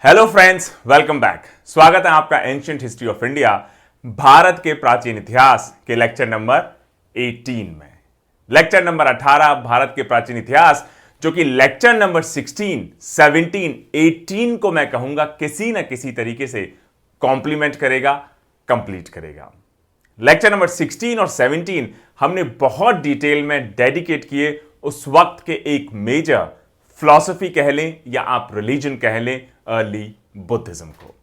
Hello friends, welcome back. स्वागत है आपका ancient history of India Bharat के प्राचीन इतिहास के लेक्चर नंबर 18 में। लेक्चर नंबर 18 भारत के प्राचीन इतिहास, जो कि लेक्चर नंबर 16, 17, 18 को मैं कहूंगा किसी ना किसी तरीके से कॉम्प्लीमेंट करेगा, कंप्लीट करेगा। लेक्चर नंबर 16 और 17 हमने बहुत डिटेल में डेडिकेट किए उस वक्त के एक मेजर फिलॉसफी कह लें या आप रिलीजन कह लें, अर्ली बुद्धिज्म को।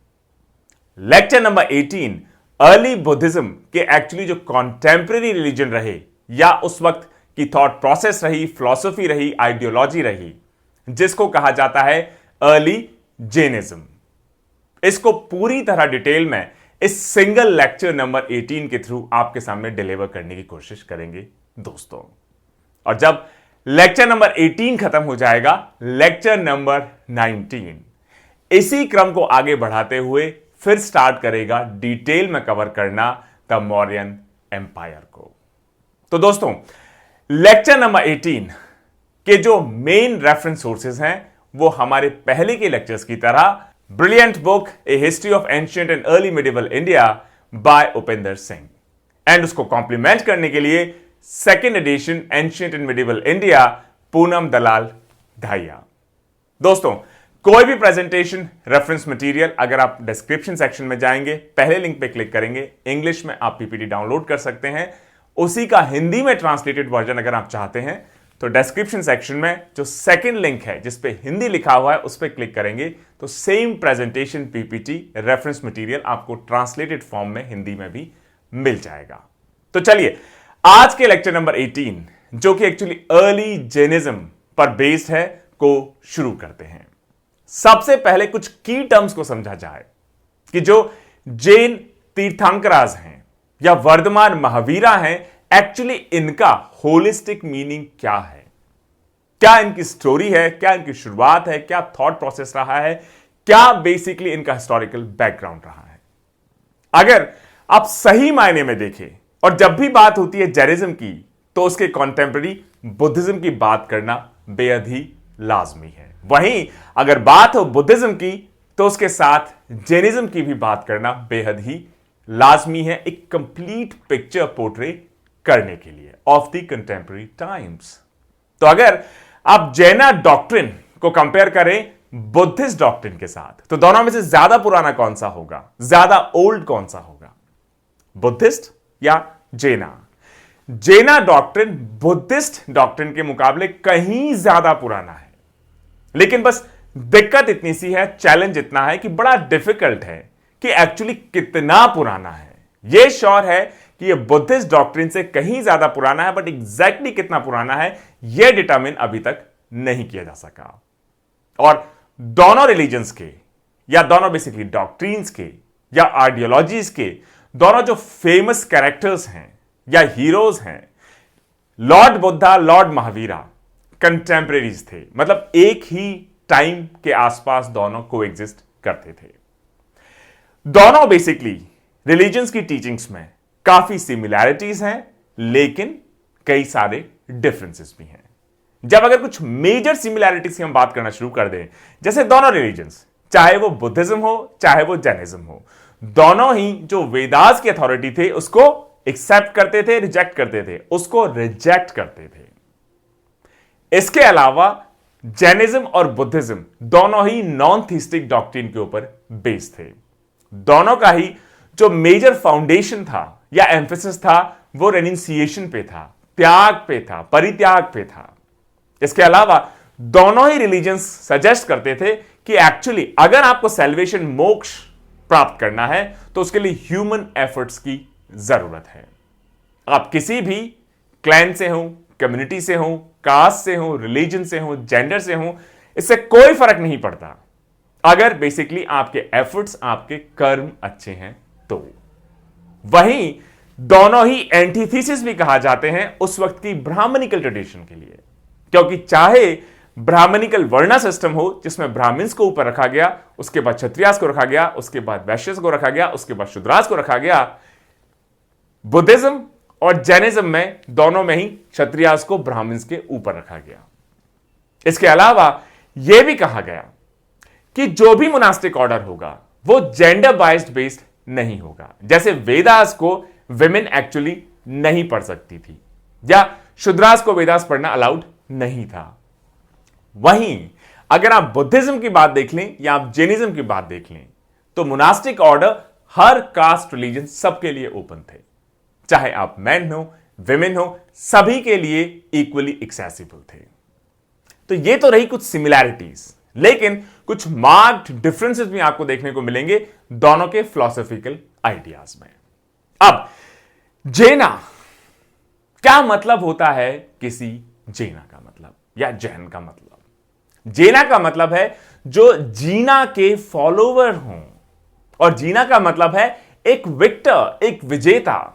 लेक्चर नंबर 18 अर्ली बुद्धिज्म के एक्चुअली जो कॉन्टेम्परेरी रिलीजन रहे या उस वक्त की थॉट प्रोसेस रही, फिलॉसफी रही, आइडियोलॉजी रही, जिसको कहा जाता है अर्ली जैनिज्म। इसको पूरी तरह डिटेल में इस सिंगल लेक्चर नंबर 18 के थ्रू आपके सामने डिलीवर करने की कोशिश करेंगे दोस्तों। और जब लेक्चर नंबर 18 खत्म हो जाएगा, लेक्चर नंबर 19 इसी क्रम को आगे बढ़ाते हुए फिर स्टार्ट करेगा डिटेल में कवर करना द मौर्यन एम्पायर को। तो दोस्तों, लेक्चर नंबर 18 के जो मेन रेफरेंस सोर्सेज हैं वो हमारे पहले के लेक्चर्स की तरह brilliant book a history of ancient and early medieval India by Upinder Singh, and उसको कॉम्प्लीमेंट करने के लिए second edition ancient and medieval India Poonam Dalal Dahiya. दोस्तों, कोई भी प्रेजेंटेशन रेफरेंस मटेरियल अगर आप डिस्क्रिप्शन सेक्शन में जाएंगे, पहले लिंक पे क्लिक करेंगे, इंग्लिश में आप पीपीटी डाउनलोड कर सकते हैं। उसी का हिंदी में ट्रांसलेटेड वर्जन अगर आप चाहते हैं तो डिस्क्रिप्शन सेक्शन में जो सेकंड लिंक है जिसपे हिंदी लिखा हुआ है उस पर क्लिक करेंगे तो same presentation PPT reference material आपको ट्रांसलेटेड फॉर्म में हिंदी में भी मिल जाएगा। तो चलिए आज के लेक्चर नंबर 18, जो कि एक्चुअली अर्ली जैनिज्म पर बेस्ड है, को शुरू करते हैं। सबसे पहले कुछ की टर्म्स को समझा जाए कि जो जैन तीर्थंकराज हैं या वर्धमान महावीरा हैं, एक्चुअली इनका होलिस्टिक मीनिंग क्या है, क्या इनकी स्टोरी है, क्या इनकी शुरुआत है, क्या थॉट प्रोसेस रहा है, क्या बेसिकली इनका हिस्टोरिकल बैकग्राउंड रहा है। अगर आप सही मायने में देखें और जब भी बात होती है जैनिज्म की तो उसके कॉन्टेम्पररी बुद्धिज्म की बात करना बेहद ही लाजमी है। वहीं अगर बात हो बुद्धिज्म की तो उसके साथ जैनिज्म की भी बात करना बेहद ही लाजमी है, एक कंप्लीट पिक्चर पोर्ट्रे करने के लिए ऑफ द कंटेम्पररी टाइम्स। तो अगर आप जैना डॉक्ट्रिन को कंपेयर करें बुद्धिस्ट डॉक्ट्रिन के साथ तो दोनों में से ज्यादा पुराना कौन सा होगा, ज्यादा ओल्ड कौन सा होगा, बुद्धिस्ट या जैना? जैना डॉक्ट्रिन बुद्धिस्ट डॉक्ट्रिन के मुकाबले कहीं ज्यादा पुराना है, लेकिन बस दिक्कत इतनी सी है, चैलेंज इतना है कि बड़ा डिफिकल्ट है कि एक्चुअली कितना पुराना है। यह श्योर है कि यह बुद्धिस्ट डॉक्ट्रिन से कहीं ज्यादा पुराना है, बट एग्जैक्टली कितना पुराना है यह डिटरमिन अभी तक नहीं किया जा सका। और दोनों रिलीजन्स के या दोनों बेसिकली डॉक्ट्रिन्स के या आइडियोलॉजीज के दोनों जो फेमस कैरेक्टर्स हैं या हीरोज हैं, लॉर्ड बुद्धा, लॉर्ड महावीरा कंटेम्परेरीज थे, मतलब एक ही टाइम के आसपास दोनों को एग्जिस्ट करते थे। दोनों बेसिकली रिलीजन्स की टीचिंग्स में काफी सिमिलैरिटीज हैं, लेकिन कई सारे डिफरेंसेस भी हैं। जब अगर कुछ मेजर सिमिलैरिटीज की हम बात करना शुरू कर दें, जैसे दोनों रिलीजन्स, चाहे वो बुद्धिज्म हो चाहे वो जैनिज्म हो, दोनों ही जो वेदास की अथॉरिटी थे उसको एक्सेप्ट करते थे, रिजेक्ट करते थे, उसको रिजेक्ट करते थे। इसके अलावा जैनिज्म और बुद्धिज्म दोनों ही नॉन थीस्टिक डॉक्ट्रिन के ऊपर बेस्ड थे। दोनों का ही जो मेजर फाउंडेशन था या एम्फेसिस था वो रेनिंसिएशन पे था, त्याग पे था, परित्याग पे था। इसके अलावा दोनों ही रिलीजन्स सजेस्ट करते थे कि एक्चुअली अगर आपको सैल्वेशन, मोक्ष प्राप्त करना है तो उसके लिए ह्यूमन एफर्ट्स की जरूरत है। आप किसी भी क्लैन से हो, कम्युनिटी से हो, कास्ट से हो, रिलीजन से हो, जेंडर से हो, इससे कोई फर्क नहीं पड़ता अगर बेसिकली आपके एफर्ट्स, आपके कर्म अच्छे हैं तो। वहीं दोनों ही एंटीथीसिस भी कहा जाते हैं उस वक्त की ब्राह्मणिकल ट्रेडिशन के लिए, क्योंकि चाहे ब्राह्मणिकल वर्णा सिस्टम हो जिसमें ब्राह्मण्स को ऊपर रखा गया, उसके बाद क्षत्रियास को रखा गया, उसके बाद वैश्यस को रखा गया, उसके बाद शूद्रास को रखा गया, बुद्धिज्म और जैनिज्म में दोनों में ही क्षत्रियास को ब्राह्मण्स के ऊपर रखा गया। इसके अलावा यह भी कहा गया कि जो भी मोनास्टिक ऑर्डर होगा वो जेंडर बाइस्ड बेस्ड नहीं होगा। जैसे वेदास को विमेन एक्चुअली नहीं पढ़ सकती थी, या शूद्रास को वेदास पढ़ना अलाउड नहीं था। वहीं अगर आप बुद्धिज्म की बात देख लें या आप जैनिज्म की बात देख लें, तो मोनास्टिक ऑर्डर हर कास्ट रिलीजन सबके लिए ओपन थे, चाहे आप मैन हो विमेन हो, सभी के लिए इक्वली एक्सेसिबल थे। तो ये तो रही कुछ सिमिलैरिटीज, लेकिन कुछ मार्क्ड डिफरेंसेस भी आपको देखने को मिलेंगे दोनों के फिलोसॉफिकल आइडियाज में। अब जैना, क्या मतलब होता है किसी जैना का मतलब या जैन का मतलब? जैना का मतलब है जो जीना के फॉलोवर हों, और जीना का मतलब है एक विक्टर, एक विजेता,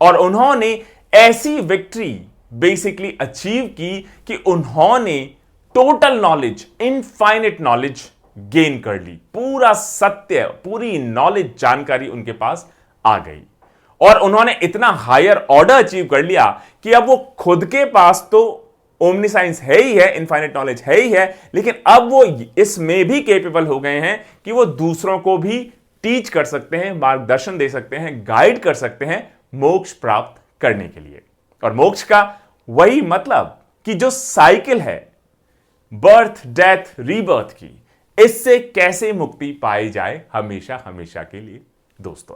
और उन्होंने ऐसी विक्ट्री बेसिकली अचीव की कि उन्होंने total knowledge, infinite knowledge gain कर ली। पूरा सत्य, पूरी नॉलेज, जानकारी उनके पास आ गई, और उन्होंने इतना हायर ऑर्डर अचीव कर लिया कि अब वो खुद के पास तो ओमनीसाइंस है ही है, इनफाइनेट नॉलेज है ही है, लेकिन अब वो इसमें भी कैपेबल हो गए हैं कि वो दूसरों को भी टीच कर सकते हैं, मार्गदर्शन दे सकते हैं, गाइड कर सकते हैं मोक्ष प्राप्त करने के लिए। और मोक्ष का वही मतलब कि जो साइकिल है बर्थ डेथ रीबर्थ की, इससे कैसे मुक्ति पाई जाए हमेशा हमेशा के लिए दोस्तों।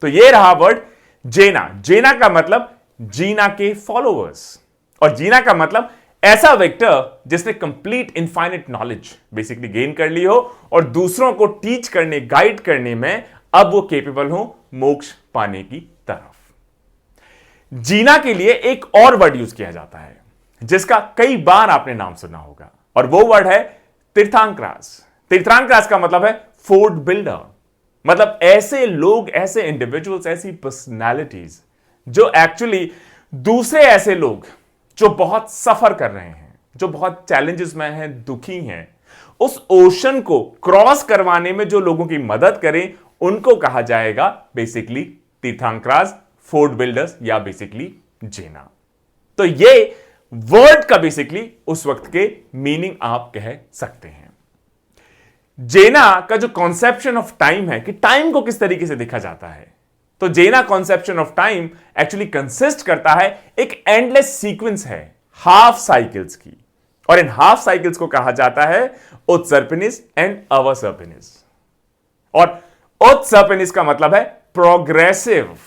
तो ये रहा वर्ड जैना। जैना का मतलब जीना के फॉलोअर्स, और जीना का मतलब ऐसा वेक्टर जिसने complete infinite knowledge basically gain कर ली हो और दूसरों को टीच करने, गाइड करने में अब वो कैपेबल हो मोक्ष पाने की तरफ। जीना के लिए एक और वर्ड यूज किया जाता है जिसका कई बार आपने नाम सुना होगा, और वो वर्ड है तीर्थंकरास। तीर्थंकरास का मतलब है फोर्ट बिल्डर, मतलब ऐसे लोग, ऐसे इंडिविजुअल्स, ऐसी पर्सनालिटीज जो एक्चुअली दूसरे ऐसे लोग जो बहुत सफर कर रहे हैं, जो बहुत चैलेंजेस में हैं, दुखी हैं, उस ओशन को क्रॉस करवाने में जो लोगों की मदद करें, उनको कहा जाएगा बेसिकली तीर्थंकरास, फोर्ट बिल्डर्स या बेसिकली जैना। तो ये वर्ड का बेसिकली उस वक्त के मीनिंग आप कह सकते हैं। जैना का जो कॉन्सेप्शन ऑफ टाइम है कि टाइम को किस तरीके से देखा जाता है, तो जैना conception of time actually consist करता है, एक एंडलेस सीक्वेंस है हाफ साइकिल्स की, और इन हाफ साइकिल्स को कहा जाता है उत्सर्पिनिस एंड अवसर्पिनिस। और उत्सर्पिनिस का मतलब है प्रोग्रेसिव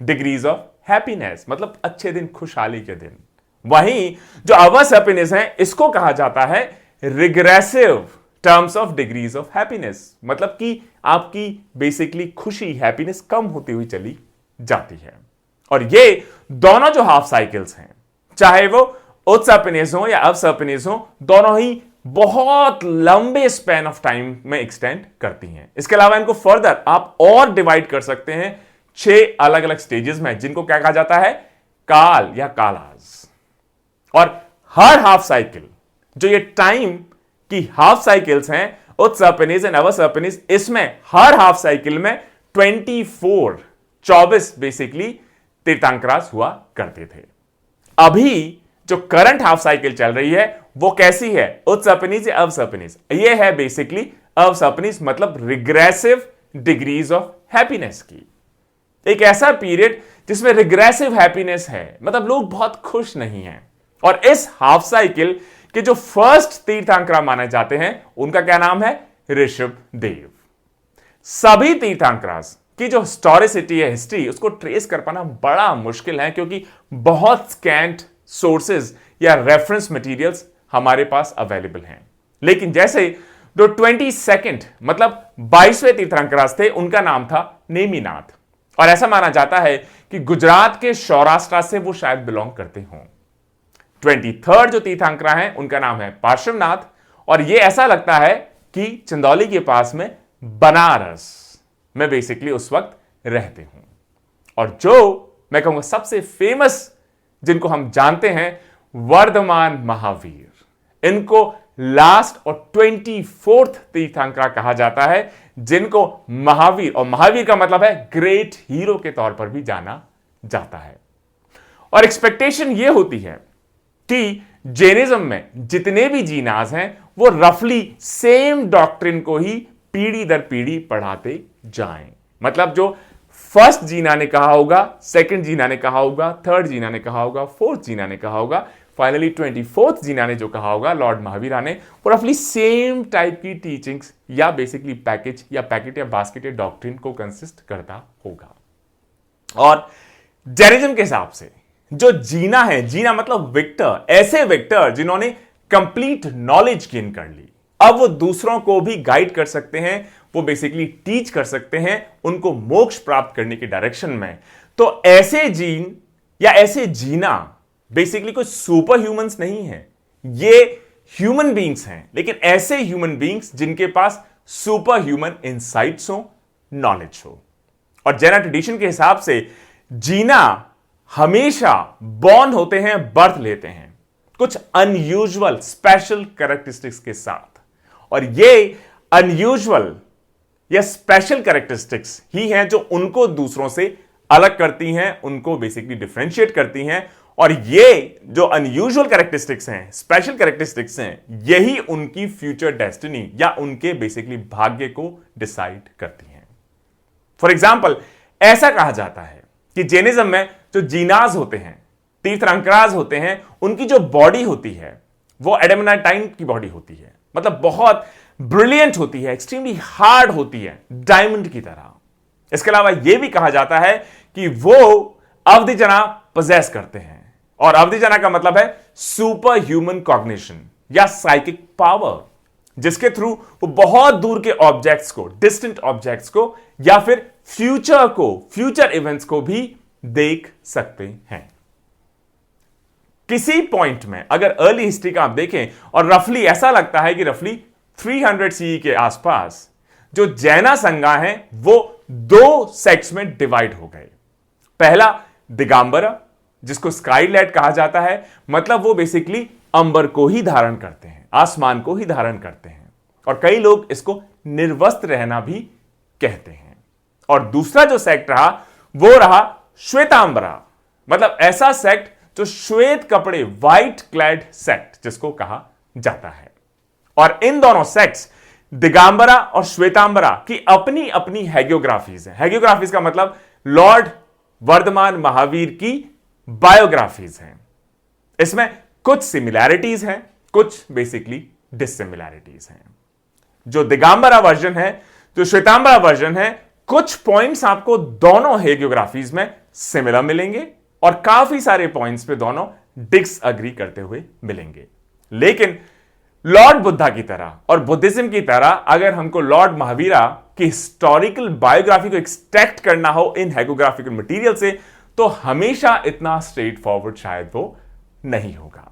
डिग्रीज ऑफ हैप्पीनेस, मतलब अच्छे दिन, खुशहाली के दिन। वहीं जो अवसर्पिनिस है, इसको कहा जाता है regressive terms of degrees of happiness, मतलब कि आपकी बेसिकली खुशी, हैप्पीनेस कम होती हुई चली जाती है। और ये दोनों जो हाफ साइकिल्स हैं, चाहे वो उत्सर्पिनिस हो या अवसर्पिनिस हो, दोनों ही बहुत लंबे स्पैन ऑफ टाइम में एक्सटेंड करती हैं। इसके अलावा इनको फर्दर आप और डिवाइड कर सकते हैं 6 अलग अलग स्टेजेस में, जिनको क्या कहा जाता है, काल या कालाज। और हर हाफ साइकिल, जो ये टाइम की हाफ साइकिल्स हैं, उत्सर्पिनिस एंड अवसर्पिनिस, इसमें हर हाफ साइकिल में 24 बेसिकली तीर्थंकरास हुआ करते थे। अभी जो करंट हाफ साइकिल चल रही है वो कैसी है, उत्सर्पिनिस या अवसर्पिनिस? ये है बेसिकली अवसर्पिनिस, मतलब रिग्रेसिव डिग्रीज ऑफ हैप्पीनेस की। एक ऐसा पीरियड जिसमें रिग्रेसिव हैप्पीनेस है, मतलब लोग बहुत खुश नहीं हैं। और इस हाफ साइकिल के जो फर्स्ट तीर्थंकरा माने जाते हैं, उनका क्या नाम है, ऋषभ देव। सभी तीर्थंकरास की जो हिस्टोरिसिटी है, हिस्ट्री, उसको ट्रेस कर पाना बड़ा मुश्किल है, क्योंकि बहुत स्कैंट सोर्सेज या रेफरेंस मटेरियल्स हमारे पास अवेलेबल हैं। लेकिन जैसे जो 22nd मतलब 22वें तीर्थंकरास थे, उनका नाम था नेमिनाथ, और ऐसा माना जाता है कि गुजरात के सौराष्ट्र से वो शायद बिलोंग करते हों। 23rd जो तीर्थंकरा है, उनका नाम है पार्श्वनाथ, और ये ऐसा लगता है कि चंदौली के पास में बनारस में बेसिकली उस वक्त रहते हूं। और जो मैं कहूंगा सबसे फेमस जिनको हम जानते हैं, वर्धमान महावीर, इनको लास्ट और 24th तीर्थंकरा कहा जाता है, जिनको महावीर, और महावीर का मतलब है ग्रेट हीरो के तौर पर भी जाना जाता है। और एक्सपेक्टेशन यह होती है कि जैनिज्म में जितने भी जीनाज हैं, वो रफली सेम डॉक्ट्रिन को ही पीढ़ी दर पीढ़ी पढ़ाते जाएं। मतलब जो फर्स्ट जीना ने कहा होगा, सेकंड जीना ने कहा होगा, थर्ड जीना ने कहा होगा, फोर्थ जीना ने कहा होगा, फाइनली 24th जीना ने जो कहा होगा लॉर्ड महावीरा ने, वो रफली सेम टाइप की टीचिंग्स या बेसिकली पैकेज या पैकेट या बास्केट या डॉक्ट्रिन को कंसिस्ट करता होगा। और जैनिज्म के हिसाब से जो जीना है, जीना मतलब विक्टर, ऐसे विक्टर जिन्होंने कंप्लीट नॉलेज गेन कर ली, अब वो दूसरों को भी गाइड कर सकते हैं, वो बेसिकली टीच कर सकते हैं उनको मोक्ष प्राप्त करने की डायरेक्शन में। तो ऐसे जीन या ऐसे जीना बेसिकली कोई सुपर ह्यूमंस नहीं है, ये ह्यूमन बींग्स हैं, लेकिन ऐसे ह्यूमन बींग्स जिनके पास सुपर ह्यूमन इंसाइट्स हो, नॉलेज हो। और जैना ट्रेडिशन के हिसाब से जीना हमेशा बॉर्न होते हैं, बर्थ लेते हैं कुछ अनयूजुअल स्पेशल कैरेक्टरिस्टिक्स के साथ, और ये अनयूजुअल या स्पेशल कैरेक्टरिस्टिक्स ही हैं जो उनको दूसरों से अलग करती हैं, उनको बेसिकली डिफरेंशिएट करती हैं। और ये जो अनयूजुअल कैरेक्टरिस्टिक्स हैं, स्पेशल कैरेक्टरिस्टिक्स हैं, यही उनकी फ्यूचर डेस्टिनी या उनके बेसिकली भाग्य को डिसाइड करती हैं। फॉर एग्जाम्पल, ऐसा कहा जाता है कि जैनिज्म में जो जीनाज होते हैं, तीर्थंकराज होते हैं, उनकी जो बॉडी होती है वो एडेमनाटाइन की बॉडी होती है, मतलब बहुत ब्रिलियंट होती है, एक्सट्रीमली हार्ड होती है, डायमंड की तरह। इसके अलावा यह भी कहा जाता है कि वो अवधिजना पोजेस करते हैं, और अवधिजना का मतलब है सुपर ह्यूमन कॉग्निशन या साइकिक पावर, जिसके थ्रू वो बहुत दूर के ऑब्जेक्ट्स को, डिस्टेंट ऑब्जेक्ट्स को या फिर फ्यूचर को, फ्यूचर इवेंट्स को भी देख सकते हैं। किसी पॉइंट में अगर अर्ली हिस्ट्री का आप देखें, और रफली ऐसा लगता है कि रफली 300 सीई के आसपास जो जैना संघा हैं वो दो सेक्ट्स में डिवाइड हो गए। पहला दिगंबरा, जिसको स्काईलैट कहा जाता है, मतलब वो बेसिकली अंबर को ही धारण करते हैं, आसमान को ही धारण करते हैं, और कई लोग इसको निर्वस्त्र रहना भी कहते हैं। और दूसरा जो सेक्ट रहा वो रहा श्वेतांबरा, मतलब ऐसा सेक्ट जो श्वेत कपड़े, व्हाइट क्लैड सेक्ट जिसको कहा जाता है। और इन दोनों सेक्ट्स दिगंबरा और श्वेतांबरा की अपनी अपनी हैगियोग्राफीज हैं। हैगियोग्राफीज का मतलब लॉर्ड वर्धमान महावीर की बायोग्राफीज हैं। इसमें कुछ सिमिलैरिटीज हैं, कुछ बेसिकली डिससिमिलैरिटीज हैं। जो दिगंबरा वर्जन है, जो श्वेतांबरा वर्जन है, कुछ पॉइंट्स आपको दोनों हैगियोग्राफीज में सिमिलर मिलेंगे और काफी सारे पॉइंट्स पे दोनों डिसएग्री करते हुए मिलेंगे। लेकिन लॉर्ड बुद्धा की तरह और बुद्धिज्म की तरह अगर हमको लॉर्ड महावीरा की हिस्टोरिकल बायोग्राफी को एक्सट्रैक्ट करना हो इन हैगियोग्राफिकल मटेरियल से, तो हमेशा इतना स्ट्रेट फॉरवर्ड शायद वो नहीं होगा।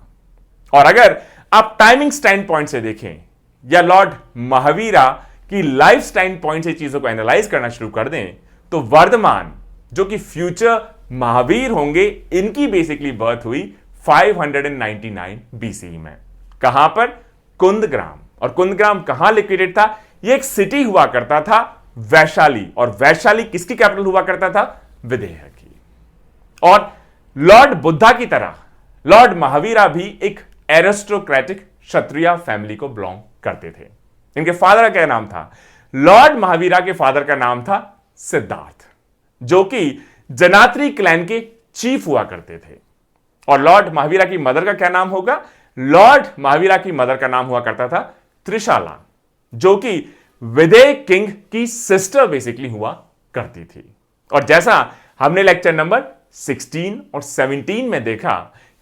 और अगर आप टाइमिंग स्टैंड पॉइंट से देखें या लॉर्ड महावीरा की लाइफ स्टैंड पॉइंट से चीजों को एनालाइज करना शुरू कर दें, तो वर्धमान जो कि फ्यूचर महावीर होंगे, इनकी बेसिकली बर्थ हुई 599 बीसी में। कहां पर? कुंदग्राम। और कुंदग्राम कहां लोकेटेड था? यह एक सिटी हुआ करता था वैशाली, और वैशाली किसकी कैपिटल हुआ करता था? विदेह की। और लॉर्ड बुद्धा की तरह लॉर्ड महावीरा भी एक एरिस्टोक्रेटिक क्षत्रिय फैमिली को बिलोंग करते थे। इनके फादर का क्या नाम था? लॉर्ड महावीरा के फादर का नाम था सिद्धार्थ, जो कि जनात्री क्लैन के चीफ हुआ करते थे। और लॉर्ड महावीरा की मदर का क्या नाम होगा? लॉर्ड महावीरा की मदर का नाम हुआ करता था त्रिशाला, जो कि विदेह किंग की सिस्टर बेसिकली हुआ करती थी। और जैसा हमने लेक्चर नंबर 16 और 17 में देखा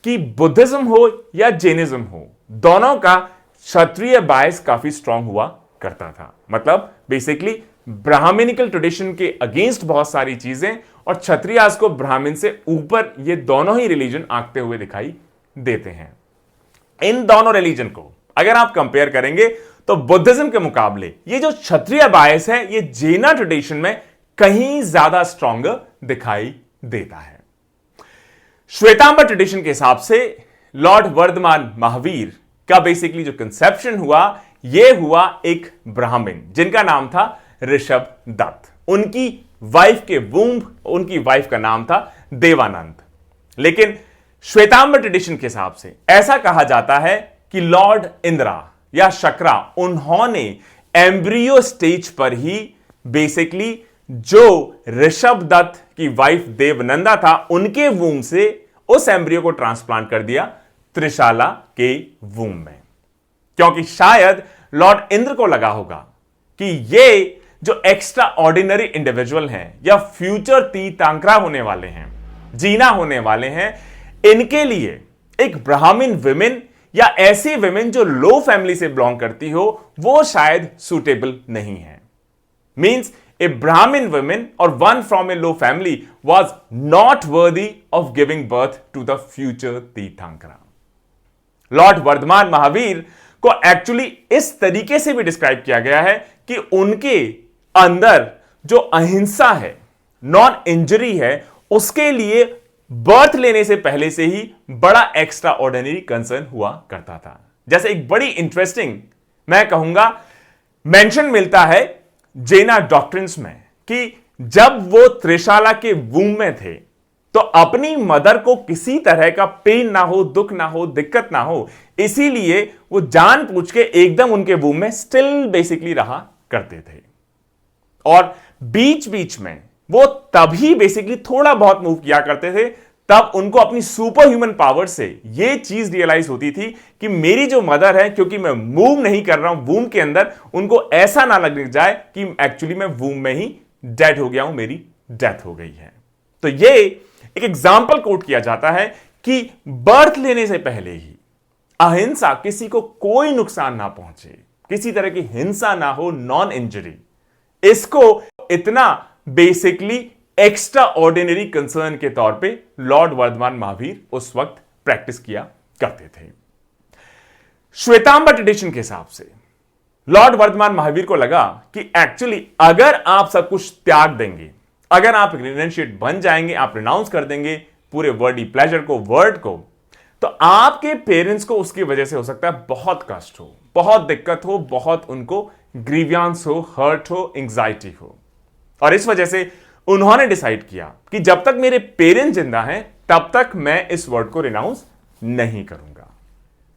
कि बुद्धिज्म हो या जैनिज्म हो, दोनों का क्षत्रिय बायस काफी स्ट्रांग हुआ करता था। मतलब बेसिकली ब्राह्मणिकल ट्रेडिशन के अगेंस्ट बहुत सारी चीजें, और क्षत्रियास को ब्राह्मण से ऊपर ये दोनों ही रिलीजन आंकते हुए दिखाई देते हैं। इन दोनों रिलीजन को अगर आप कंपेयर करेंगे तो बुद्धिज्म के मुकाबले ये जो क्षत्रिय बायस है, ये जैना ट्रेडिशन में कहीं ज्यादा स्ट्रॉन्गर दिखाई देता है। श्वेतांबर ट्रेडिशन के हिसाब से लॉर्ड वर्धमान महावीर का बेसिकली जो कंसेप्शन हुआ, यह हुआ एक ब्राह्मण जिनका नाम था ऋषभ दत्त। उनकी वाइफ के वूम्ब, उनकी वाइफ का नाम था देवानंद। लेकिन श्वेतांबर ट्रेडिशन के हिसाब से ऐसा कहा जाता है कि लॉर्ड इंद्रा या शकरा, उन्होंने एम्ब्रियो स्टेज पर ही बेसिकली जो ऋषभ दत्त की वाइफ देवनंदा था उनके वूम से उस एम्ब्रियो को ट्रांसप्लांट कर दिया त्रिशाला के वूम में, क्योंकि शायद लॉर्ड इंद्र को लगा होगा कि ये जो एक्स्ट्रा ऑर्डिनरी इंडिविजुअल हैं या फ्यूचर तीर्थंकरा होने वाले हैं, जीना होने वाले हैं, इनके लिए एक ब्राह्मण विमेन या ऐसी विमेन जो लो फैमिली से बिलोंग करती हो वो शायद सुटेबल नहीं है। मींस ए ब्राह्मण विमेन और one from a low family was not worthy of giving birth to the future tirthankara. Lord Vardhamana Mahavira को एक्चुअली इस तरीके से भी डिस्क्राइब किया गया है कि उनके अंदर जो अहिंसा है, नॉन इंजरी है, उसके लिए बर्थ लेने से पहले से ही बड़ा एक्स्ट्रा ऑर्डिनरी कंसर्न हुआ करता था। जैसे एक बड़ी इंटरेस्टिंग मैं कहूंगा मेंशन मिलता है जैना डॉक्ट्रिन्स में कि जब वो त्रिशाला के वूम में थे तो अपनी मदर को किसी तरह का पेन ना हो, दुख ना हो, दिक्कत ना हो, इसीलिए वो जानबूझ के एकदम उनके वूम में स्टिल बेसिकली रहा करते थे। और बीच बीच में वो तभी बेसिकली थोड़ा बहुत मूव किया करते थे, तब उनको अपनी सुपर ह्यूमन पावर से ये चीज रियलाइज होती थी कि मेरी जो मदर है, क्योंकि मैं मूव नहीं कर रहा हूं वूम के अंदर, उनको ऐसा ना लगने जाए कि एक्चुअली मैं वूम में ही डेड हो गया हूं, मेरी डेथ हो गई है। तो ये एक एग्जाम्पल कोट किया जाता है कि बर्थ लेने से पहले ही अहिंसा, किसी को कोई नुकसान ना पहुंचे, किसी तरह की हिंसा ना हो, नॉन इंजरी, इसको इतना बेसिकली एक्स्ट्रा ऑर्डिनरी कंसर्न के तौर पे लॉर्ड वर्धमान महावीर उस वक्त प्रैक्टिस किया करते थे। श्वेतांबर ट्रेडिशन के हिसाब से लॉर्ड वर्धमान महावीर को लगा कि एक्चुअली अगर आप सब कुछ त्याग देंगे, अगर आप रिनंशिएट बन जाएंगे, आप रिनाउंस कर देंगे पूरे वर्ल्डली प्लेजर को, वर्ड को, तो आपके पेरेंट्स को उसकी वजह से हो सकता है बहुत कष्ट हो, बहुत दिक्कत हो, बहुत उनको ग्रीवियंस हो, हर्ट हो, एंजाइटी हो। और इस वजह से उन्होंने डिसाइड किया कि जब तक मेरे पेरेंट्स जिंदा हैं तब तक मैं इस वर्ड को रिनाउंस नहीं करूंगा।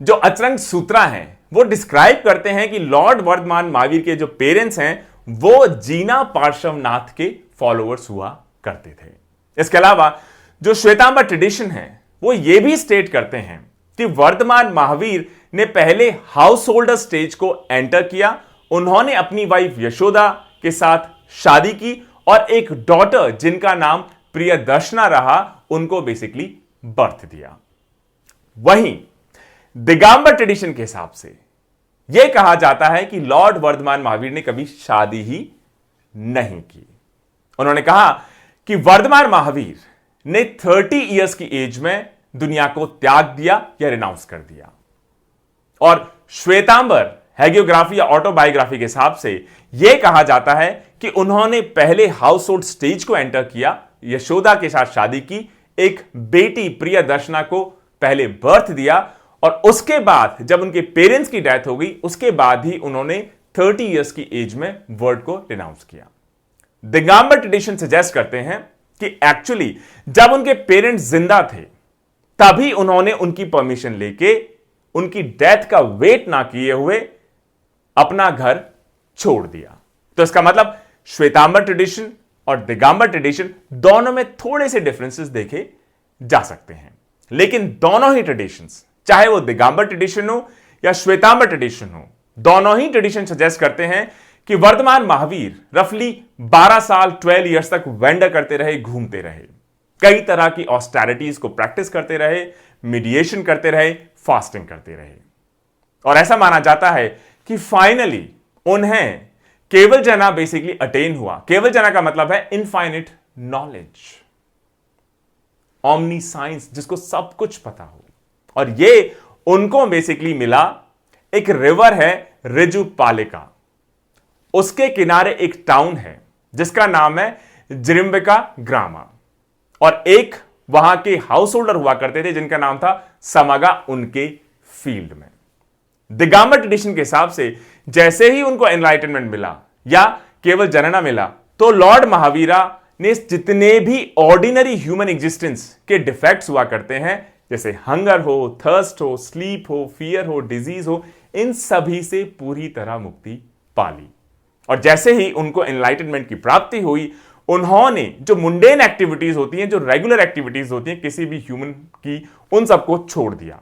जो अचरंग सूत्रा हैं वो डिस्क्राइब करते हैं कि लॉर्ड वर्धमान महावीर के जो पेरेंट्स हैं वो जीना पार्श्वनाथ के फॉलोअर्स हुआ करते थे। इसके अलावा जो श्वेतांबर ट्रेडिशन है वो ये भी स्टेट करते हैं कि वर्धमान महावीर ने पहले हाउस होल्डर स्टेज को एंटर किया, उन्होंने अपनी वाइफ यशोदा के साथ शादी की और एक डॉटर जिनका नाम प्रियदर्शना रहा, उनको बेसिकली बर्थ दिया। वहीं दिगंबर ट्रेडिशन के हिसाब से यह कहा जाता है कि लॉर्ड वर्धमान महावीर ने कभी शादी ही नहीं की। उन्होंने कहा कि वर्धमान महावीर ने 30 इयर्स की एज में दुनिया को त्याग दिया या रिनाउंस कर दिया। और श्वेतांबर हैगियोग्राफी या ऑटोबायोग्राफी के हिसाब से यह कहा जाता है कि उन्होंने पहले हाउस होल्ड स्टेज को एंटर किया, यशोदा के साथ शादी की, एक बेटी प्रियदर्शना को पहले बर्थ दिया और उसके बाद जब उनके पेरेंट्स की डेथ हो गई उसके बाद ही उन्होंने 30 इयर्स की एज में वर्ड को रिनाउंस किया। दिगंबर ट्रेडिशन सजेस्ट करते हैं कि एक्चुअली जब उनके पेरेंट्स जिंदा थे तभी उन्होंने उनकी परमिशन लेके उनकी डेथ का वेट ना किए हुए अपना घर छोड़ दिया। तो इसका मतलब श्वेतांबर ट्रेडिशन और दिगंबर ट्रेडिशन दोनों में थोड़े से डिफरेंसेस देखे जा सकते हैं, लेकिन दोनों ही ट्रेडिशंस, चाहे वो दिगंबर ट्रेडिशन हो या श्वेतांबर ट्रेडिशन हो, दोनों ही ट्रेडिशन सजेस्ट करते हैं कि वर्धमान महावीर रफली 12 साल 12 इयर्स तक वेंडर करते रहे, घूमते रहे, कई तरह की ऑस्टेरिटीज को प्रैक्टिस करते रहे, मीडिएशन करते रहे, फास्टिंग करते रहे। और ऐसा माना जाता है कि फाइनली उन्हें केवल जना बेसिकली अटेन हुआ। केवल जना का मतलब है इनफाइनिट नॉलेज, ओमनी साइंस, जिसको सब कुछ पता हो। और ये उनको बेसिकली मिला, एक रिवर है रिजुपालिका, उसके किनारे एक टाउन है जिसका नाम है जिरिम्बिका ग्रामा, और एक वहां के हाउस होल्डर हुआ करते थे जिनका नाम था समगा, उनके फील्ड में। दिगंबर ट्रेडिशन के हिसाब से जैसे ही उनको एनलाइटनमेंट मिला या केवल जनना मिला तो लॉर्ड महावीरा ने जितने भी ऑर्डिनरी ह्यूमन एग्जिस्टेंस के डिफेक्ट्स हुआ करते हैं, जैसे हंगर हो, थर्स्ट हो, स्लीप हो, फियर हो, डिजीज हो, इन सभी से पूरी तरह मुक्ति पा ली। और जैसे ही उनको एनलाइटनमेंट की प्राप्ति हुई, उन्होंने जो मुंडेन एक्टिविटीज होती हैं, जो रेगुलर एक्टिविटीज होती हैं किसी भी ह्यूमन की, उन सबको छोड़ दिया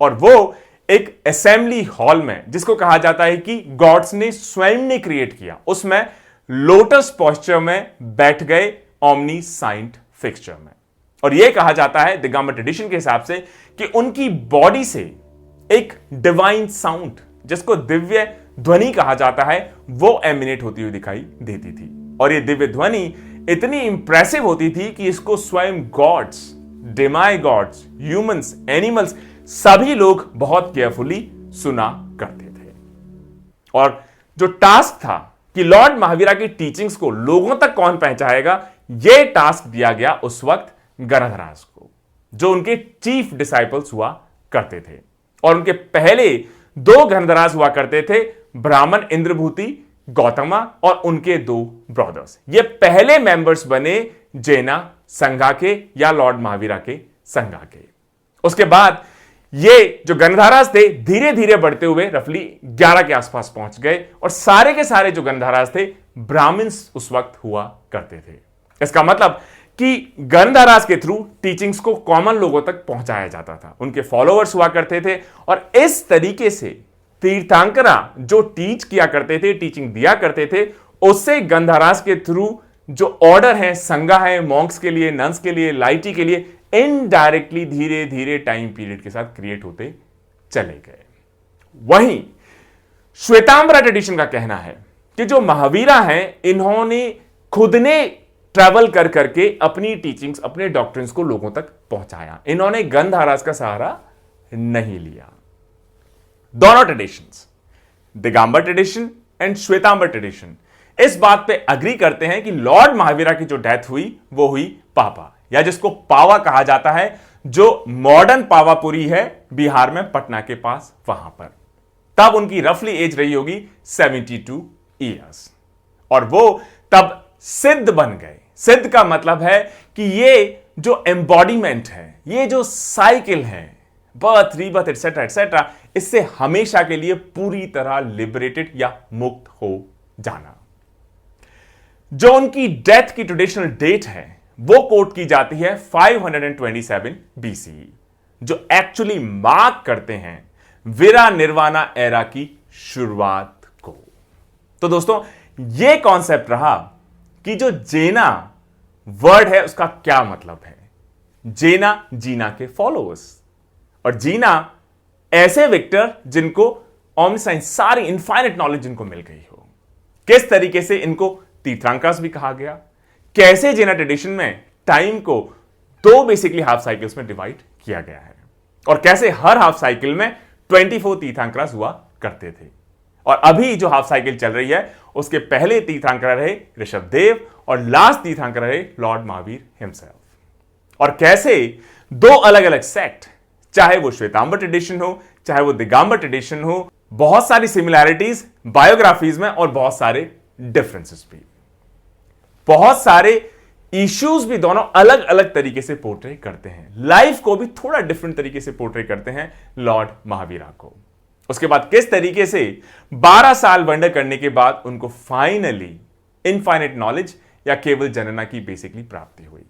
और वो एक असेंबली हॉल में, जिसको कहा जाता है कि गॉड्स ने स्वयं ने क्रिएट किया, उसमें लोटस पोस्चर में बैठ गए, ओमनीसाइंट फिक्सचर में। और यह कहा जाता है दिगंबर ट्रेडिशन के हिसाब से कि उनकी बॉडी से एक डिवाइन साउंड, जिसको दिव्य ध्वनि कहा जाता है, वो एमिनेट होती हुई दिखाई देती थी। और ये दिव्य ध्वनि इतनी इंप्रेसिव होती थी कि इसको स्वयं गॉड्स, डेमाई गॉड्स, ह्यूमंस, एनिमल्स, सभी लोग बहुत केयरफुली सुना करते थे। और जो टास्क था कि लॉर्ड महावीरा की टीचिंग्स को लोगों तक कौन पहुंचाएगा, यह टास्क दिया गया उस वक्त गणधराज को, जो उनके चीफ डिसाइपल्स हुआ करते थे। और उनके पहले 2 गणधराज हुआ करते थे, ब्राह्मण इंद्रभूति गौतमा और उनके 2 ब्रदर्स। ये पहले मेंबर्स बने जैना संघा के या लॉर्ड महावीरा के संघा के। उसके बाद ये जो गणधराज थे धीरे धीरे बढ़ते हुए रफली 11 के आसपास पहुंच गए और सारे के सारे जो गणधराज थे ब्राह्मण्स उस वक्त हुआ करते थे। इसका मतलब कि गणधराज के थ्रू टीचिंग्स को कॉमन लोगों तक पहुंचाया जाता था, उनके फॉलोअर्स हुआ करते थे। और इस तरीके से तीर्थंकरा जो टीच किया करते थे, टीचिंग दिया करते थे, उससे गणधराज के थ्रू जो ऑर्डर है, संघा है, मॉन्क्स के लिए, नन्स के लिए, लाइटी के लिए, इनडायरेक्टली धीरे धीरे टाइम पीरियड के साथ क्रिएट होते चले गए। वहीं श्वेतांबरा ट्रेडिशन का कहना है कि जो महावीरा हैं, इन्होंने खुद ने ट्रैवल कर करके अपनी टीचिंग्स, अपने डॉक्ट्रिन्स को लोगों तक पहुंचाया। इन्होंने गणधराज का सहारा नहीं लिया। दोनों traditions, Digambar tradition and Shvetambar tradition, इस बात पे अग्री करते हैं कि लॉर्ड महावीरा की जो डेथ हुई वो हुई पापा, या जिसको पावा कहा जाता है, जो मॉडर्न पावापुरी है बिहार में, पटना के पास, वहां पर। तब उनकी रफली एज रही होगी 72 ईयर्स और वो तब सिद्ध बन गए। सिद्ध का मतलब है कि ये जो एम्बॉडीमेंट है, ये जो साइकिल है, बर्थ, रीबर्थ, एटसेट्रा एटसेट्रा, इससे हमेशा के लिए पूरी तरह लिबरेटेड या मुक्त हो जाना। जो उनकी डेथ की ट्रेडिशनल डेट है वो कोट की जाती है 527 बीसी, जो एक्चुअली मार्क करते हैं वीरा निर्वाणा एरा की शुरुआत को। तो दोस्तों, यह कॉन्सेप्ट रहा कि जो जेना वर्ड है उसका क्या मतलब है। जेना, जीना के फॉलोअर्स, और जीना ऐसे विक्टर जिनको ओमनीसाइंस, सारी इनफाइनाइट नॉलेज जिनको मिल गई हो। किस तरीके से इनको तीर्थंकर्स भी कहा गया, कैसे जेना ट्रेडिशन में टाइम को 2 बेसिकली हाफ साइकिल्स में डिवाइड किया गया है, और कैसे हर हाफ साइकिल में 24 तीर्थंकर्स हुआ करते थे। और अभी जो हाफ साइकिल चल रही है उसके पहले तीर्थंकर रहे ऋषभदेव और लास्ट तीर्थंकर रहे लॉर्ड महावीर हिमसेल्फ। और कैसे 2 अलग अलग सेक्ट, चाहे वो श्वेतांबर ट्रेडिशन हो, चाहे वो दिगंबर ट्रेडिशन हो, बहुत सारी सिमिलैरिटीज बायोग्राफीज में और बहुत सारे डिफरेंसेस भी, बहुत सारे इश्यूज भी दोनों अलग अलग तरीके से पोर्ट्रे करते हैं। लाइफ को भी थोड़ा डिफरेंट तरीके से पोर्ट्रे करते हैं लॉर्ड महावीरा को। उसके बाद किस तरीके से 12 साल वंडर करने के बाद उनको फाइनली इनफाइनाइट नॉलेज या केवल जनना की बेसिकली प्राप्ति हुई,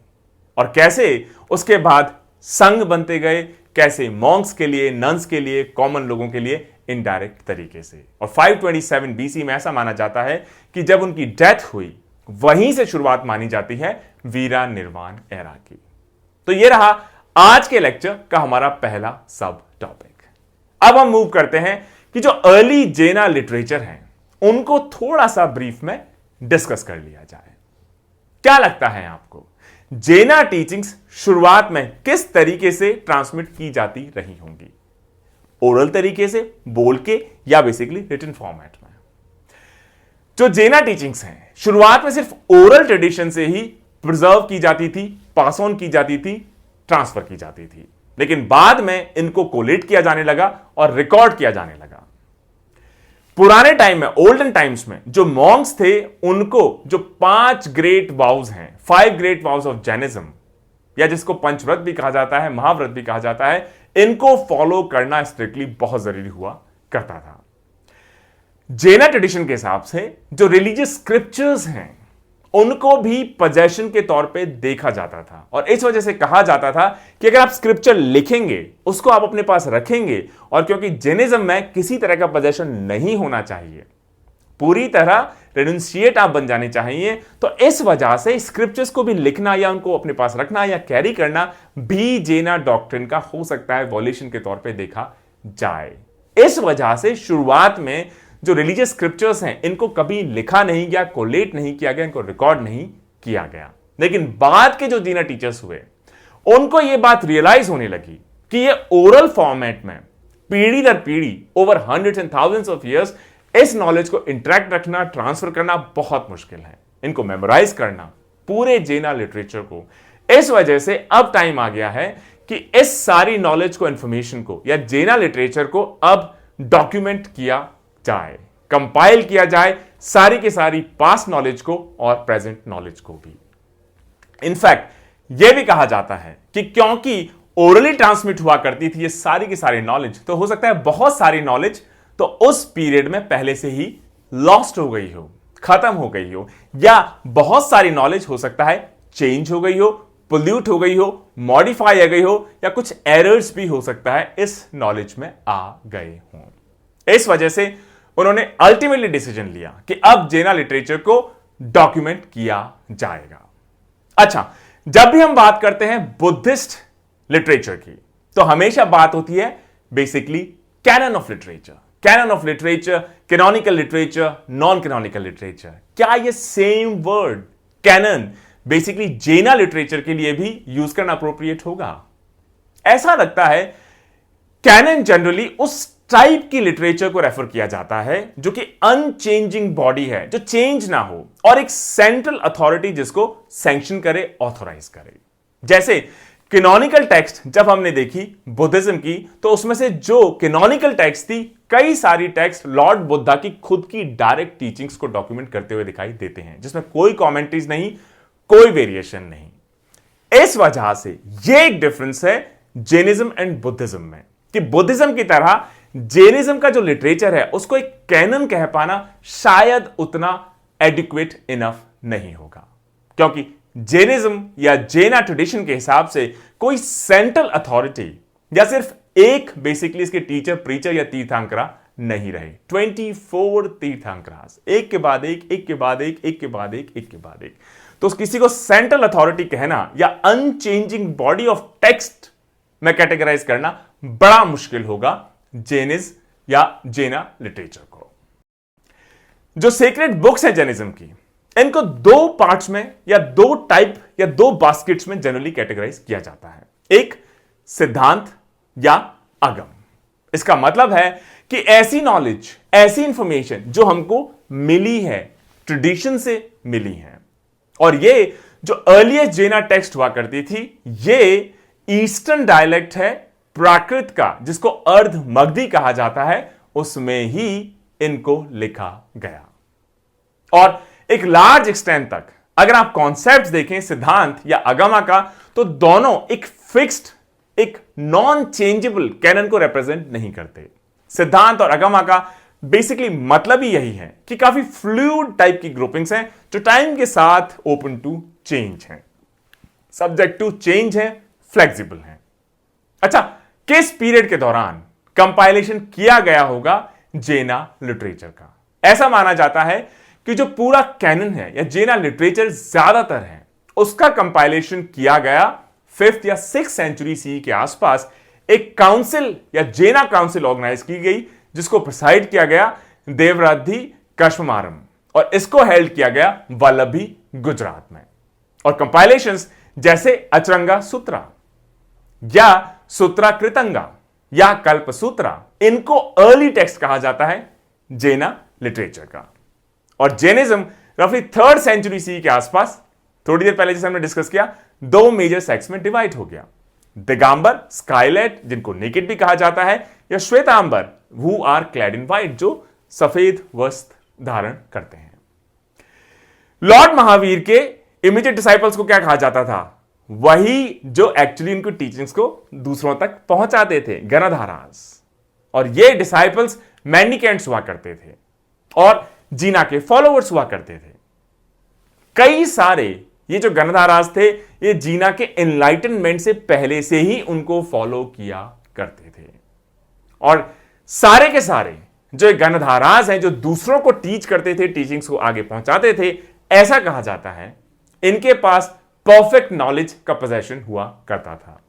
और कैसे उसके बाद संघ बनते गए, कैसे मॉन्क्स के लिए, नन्स के लिए, कॉमन लोगों के लिए इनडायरेक्ट तरीके से। और 527 बीसी में ऐसा माना जाता है कि जब उनकी डेथ हुई वहीं से शुरुआत मानी जाती है वीरा निर्वाण एरा की। तो यह रहा आज के लेक्चर का हमारा पहला सब टॉपिक। अब हम मूव करते हैं कि जो अर्ली जेना लिटरेचर है उनको थोड़ा सा ब्रीफ में डिस्कस कर लिया जाए। क्या लगता है आपको जेना टीचिंग्स शुरुआत में किस तरीके से ट्रांसमिट की जाती रही होंगी? ओरल तरीके से, बोल के, या बेसिकली रिटन फॉर्मेट में? जो जेना टीचिंग्स हैं शुरुआत में सिर्फ ओरल ट्रेडिशन से ही प्रिजर्व की जाती थी, पास ऑन की जाती थी, ट्रांसफर की जाती थी, लेकिन बाद में इनको कोलेट किया जाने लगा और रिकॉर्ड किया जाने लगा। पुराने टाइम में, ओल्डन टाइम्स में, जो मॉन्क्स थे उनको जो 5 ग्रेट वाउज हैं, 5 ग्रेट वाउज ऑफ जैनिज्म, या जिसको पंचव्रत भी कहा जाता है, महाव्रत भी कहा जाता है, इनको फॉलो करना स्ट्रिक्टली बहुत जरूरी हुआ करता था। जेना ट्रेडिशन के हिसाब से जो रिलीजियस स्क्रिप्चर्स हैं उनको भी पोजेशन के तौर पे देखा जाता था, और इस वजह से कहा जाता था कि अगर आप स्क्रिप्चर लिखेंगे, उसको आप अपने पास रखेंगे, और क्योंकि जेनिज्म में किसी तरह का पोजेशन नहीं होना चाहिए, पूरी तरह रेनुंशिएट आप बन जाने चाहिए, तो इस वजह से स्क्रिप्चर्स को भी लिखना या उनको अपने पास रखना या कैरी करना भी जेना डॉक्ट्रिन का हो सकता है वॉल्यूशन के तौर पे देखा जाए। इस वजह से शुरुआत में जो रिलीजियस स्क्रिप्चर्स हैं इनको कभी लिखा नहीं गया, कोलेट नहीं किया गया, इनको रिकॉर्ड नहीं किया गया। लेकिन बाद के जो जेना टीचर्स हुए उनको यह बात रियलाइज होने लगी कि ये ओरल फॉर्मेट में पीढ़ी दर पीढ़ी over hundreds and thousands of years इस नॉलेज को इंटरेक्ट रखना, ट्रांसफर करना बहुत मुश्किल है, इनको मेमोराइज करना पूरे जेना लिटरेचर को। इस वजह से अब टाइम आ गया है कि इस सारी नॉलेज को, इंफॉर्मेशन को या जेना लिटरेचर को अब डॉक्यूमेंट किया जाए, कंपाइल किया जाए, सारी की सारी पास्ट नॉलेज को और प्रेजेंट नॉलेज को भी। इनफैक्ट यह भी कहा जाता है कि क्योंकि ओरली ट्रांसमिट हुआ करती थी ये सारी की सारी नॉलेज, तो हो सकता है बहुत सारी नॉलेज तो उस पीरियड में पहले से ही लॉस्ट हो गई हो, खत्म हो गई हो, या बहुत सारी नॉलेज हो सकता है चेंज हो गई हो, पोल्यूट हो गई हो, मॉडिफाई हो गई हो, या कुछ एरर्स भी हो सकता है इस नॉलेज में आ गए हों। इस वजह से उन्होंने अल्टीमेटली डिसीजन लिया कि अब जेना लिटरेचर को डॉक्यूमेंट किया जाएगा। अच्छा, जब भी हम बात करते हैं बुद्धिस्ट लिटरेचर की, तो हमेशा बात होती है basically canon of literature. Canon of literature, canonical literature, non canonical literature, क्या ये सेम वर्ड कैनन बेसिकली जेना लिटरेचर के लिए भी यूज करना अप्रोप्रिएट होगा? ऐसा लगता है कैनन जनरली उस टाइप की लिटरेचर को रेफर किया जाता है जो कि अनचेंजिंग बॉडी है, जो चेंज ना हो, और एक सेंट्रल अथॉरिटी जिसको सैंक्शन करे, ऑथोराइज करे। जैसे कैनोनिकल टेक्स्ट जब हमने देखी बुद्धिज्म की, तो उसमें से जो कैनोनिकल टेक्स्ट थी, कई सारी टेक्स्ट लॉर्ड बुद्धा की खुद की डायरेक्ट टीचिंग्स को डॉक्यूमेंट करते हुए दिखाई देते हैं, जिसमें कोई कमेंट्रीज नहीं, कोई वेरिएशन नहीं। इस वजह से यह एक डिफरेंस है जैनिज्म एंड बुद्धिज्म में, कि बुद्धिज्म की तरह जैनिज्म का जो लिटरेचर है उसको एक कैनन कह पाना शायद उतना एडिक्वेट इनफ नहीं होगा, क्योंकि जैनिज्म या जेना ट्रेडिशन के हिसाब से कोई सेंट्रल अथॉरिटी या सिर्फ एक बेसिकली इसके टीचर, प्रीचर या तीर्थंकरा नहीं रहे। 24 तीर्थंकरास, एक के बाद एक, एक के बाद एक, एक के बाद एक, एक के बाद एक। तो किसी को सेंट्रल अथॉरिटी कहना या अनचेंजिंग बॉडी ऑफ टेक्स्ट में कैटेगराइज करना बड़ा मुश्किल होगा जैनिज्म या जेना लिटरेचर को। जो सीक्रेट बुक्स है जैनिज्म की, इनको दो पार्ट्स में या दो टाइप या दो बास्केट्स में जनरली कैटेगराइज किया जाता है। एक सिद्धांत या अगम। इसका मतलब है कि ऐसी नॉलेज, ऐसी इंफॉर्मेशन जो हमको मिली है, ट्रेडिशन से मिली है, और ये जो अर्लीस्ट जेना टेक्स्ट हुआ करती थी, ये ईस्टर्न डायलेक्ट है प्राकृत का, जिसको अर्ध मगधी कहा जाता है, उसमें ही इनको लिखा गया। और एक लार्ज एक्सटेंट तक अगर आप कॉन्सेप्ट्स देखें सिद्धांत या अगमा का, तो दोनों एक फिक्स्ड, एक नॉन चेंजेबल कैनन को रिप्रेजेंट नहीं करते। सिद्धांत और अगमा का बेसिकली मतलब ही यही है कि काफी फ्लूइड टाइप की ग्रुपिंग्स हैं जो टाइम के साथ ओपन टू चेंज हैं, सब्जेक्ट टू चेंज है, फ्लेक्सिबल हैं। अच्छा, किस पीरियड के दौरान कंपाइलेशन किया गया होगा जेना लिटरेचर का? ऐसा माना जाता है कि जो पूरा कैनन है या जेना लिटरेचर ज्यादातर है, उसका कंपाइलेशन किया गया 5th या 6th सेंचुरी सी के आसपास। एक काउंसिल या जेना काउंसिल ऑर्गेनाइज की गई, जिसको प्रिसाइड किया गया देवराधि कश्मारम, और इसको हेल्ड किया गया वल्लभी, गुजरात में। और कंपाइलेशंस जैसे अचरंगा सूत्रा या सूत्रा कृतंगा या कल्प सूत्रा, इनको अर्ली टेक्स्ट कहा जाता है जेना लिटरेचर का। और जैनिज्म रफली 3rd सेंचुरी सी के आसपास, थोड़ी देर पहले जैसे हमने डिस्कस किया, दो मेजर सेक्ट्स में डिवाइड हो गया। दिगंबर, स्काइलाइट, जिनको नेकेड भी कहा जाता है, या Shvetambar, who are clad in white, जो सफेद वस्त्र धारण करते हैं। लॉर्ड महावीर के इमीडिएट डिसाइपल्स को क्या कहा जाता था? वही जो एक्चुअली इनकी टीचिंग्स को दूसरों तक पहुंचाते थे, गणधारास। और ये डिसाइपल्स मैंडिकेंट्स हुआ करते थे और जीना के फॉलोअर्स हुआ करते थे। कई सारे ये जो गणधाराज थे, ये जीना के एनलाइटनमेंट से पहले से ही उनको फॉलो किया करते थे। और सारे के सारे जो गणधाराज हैं, जो दूसरों को टीच करते थे, टीचिंग्स को आगे पहुंचाते थे, ऐसा कहा जाता है इनके पास परफेक्ट नॉलेज का पोजेशन हुआ करता था।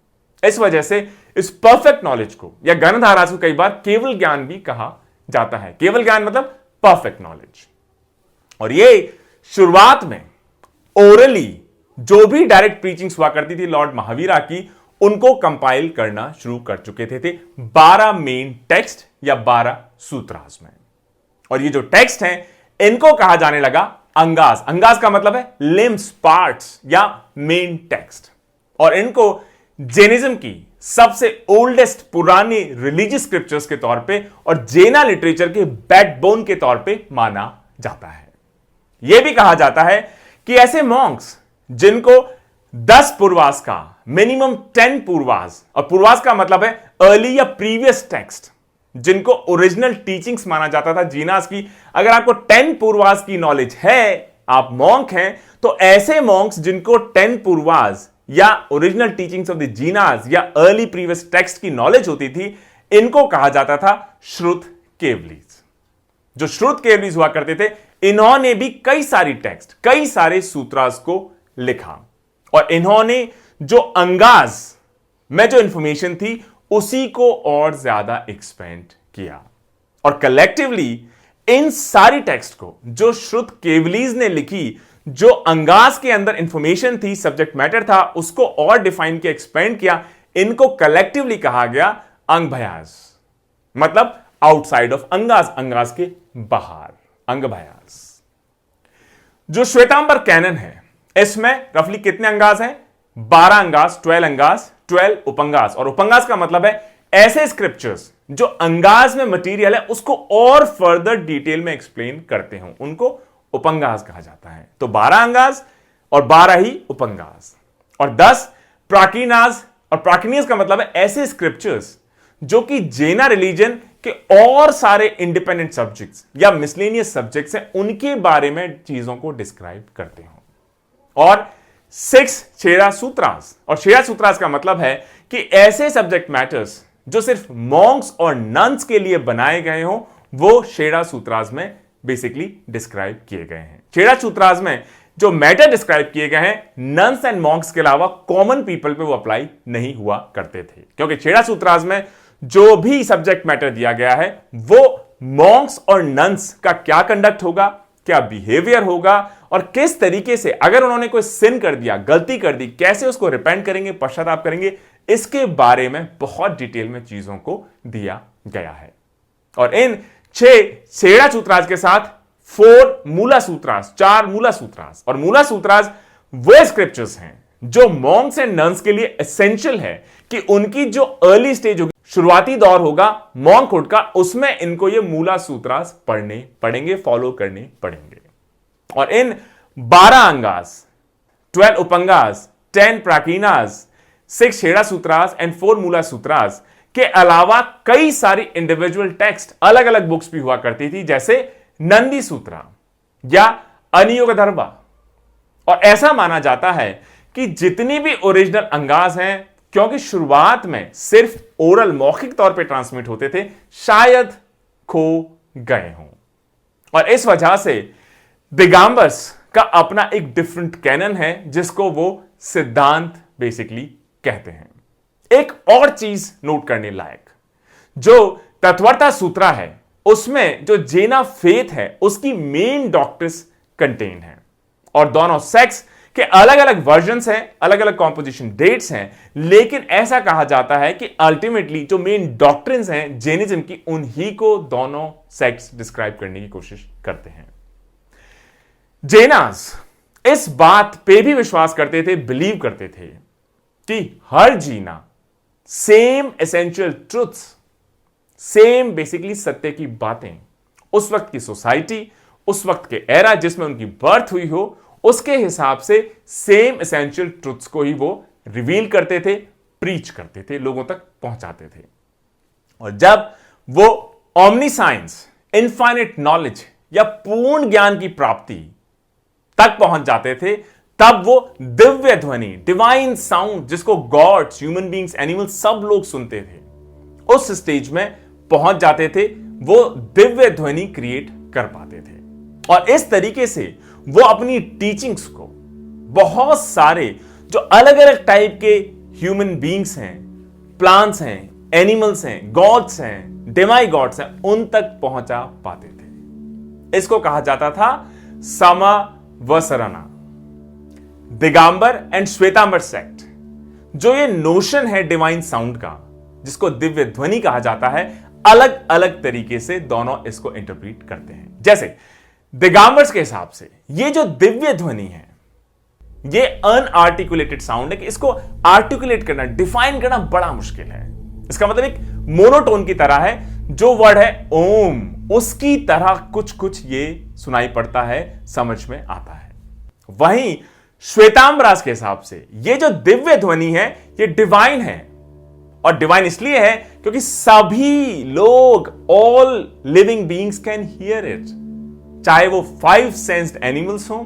इस वजह से इस परफेक्ट नॉलेज को या गणधाराज को कई बार केवल ज्ञान भी कहा जाता है। केवल ज्ञान मतलब परफेक्ट नॉलेज। और ये शुरुआत में ओरली जो भी डायरेक्ट प्रीचिंग्स हुआ करती थी लॉर्ड महावीरा की, उनको कंपाइल करना शुरू कर चुके थे 12 मेन टेक्स्ट या 12 सूत्रास में। और ये जो टेक्स्ट हैं, इनको कहा जाने लगा अंगास। अंगास का मतलब है लिम्स, पार्ट्स या मेन टेक्स्ट। और इनको जैनिज्म की सबसे ओल्डेस्ट पुरानी रिलीजियस स्क्रिप्चर्स के तौर पे और जैना लिटरेचर के बैकबोन के तौर पे माना जाता है। यह भी कहा जाता है कि ऐसे मॉन्क्स जिनको 10 पूर्वास का, मिनिमम 10 पूर्वास, और पूर्वास का मतलब है अर्ली या प्रीवियस टेक्स्ट, जिनको ओरिजिनल टीचिंग्स माना जाता था जीनास की, अगर आपको 10 पूर्वास की नॉलेज है, आप मॉन्क हैं, तो ऐसे मॉन्क्स जिनको 10 पूर्वास या ओरिजिनल टीचिंग्स ऑफ द जीनास या अर्ली प्रीवियस टेक्स्ट की नॉलेज होती थी, इनको कहा जाता था श्रुत केवलीज। जो श्रुत केवलीज हुआ करते थे, इन्होंने भी कई सारी टेक्स्ट, कई सारे सूत्रास को लिखा और इन्होंने जो अंगाज में जो इंफॉर्मेशन थी उसी को और ज्यादा एक्सपेंड किया। और कलेक्टिवली इन सारी टेक्स्ट को जो श्रुत केवलीज ने लिखी, जो अंगास के अंदर इंफॉर्मेशन थी, सब्जेक्ट मैटर था, उसको और डिफाइन किया, एक्सपेंड किया, इनको कलेक्टिवली कहा गया अंगभयास। मतलब आउटसाइड ऑफ अंगास, अंगास के बाहर, अंगभयास। जो श्वेतांबर कैनन है, इसमें रफली कितने अंगास हैं? 12 अंगास, 12 अंगास, 12 उपंगास। और उपंगास का मतलब है ऐसे स्क्रिप्चर्स जो अंगास में मटेरियल है उसको और फर्दर डिटेल में एक्सप्लेन करते हो, उनको उपंगास कहा जाता है। तो 12 अंगास और 12 ही उपंगास और 10 प्राकीनास। और प्राकीनियस का मतलब है ऐसे स्क्रिप्चर्स जो कि जैना रिलीजन के और सारे इंडिपेंडेंट सब्जेक्ट्स या मिसलेनियस सब्जेक्ट्स हैं, उनके बारे में चीजों को डिस्क्राइब करते हो। और 6 छेड़ा सूत्रास। और छेड़ा सूत्रास का मतलब है कि ऐसे सब्जेक्ट मैटर्स जो सिर्फ मॉन्क्स और नन्स के लिए बनाए गए हो, वो छेड़ा सूत्रास में बेसिकली डिस्क्राइब किए गए हैं। छेड़ा सूत्रास में जो मैटर डिस्क्राइब किए गए हैं, नन्स एंड मॉन्क्स के अलावा कॉमन पीपल पे वो अप्लाई नहीं हुआ करते थे, क्योंकि छेड़ा सूत्रास में जो भी सब्जेक्ट मैटर दिया गया है वो मॉन्क्स और नन्स का क्या कंडक्ट होगा, क्या बिहेवियर होगा और किस तरीके से अगर उन्होंने कोई सिन कर दिया, गलती कर दी, कैसे उसको रिपेंट करेंगे, पश्चाताप करेंगे, इसके बारे में बहुत डिटेल में चीजों को दिया गया है। और इन 6 छेड़ा सूत्रास के साथ 4 मूला सूत्रास, 4 मूला सूत्रास। और मूला सूत्रास वो स्क्रिप्चर्स हैं जो मॉन्क्स एंड नन्स के लिए एसेंशियल है कि उनकी जो अर्ली स्टेज होगी, शुरुआती दौर होगा मॉन्कहुड का, उसमें इनको ये मूला सूत्रास पढ़ने पड़ेंगे, फॉलो करने पड़ेंगे। और इन 12 अंगास, 12 उपंगास, 10 प्राकीनास, 6 छेड़ा सूत्रास एंड 4 मूला सूत्रास के अलावा कई सारी इंडिविजुअल टेक्स्ट, अलग अलग बुक्स भी हुआ करती थी, जैसे नंदी सूत्रा या अनियोगधर्वा। और ऐसा माना जाता है कि जितनी भी ओरिजिनल अंगास हैं, क्योंकि शुरुआत में सिर्फ ओरल, मौखिक तौर पे ट्रांसमिट होते थे, शायद खो गए हों। और इस वजह से दिगंबर्स का अपना एक डिफरेंट कैनन है जिसको वो सिद्धांत बेसिकली कहते हैं। एक और चीज नोट करने लायक, जो तत्वरता सूत्रा है उसमें जो जैना फेथ है उसकी मेन डॉक्ट्रिन्स कंटेन है। और दोनों सेक्स के अलग अलग वर्जन्स हैं, अलग अलग कॉम्पोजिशन डेट्स हैं, लेकिन ऐसा कहा जाता है कि अल्टीमेटली जो मेन डॉक्ट्रिन्स हैं जैनिज्म की, उन्हीं को दोनों सेक्ट्स डिस्क्राइब करने की कोशिश करते हैं। जैनास इस बात पे भी विश्वास करते थे, बिलीव करते थे कि हर Jina same essential truths, same basically सत्य की बातें, उस वक्त की सोसाइटी, उस वक्त के एरा जिसमें उनकी बर्थ हुई हो, उसके हिसाब से सेम एसेंशियल ट्रुथ्स को ही वो रिवील करते थे, प्रीच करते थे, लोगों तक पहुंचाते थे। और जब वो ऑमनीसाइंस, इनफाइनेट नॉलेज या पूर्ण ज्ञान की प्राप्ति तक पहुंच जाते थे, तब वो दिव्य ध्वनि, डिवाइन साउंड, जिसको गॉड्स, ह्यूमन बींग्स, एनिमल्स सब लोग सुनते थे, उस स्टेज में पहुंच जाते थे, वो दिव्य ध्वनि क्रिएट कर पाते थे। और इस तरीके से वो अपनी टीचिंग्स को बहुत सारे जो अलग अलग टाइप के ह्यूमन बींग्स हैं, प्लांट्स हैं, एनिमल्स हैं, गॉड्स हैं, डिवाइन गॉड्स हैं, उन तक पहुंचा पाते थे। इसको कहा जाता था समवसरना। दिगंबर एंड श्वेतांबर सेक्ट, जो ये नोशन है डिवाइन साउंड का, जिसको दिव्य ध्वनि कहा जाता है, अलग अलग तरीके से दोनों इसको इंटरप्रीट करते हैं। जैसे दिगंबर्स के हिसाब से ये जो दिव्य ध्वनि है, ये अनआर्टिकुलेटेड साउंड है कि इसको आर्टिकुलेट करना, डिफाइन करना बड़ा मुश्किल है। इसका मतलब एक मोनोटोन की तरह है, जो वर्ड है ओम, उसकी तरह कुछ कुछ ये सुनाई पड़ता है, समझ में आता है। वहीं श्वेतांबरास के हिसाब से ये जो दिव्य ध्वनि है, ये डिवाइन है। और डिवाइन इसलिए है क्योंकि सभी लोग, all living beings can hear it, चाहे वो 5 सेंस्ड एनिमल्स हो,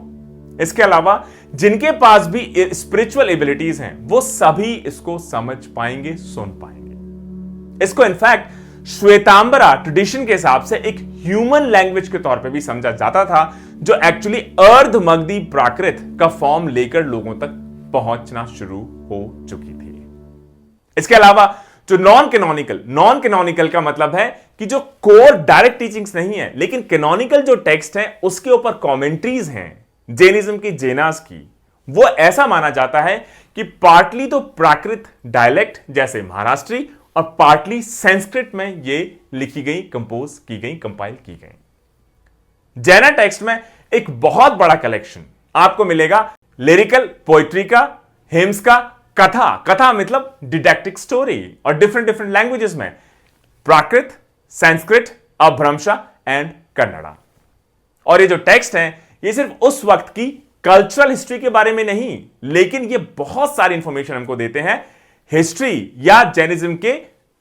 इसके अलावा जिनके पास भी स्पिरिचुअल एबिलिटीज हैं, वो सभी इसको समझ पाएंगे, सुन पाएंगे। इसको इनफैक्ट श्वेतांबरा ट्रेडिशन के हिसाब से एक ह्यूमन लैंग्वेज के तौर पे भी समझा जाता था, जो एक्चुअली अर्धमगधी प्राकृत का फॉर्म लेकर लोगों तक पहुंचना शुरू हो चुकी थी। इसके अलावा जो नॉन कैनोनिकल का मतलब है कि जो कोर डायरेक्ट टीचिंग्स नहीं है, लेकिन कैनोनिकल जो टेक्स्ट है उसके ऊपर कमेंट्रीज हैं जैनिज्म की, जेनास की, वो ऐसा माना जाता है कि पार्टली तो प्राकृत डायलेक्ट जैसे महाराष्ट्री और पार्टली संस्कृत में ये लिखी गई, कंपोज की गई, कंपाइल की गई। जैना टेक्स्ट में एक बहुत बड़ा कलेक्शन आपको मिलेगा लिरिकल पोइट्री का, हिम्स का, कथा मतलब डिडैक्टिक स्टोरी, और डिफरेंट लैंग्वेजेस में प्राकृत, संस्कृत, अभ्रंशा एंड कन्नड़ा। और ये जो टेक्स्ट है, ये सिर्फ उस वक्त की कल्चरल हिस्ट्री के बारे में नहीं, लेकिन ये बहुत सारी इंफॉर्मेशन हमको देते हैं हिस्ट्री या जैनिज्म के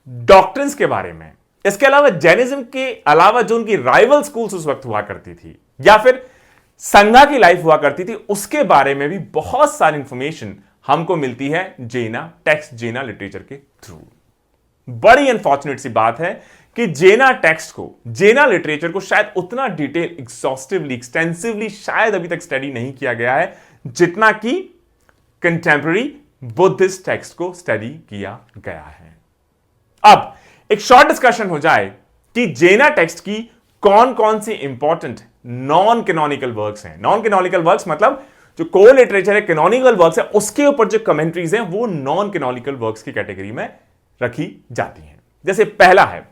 डॉक्ट्रिन्स के बारे में। इसके अलावा जैनिज्म के अलावा जो उनकी राइवल स्कूल्स उस वक्त हुआ करती थी, या फिर संघा की लाइफ हुआ करती थी, उसके बारे में भी बहुत सारी इंफॉर्मेशन हमको मिलती है जेना टेक्स्ट, जेना लिटरेचर के थ्रू। बड़ी अनफॉर्चुनेट सी बात है कि जेना टेक्स्ट को, जेना लिटरेचर को शायद उतना डिटेल, एग्जॉस्टिवली, एक्सटेंसिवली शायद अभी तक स्टडी नहीं किया गया है, जितना कि कंटेम्पररी बुद्धिस्ट टेक्स्ट को स्टडी किया गया है। अब एक शॉर्ट डिस्कशन हो जाए कि जेना टेक्स्ट की कौन कौन सी इंपॉर्टेंट नॉन कैनोनिकल वर्क्स हैं। नॉन कैनोनिकल वर्क्स मतलब जो कोर लिटरेचर है, कैनोनिकल वर्क्स है, उसके ऊपर जो कमेंट्रीज हैं, वो नॉन कैनोनिकल वर्क्स की कैटेगरी में रखी जाती हैं। जैसे पहला है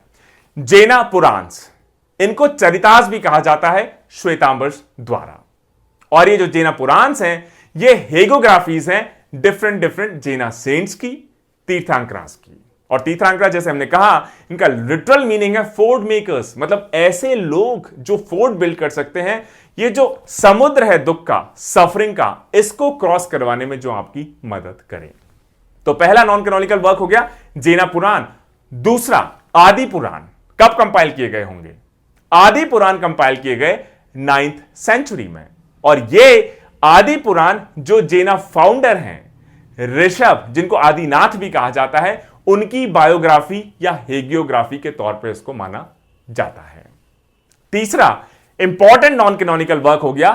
जेना पुराण्स, इनको चरितास भी कहा जाता है श्वेतांबर्स द्वारा। और ये जो जेना पुराण्स हैं, ये हेगोग्राफीज हैं डिफरेंट जेना सेंट्स की, तीर्थंकरास की। और तीर्थंकरा, जैसे हमने कहा, इनका लिटरल मीनिंग है फोर्ट मेकर्स, मतलब ऐसे लोग जो फोर्ट बिल्ड कर सकते हैं। ये जो समुद्र है दुख का, सफरिंग का, इसको क्रॉस करवाने में जो आपकी मदद करे। तो पहला नॉन कैनोनिकल वर्क हो गया जेना पुराण। दूसरा आदि पुराण कब कंपाइल किए गए होंगे? आदि पुराण कंपाइल किए गए 9th सेंचुरी में। और ये आदि पुराण जो जेना फाउंडर हैं ऋषभ, जिनको आदिनाथ भी कहा जाता है, उनकी बायोग्राफी या हेगियोग्राफी के तौर पर इसको माना जाता है। तीसरा इंपॉर्टेंट नॉन कैनोनिकल वर्क हो गया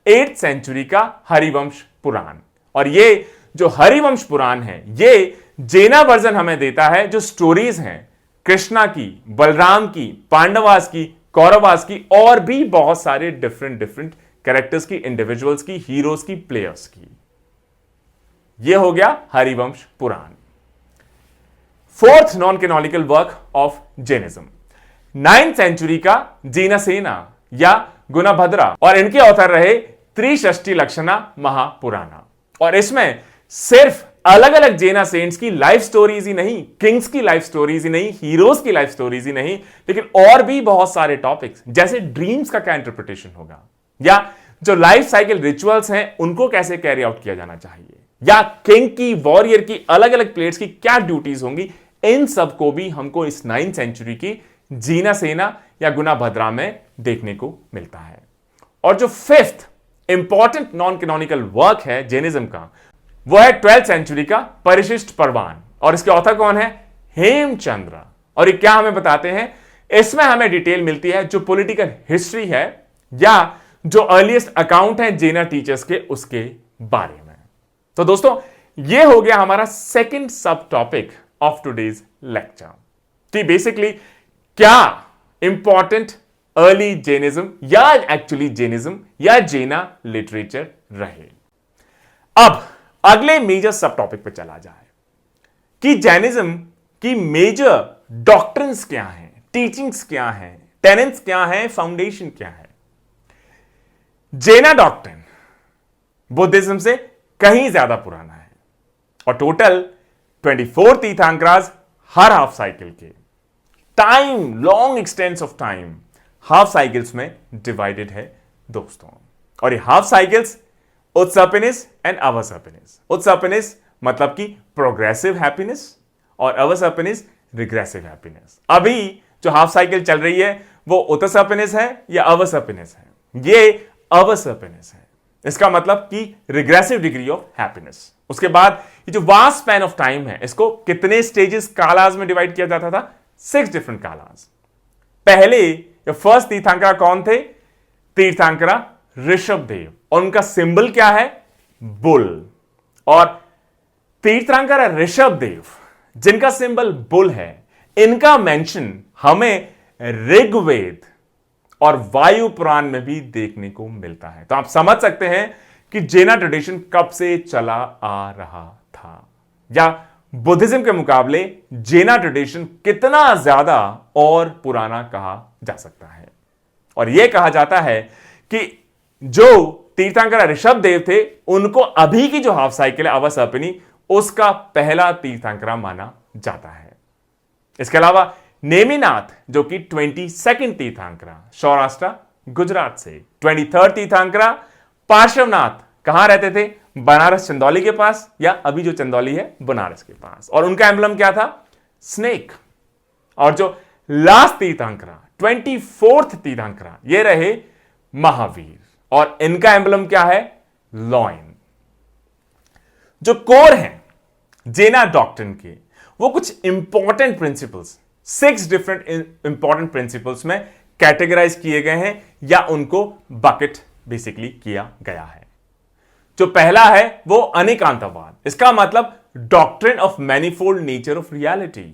8th सेंचुरी का हरिवंश पुराण। और ये जो हरिवंश पुराण है, ये जेना वर्जन हमें देता है जो स्टोरीज हैं कृष्णा की, बलराम की, पांडवास की, कौरवास की, और भी बहुत सारे डिफरेंट कैरेक्टर्स की, इंडिविजुअल्स की, हीरोज की, प्लेयर्स की। यह हो गया Harivamsha Purana. Fourth non canonical work of Jainism 9th century का जीनसेना या गुणभद्रा, और इनके ऑथर रहे त्रिषष्टि लक्षणा महापुराणा। और इसमें सिर्फ अलग अलग जेना सेंट्स की लाइफ स्टोरीज ही नहीं, किंग्स की लाइफ स्टोरीज ही नहीं, हीरोज की लाइफ स्टोरीज ही नहीं, लेकिन और भी बहुत सारे टॉपिक्स, जैसे ड्रीम्स का क्या इंटरप्रिटेशन होगा, या जो लाइफ साइकिल रिचुअल्स हैं उनको कैसे कैरी आउट किया जाना चाहिए, या किंग की, वॉरियर की अलग अलग प्लेट्स की क्या ड्यूटीज होंगी, इन सब को भी हमको इस 9th सेंचुरी की जीना सेना या गुना भद्रा में देखने को मिलता है। और जो fifth important non canonical work है जैनिज्म का, वो है 12th सेंचुरी का परिशिष्ट परवान, और इसके ऑथर कौन है? हेमचंद्र। और ये क्या हमें बताते हैं? इसमें हमें डिटेल मिलती है जो पॉलिटिकल हिस्ट्री है या जो अर्लीस्ट अकाउंट है जैना टीचर्स के, उसके बारे में। तो दोस्तों, ये हो गया हमारा सेकंड सब टॉपिक ऑफ टुडेज लेक्चर कि बेसिकली क्या इंपॉर्टेंट अर्ली जैनिज्म या एक्चुअली जैनिज्म या जैना लिटरेचर रहे। अब अगले मेजर सब टॉपिक पे चला जाए कि जैनिज्म की मेजर डॉक्ट्रिन्स क्या हैं, टीचिंग्स क्या हैं, टेनेंट्स क्या हैं, फाउंडेशन क्या है। जैना डॉक्ट्रिन बुद्धिज्म से कहीं ज्यादा पुराना है और टोटल 24 तीर्थंकराज हर हाफ साइकिल के time, long expanse of time half cycles में डिवाइडेड है दोस्तों। और ये हाफ साइकिल्स उत्सर्पिनिस एंड अवसर्पिनिस। उत्सर्पिनिस मतलब कि प्रोग्रेसिव हैप्पीनेस और अवसर्पिनिस रिग्रेसिव हैप्पीनेस। अभी जो हाफ साइकिल चल रही है वो उत्सर्पिनिस है या अवसर्पिनिस है? ये अवसर्पिनिस है। इसका मतलब कि रिग्रेसिव डिग्री ऑफ हैप्पीनेस। उसके बाद ये जो वास्ट स्पैन ऑफ टाइम है, इसको कितने स्टेजेस कालाज में डिवाइड किया जाता था? 6 डिफरेंट कालाज। पहले फर्स्ट तीर्थंकरा कौन थे? तीर्थंकरा ऋषभदेव, और उनका सिंबल क्या है? बुल। और तीर्थंकरा ऋषभदेव जिनका सिंबल बुल है, इनका मेंशन हमें ऋग्वेद और वायु पुराण में भी देखने को मिलता है। तो आप समझ सकते हैं कि जैना ट्रेडिशन कब से चला आ रहा था, या बुद्धिज्म के मुकाबले जैना ट्रेडिशन कितना ज्यादा और पुराना कहा जा सकता है। और यह कहा जाता है कि जो तीर्थंकरा ऋषभदेव थे, उनको अभी की जो हाफ साइकिल है अवसर्पिनी, उसका पहला तीर्थंकरा माना जाता है। इसके अलावा नेमिनाथ जो कि 22nd तीर्थंकरा सौराष्ट्र गुजरात से, 23rd तीर्थंकरा पार्श्वनाथ कहां रहते थे? बनारस चंदौली के पास, या अभी जो चंदौली है बनारस के पास, और उनका एम्बलम क्या था? स्नेक। और जो लास्ट तीर्थंकरा 24th तीर्थंकरा, ये रहे महावीर, और इनका एम्बलम क्या है? लॉयन। जो कोर है जैना डॉक्ट्रिन के, वो कुछ important principles 6 different important principles में कैटेगराइज किए गए हैं या उनको बकेट बेसिकली किया गया है। जो पहला है वो अनेकांतवाद। इसका मतलब doctrine of manifold nature of reality.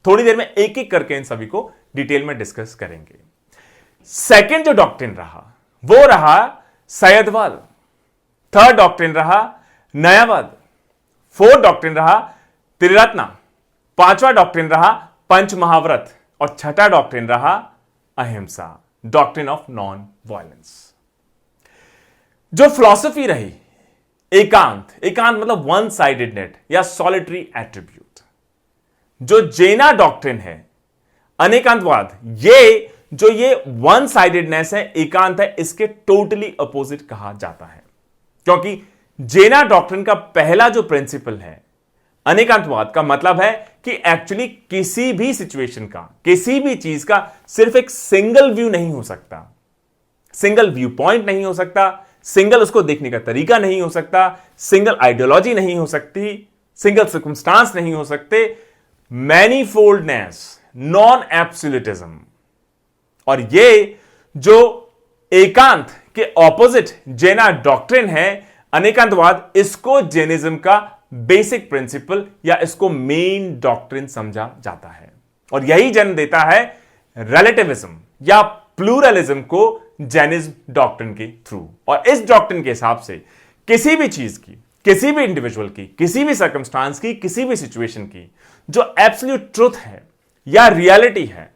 थोड़ी देर में एक एक करके इन सभी को डिटेल में डिस्कस करेंगे। सेकंड जो डॉक्ट्रिन रहा वो रहा सयदवाद। थर्ड डॉक्ट्रिन रहा नयावाद। फोर्थ डॉक्ट्रिन रहा त्रिरत्ना। पांचवा डॉक्ट्रिन रहा पंचमहाव्रत, और छठा डॉक्ट्रिन रहा अहिंसा, डॉक्ट्रिन ऑफ नॉन वायलेंस। जो फिलॉसफी रही एकांत, एकांत मतलब वन साइडेडनेस या सॉलिटरी एट्रीब्यूट। जो जैना डॉक्ट्रिन है अनेकांतवाद, ये वन साइडेडनेस है, एकांत है, इसके टोटली अपोजिट कहा जाता है। क्योंकि जैना डॉक्ट्रिन का पहला जो प्रिंसिपल है अनेकांतवाद का मतलब है कि एक्चुअली किसी भी सिचुएशन का, किसी भी चीज का सिर्फ एक सिंगल व्यू नहीं हो सकता, सिंगल व्यू पॉइंट नहीं हो सकता, सिंगल उसको देखने का तरीका नहीं हो सकता, सिंगल आइडियोलॉजी नहीं हो सकती, सिंगल सर्कमस्टांस नहीं हो सकते। मैनीफोल्डनेस, नॉन एब्सोल्यूटिज्म। और ये जो एकांत के ऑपोजिट जैना डॉक्ट्रिन है अनेकांतवाद, इसको जैनिज्म का बेसिक प्रिंसिपल या इसको मेन डॉक्ट्रिन समझा जाता है। और यही जन्म देता है रिलेटिविज्म या प्लूरलिज्म को जैनिज्म डॉक्ट्रिन के थ्रू। और इस डॉक्ट्रिन के हिसाब से किसी भी चीज की, किसी भी इंडिविजुअल की, किसी भी सर्कमस्टांस की, किसी भी सिचुएशन की जो एब्सोल्यूट ट्रुथ है या रियलिटी है,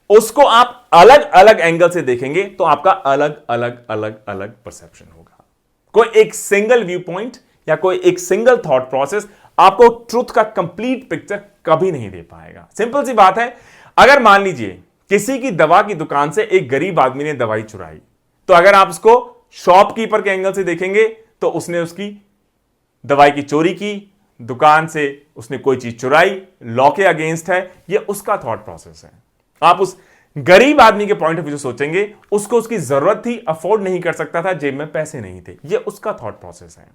उसको आप अलग अलग एंगल से देखेंगे तो आपका अलग अलग अलग अलग परसेप्शन होगा। कोई एक सिंगल व्यू पॉइंट या कोई एक सिंगल थॉट प्रोसेस आपको ट्रुथ का कंप्लीट पिक्चर कभी नहीं दे पाएगा। सिंपल सी बात है, अगर मान लीजिए किसी की दवा की दुकान से एक गरीब आदमी ने दवाई चुराई, तो अगर आप उसको शॉपकीपर के एंगल से देखेंगे तो उसने उसकी दवाई की चोरी की, दुकान से उसने कोई चीज चुराई, लॉ के अगेंस्ट है, यह उसका थॉट प्रोसेस है। आप उस गरीब आदमी के पॉइंट ऑफ व्यू से सोचेंगे, उसको उसकी जरूरत थी, अफोर्ड नहीं कर सकता था, जेब में पैसे नहीं थे। ये उसका थॉट प्रोसेस है।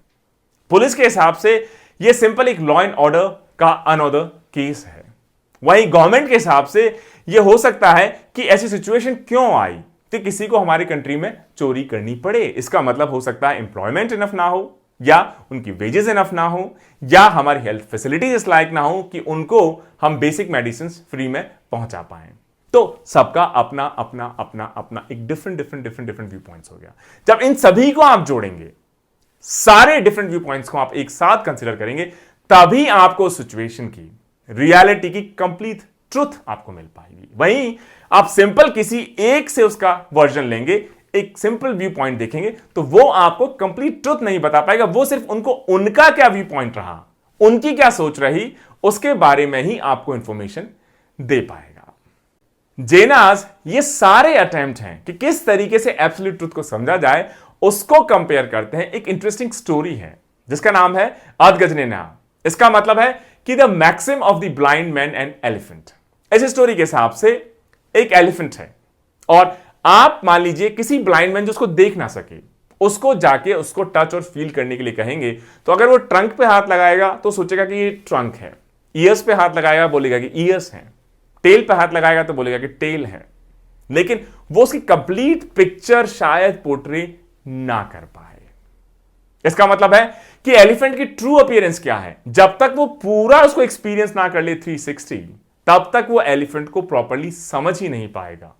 पुलिस के हिसाब से ये सिंपल एक लॉ एंड ऑर्डर का अनअदर केस है। वहीं गवर्नमेंट के हिसाब से यह हो सकता है कि ऐसी सिचुएशन क्यों आई कि किसी को हमारी कंट्री में चोरी करनी पड़े। इसका मतलब हो सकता है एम्प्लॉयमेंट इनफ ना हो, या उनकी वेजेस इनफ ना हो, या हमारी हेल्थ फैसिलिटीज इस लायक ना हो कि उनको हम बेसिक मेडिसिन फ्री में पहुंचा पाए। तो सबका अपना अपना अपना अपना एक डिफरेंट व्यू पॉइंट्स हो गया। जब इन सभी को आप जोड़ेंगे, सारे डिफरेंट व्यू पॉइंट्स को आप एक साथ कंसीडर करेंगे, तभी आपको सिचुएशन की, रियलिटी की कंप्लीट ट्रुथ आपको मिल पाएगी। वहीं आप सिंपल किसी एक से उसका वर्जन लेंगे, एक सिंपल व्यू पॉइंट देखेंगे, तो वो आपको कंप्लीट ट्रुथ नहीं बता पाएगा। वो सिर्फ उनका क्या व्यू पॉइंट रहा, उनकी क्या सोच रही, उसके बारे में ही आपको इंफॉर्मेशन दे पाएगा। जेनास ये सारे अटेम्प्ट हैं कि किस तरीके से एब्सोल्यूट ट्रुथ को समझा जाए, उसको कंपेयर करते हैं। एक इंटरेस्टिंग स्टोरी है जिसका नाम है अदगजनेना। इसका मतलब है कि the maxim of the blind man and elephant. इस स्टोरी के हिसाब से एक एलिफेंट है, और आप मान लीजिए किसी ब्लाइंड मैन जो उसको देख ना सके, उसको जाके उसको टच और फील करने के लिए कहेंगे, तो अगर वो ट्रंक पे हाथ लगाएगा तो सोचेगा कि ये ट्रंक है, ईयर्स पे हाथ लगाएगा बोलेगा कि ईयर्स हैं, टेल पे हाथ लगाएगा तो बोलेगा कि टेल है, लेकिन वो उसकी कंप्लीट पिक्चर शायद पोर्ट्रे ना कर पाए। इसका मतलब है कि एलिफेंट की ट्रू अपीयरेंस क्या है, जब तक वो पूरा उसको एक्सपीरियंस ना कर ले 360, तब तक वो एलिफेंट को प्रॉपर्ली समझ ही नहीं पाएगा,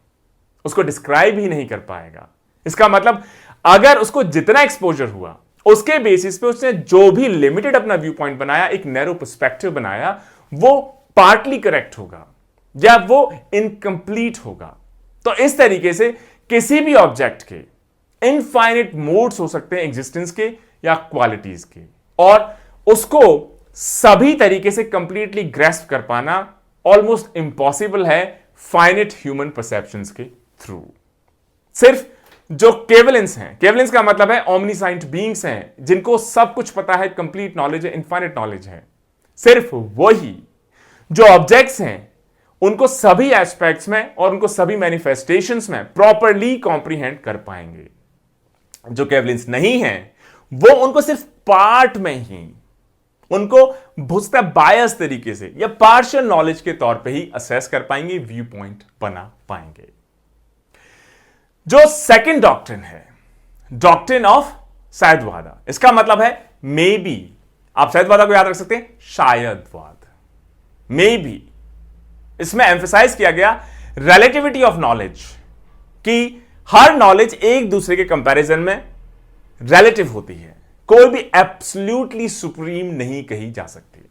उसको डिस्क्राइब ही नहीं कर पाएगा। इसका मतलब अगर उसको जितना एक्सपोजर हुआ, उसके बेसिस पे उसने जो भी लिमिटेड अपना व्यू पॉइंट बनाया, एक नैरो पर्सपेक्टिव बनाया, वो पार्टली करेक्ट होगा या वो इनकंप्लीट होगा। तो इस तरीके से किसी भी ऑब्जेक्ट के इनफाइनिट मोड्स हो सकते हैं, एग्जिस्टेंस के या क्वालिटीज के, और उसको सभी तरीके से कंप्लीटली ग्रेस्प कर पाना ऑलमोस्ट इंपॉसिबल है फाइनिट ह्यूमन परसेप्शंस के थ्रू। सिर्फ जो केवलेंस हैं, केवलेंस का मतलब है ओमनीसाइंट बीइंग्स हैं, जिनको सब कुछ पता है, कंप्लीट नॉलेज है, इनफाइनिट नॉलेज है, सिर्फ वही जो ऑब्जेक्ट्स हैं उनको सभी एस्पेक्ट्स में और उनको सभी मैनिफेस्टेशंस में प्रॉपरली कॉम्प्रीहेंड कर पाएंगे। जो केवलेंस नहीं है वो उनको सिर्फ पार्ट में ही, उनको भुजता बायस तरीके से या पार्शियल नॉलेज के तौर पे ही असेस कर पाएंगे, व्यू पॉइंट बना पाएंगे। जो सेकंड डॉक्ट्रिन है, डॉक्ट्रिन ऑफ शायदवादा, इसका मतलब है मे बी। आप शायदवादा को याद रख सकते हैं, शायदवाद, मे बी। इसमें एम्फसाइज किया गया रिलेटिविटी ऑफ नॉलेज, कि हर नॉलेज एक दूसरे के कंपैरिजन में रिलेटिव होती है, कोई भी एब्सोल्युटली सुप्रीम नहीं कही जा सकती।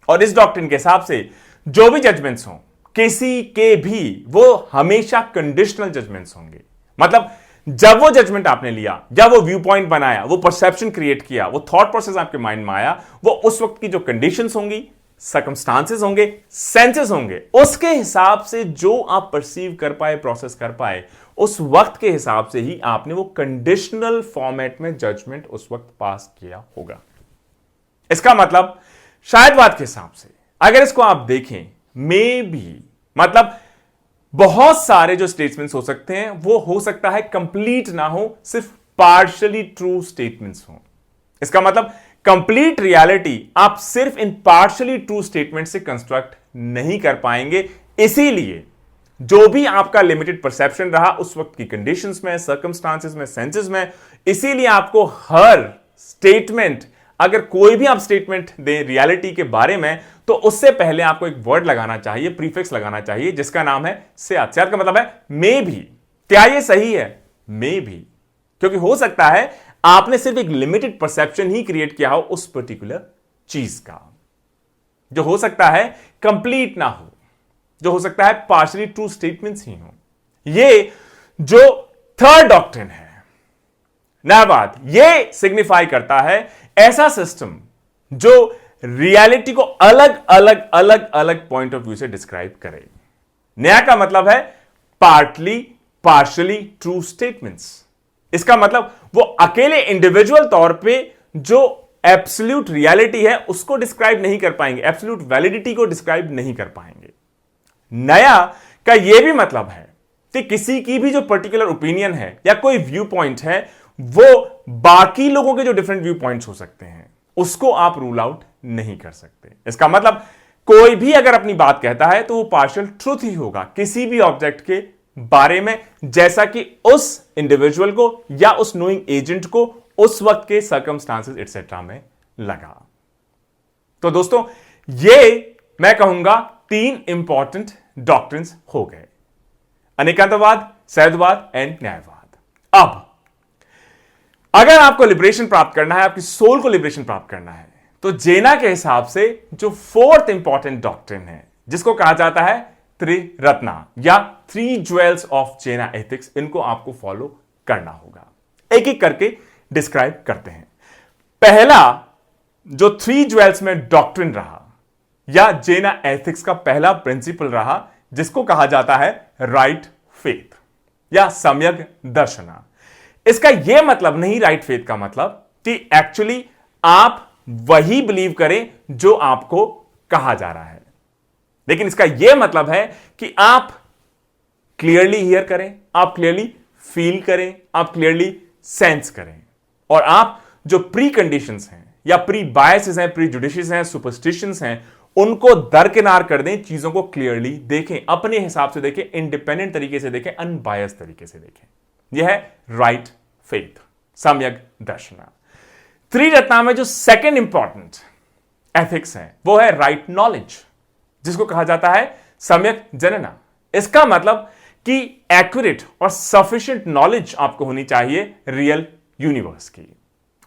और इस डॉक्ट्रिन के हिसाब से जो भी जजमेंट्स हों किसी के भी, वो हमेशा कंडीशनल जजमेंट्स होंगे। मतलब जब वो जजमेंट आपने लिया, जब वो व्यू पॉइंट बनाया, वो परसेप्शन क्रिएट किया, वो थॉट प्रोसेस आपके माइंड में आया, वो उस वक्त की जो कंडीशंस होंगी, सर्कमस्टांसेस होंगे, सेंसेस होंगे, उसके हिसाब से जो आप परसीव कर पाए, प्रोसेस कर पाए, उस वक्त के हिसाब से ही आपने वो कंडीशनल फॉर्मेट में जजमेंट उस वक्त पास किया होगा। इसका मतलब शायदवाद के हिसाब से अगर इसको आप देखें, मे बी मतलब बहुत सारे जो स्टेटमेंट्स हो सकते हैं वो हो सकता है कंप्लीट ना हो, सिर्फ पार्शियली ट्रू स्टेटमेंट्स हो। इसका मतलब कंप्लीट रियलिटी आप सिर्फ इन पार्शियली ट्रू स्टेटमेंट से कंस्ट्रक्ट नहीं कर पाएंगे। इसीलिए जो भी आपका लिमिटेड परसेप्शन रहा उस वक्त की कंडीशंस में, सर्कमस्टांसेस में, सेंसेस में, इसीलिए आपको हर स्टेटमेंट, अगर कोई भी आप स्टेटमेंट दें रियलिटी के बारे में, तो उससे पहले आपको एक वर्ड लगाना चाहिए, प्रीफिक्स लगाना चाहिए, जिसका नाम है स्यात्। स्यात् का मतलब है मे भी। क्या यह सही है? मे भी, क्योंकि हो सकता है आपने सिर्फ एक लिमिटेड परसेप्शन ही क्रिएट किया हो उस पर्टिकुलर चीज का, जो हो सकता है कंप्लीट ना हो, जो हो सकता है पार्शियली ट्रू स्टेटमेंट्स ही हो। ये जो थर्ड डॉक्ट्रिन है न्यायवाद, ये सिग्निफाई करता है ऐसा सिस्टम जो रियलिटी को अलग अलग अलग अलग पॉइंट ऑफ व्यू से डिस्क्राइब करे। न्याय का मतलब है पार्टली, पार्शियली ट्रू स्टेटमेंट्स। इसका मतलब वो अकेले इंडिविजुअल तौर पे जो एब्सोल्यूट रियलिटी है उसको डिस्क्राइब नहीं कर पाएंगे, एब्सोल्यूट वैलिडिटी को डिस्क्राइब नहीं कर पाएंगे। नया का यह भी मतलब है कि किसी की भी जो पर्टिकुलर ओपिनियन है या कोई व्यू पॉइंट है, वो बाकी लोगों के जो डिफरेंट व्यू पॉइंट्स हो सकते हैं उसको आप रूल आउट नहीं कर सकते। इसका मतलब कोई भी अगर अपनी बात कहता है तो वो पार्शियल ट्रूथ ही होगा किसी भी ऑब्जेक्ट के बारे में, जैसा कि उस इंडिविजुअल को या उस नोइंग एजेंट को उस वक्त के सर्कमस्टांसेस एटसेट्रा में लगा। तो दोस्तों, ये मैं कहूंगा 3 इंपॉर्टेंट डॉक्ट्रिन्स हो गए, अनेकांतवाद, सहजवाद एंड न्यायवाद। अब अगर आपको लिबरेशन प्राप्त करना है, आपकी सोल को लिबरेशन प्राप्त करना है, तो जेना के हिसाब से जो 4th इंपॉर्टेंट डॉक्ट्रिन है, जिसको कहा जाता है त्रिरत्ना या 3 ज्वेल्स ऑफ जेना एथिक्स, इनको आपको फॉलो करना होगा। एक एक करके डिस्क्राइब करते हैं। पहला जो 3 ज्वेल्स में डॉक्ट्रिन रहा या जेना एथिक्स का पहला प्रिंसिपल रहा, जिसको कहा जाता है राइट फेथ या सम्यक दर्शना। इसका यह मतलब नहीं, राइट फेथ का मतलब कि एक्चुअली आप वही बिलीव करें जो आपको कहा जा रहा है, लेकिन इसका यह मतलब है कि आप क्लियरली हियर करें, आप क्लियरली फील करें, आप क्लियरली सेंस करें, और आप जो प्री कंडीशंस हैं या प्री बायसेस हैं, प्री जुडिशियस हैं, सुपरस्टिशंस हैं, उनको दरकिनार कर दें, चीजों को क्लियरली देखें, अपने हिसाब से देखें, इंडिपेंडेंट तरीके से देखें, अनबायस्ड तरीके से देखें। यह है राइट फेथ, सम्यक दर्शना। त्रिरत्ना में जो सेकंड इंपॉर्टेंट एथिक्स है वो है राइट नॉलेज, जिसको कहा जाता है सम्यक जनना। इसका मतलब कि एक्यूरेट और सफिशिएंट नॉलेज आपको होनी चाहिए रियल यूनिवर्स की,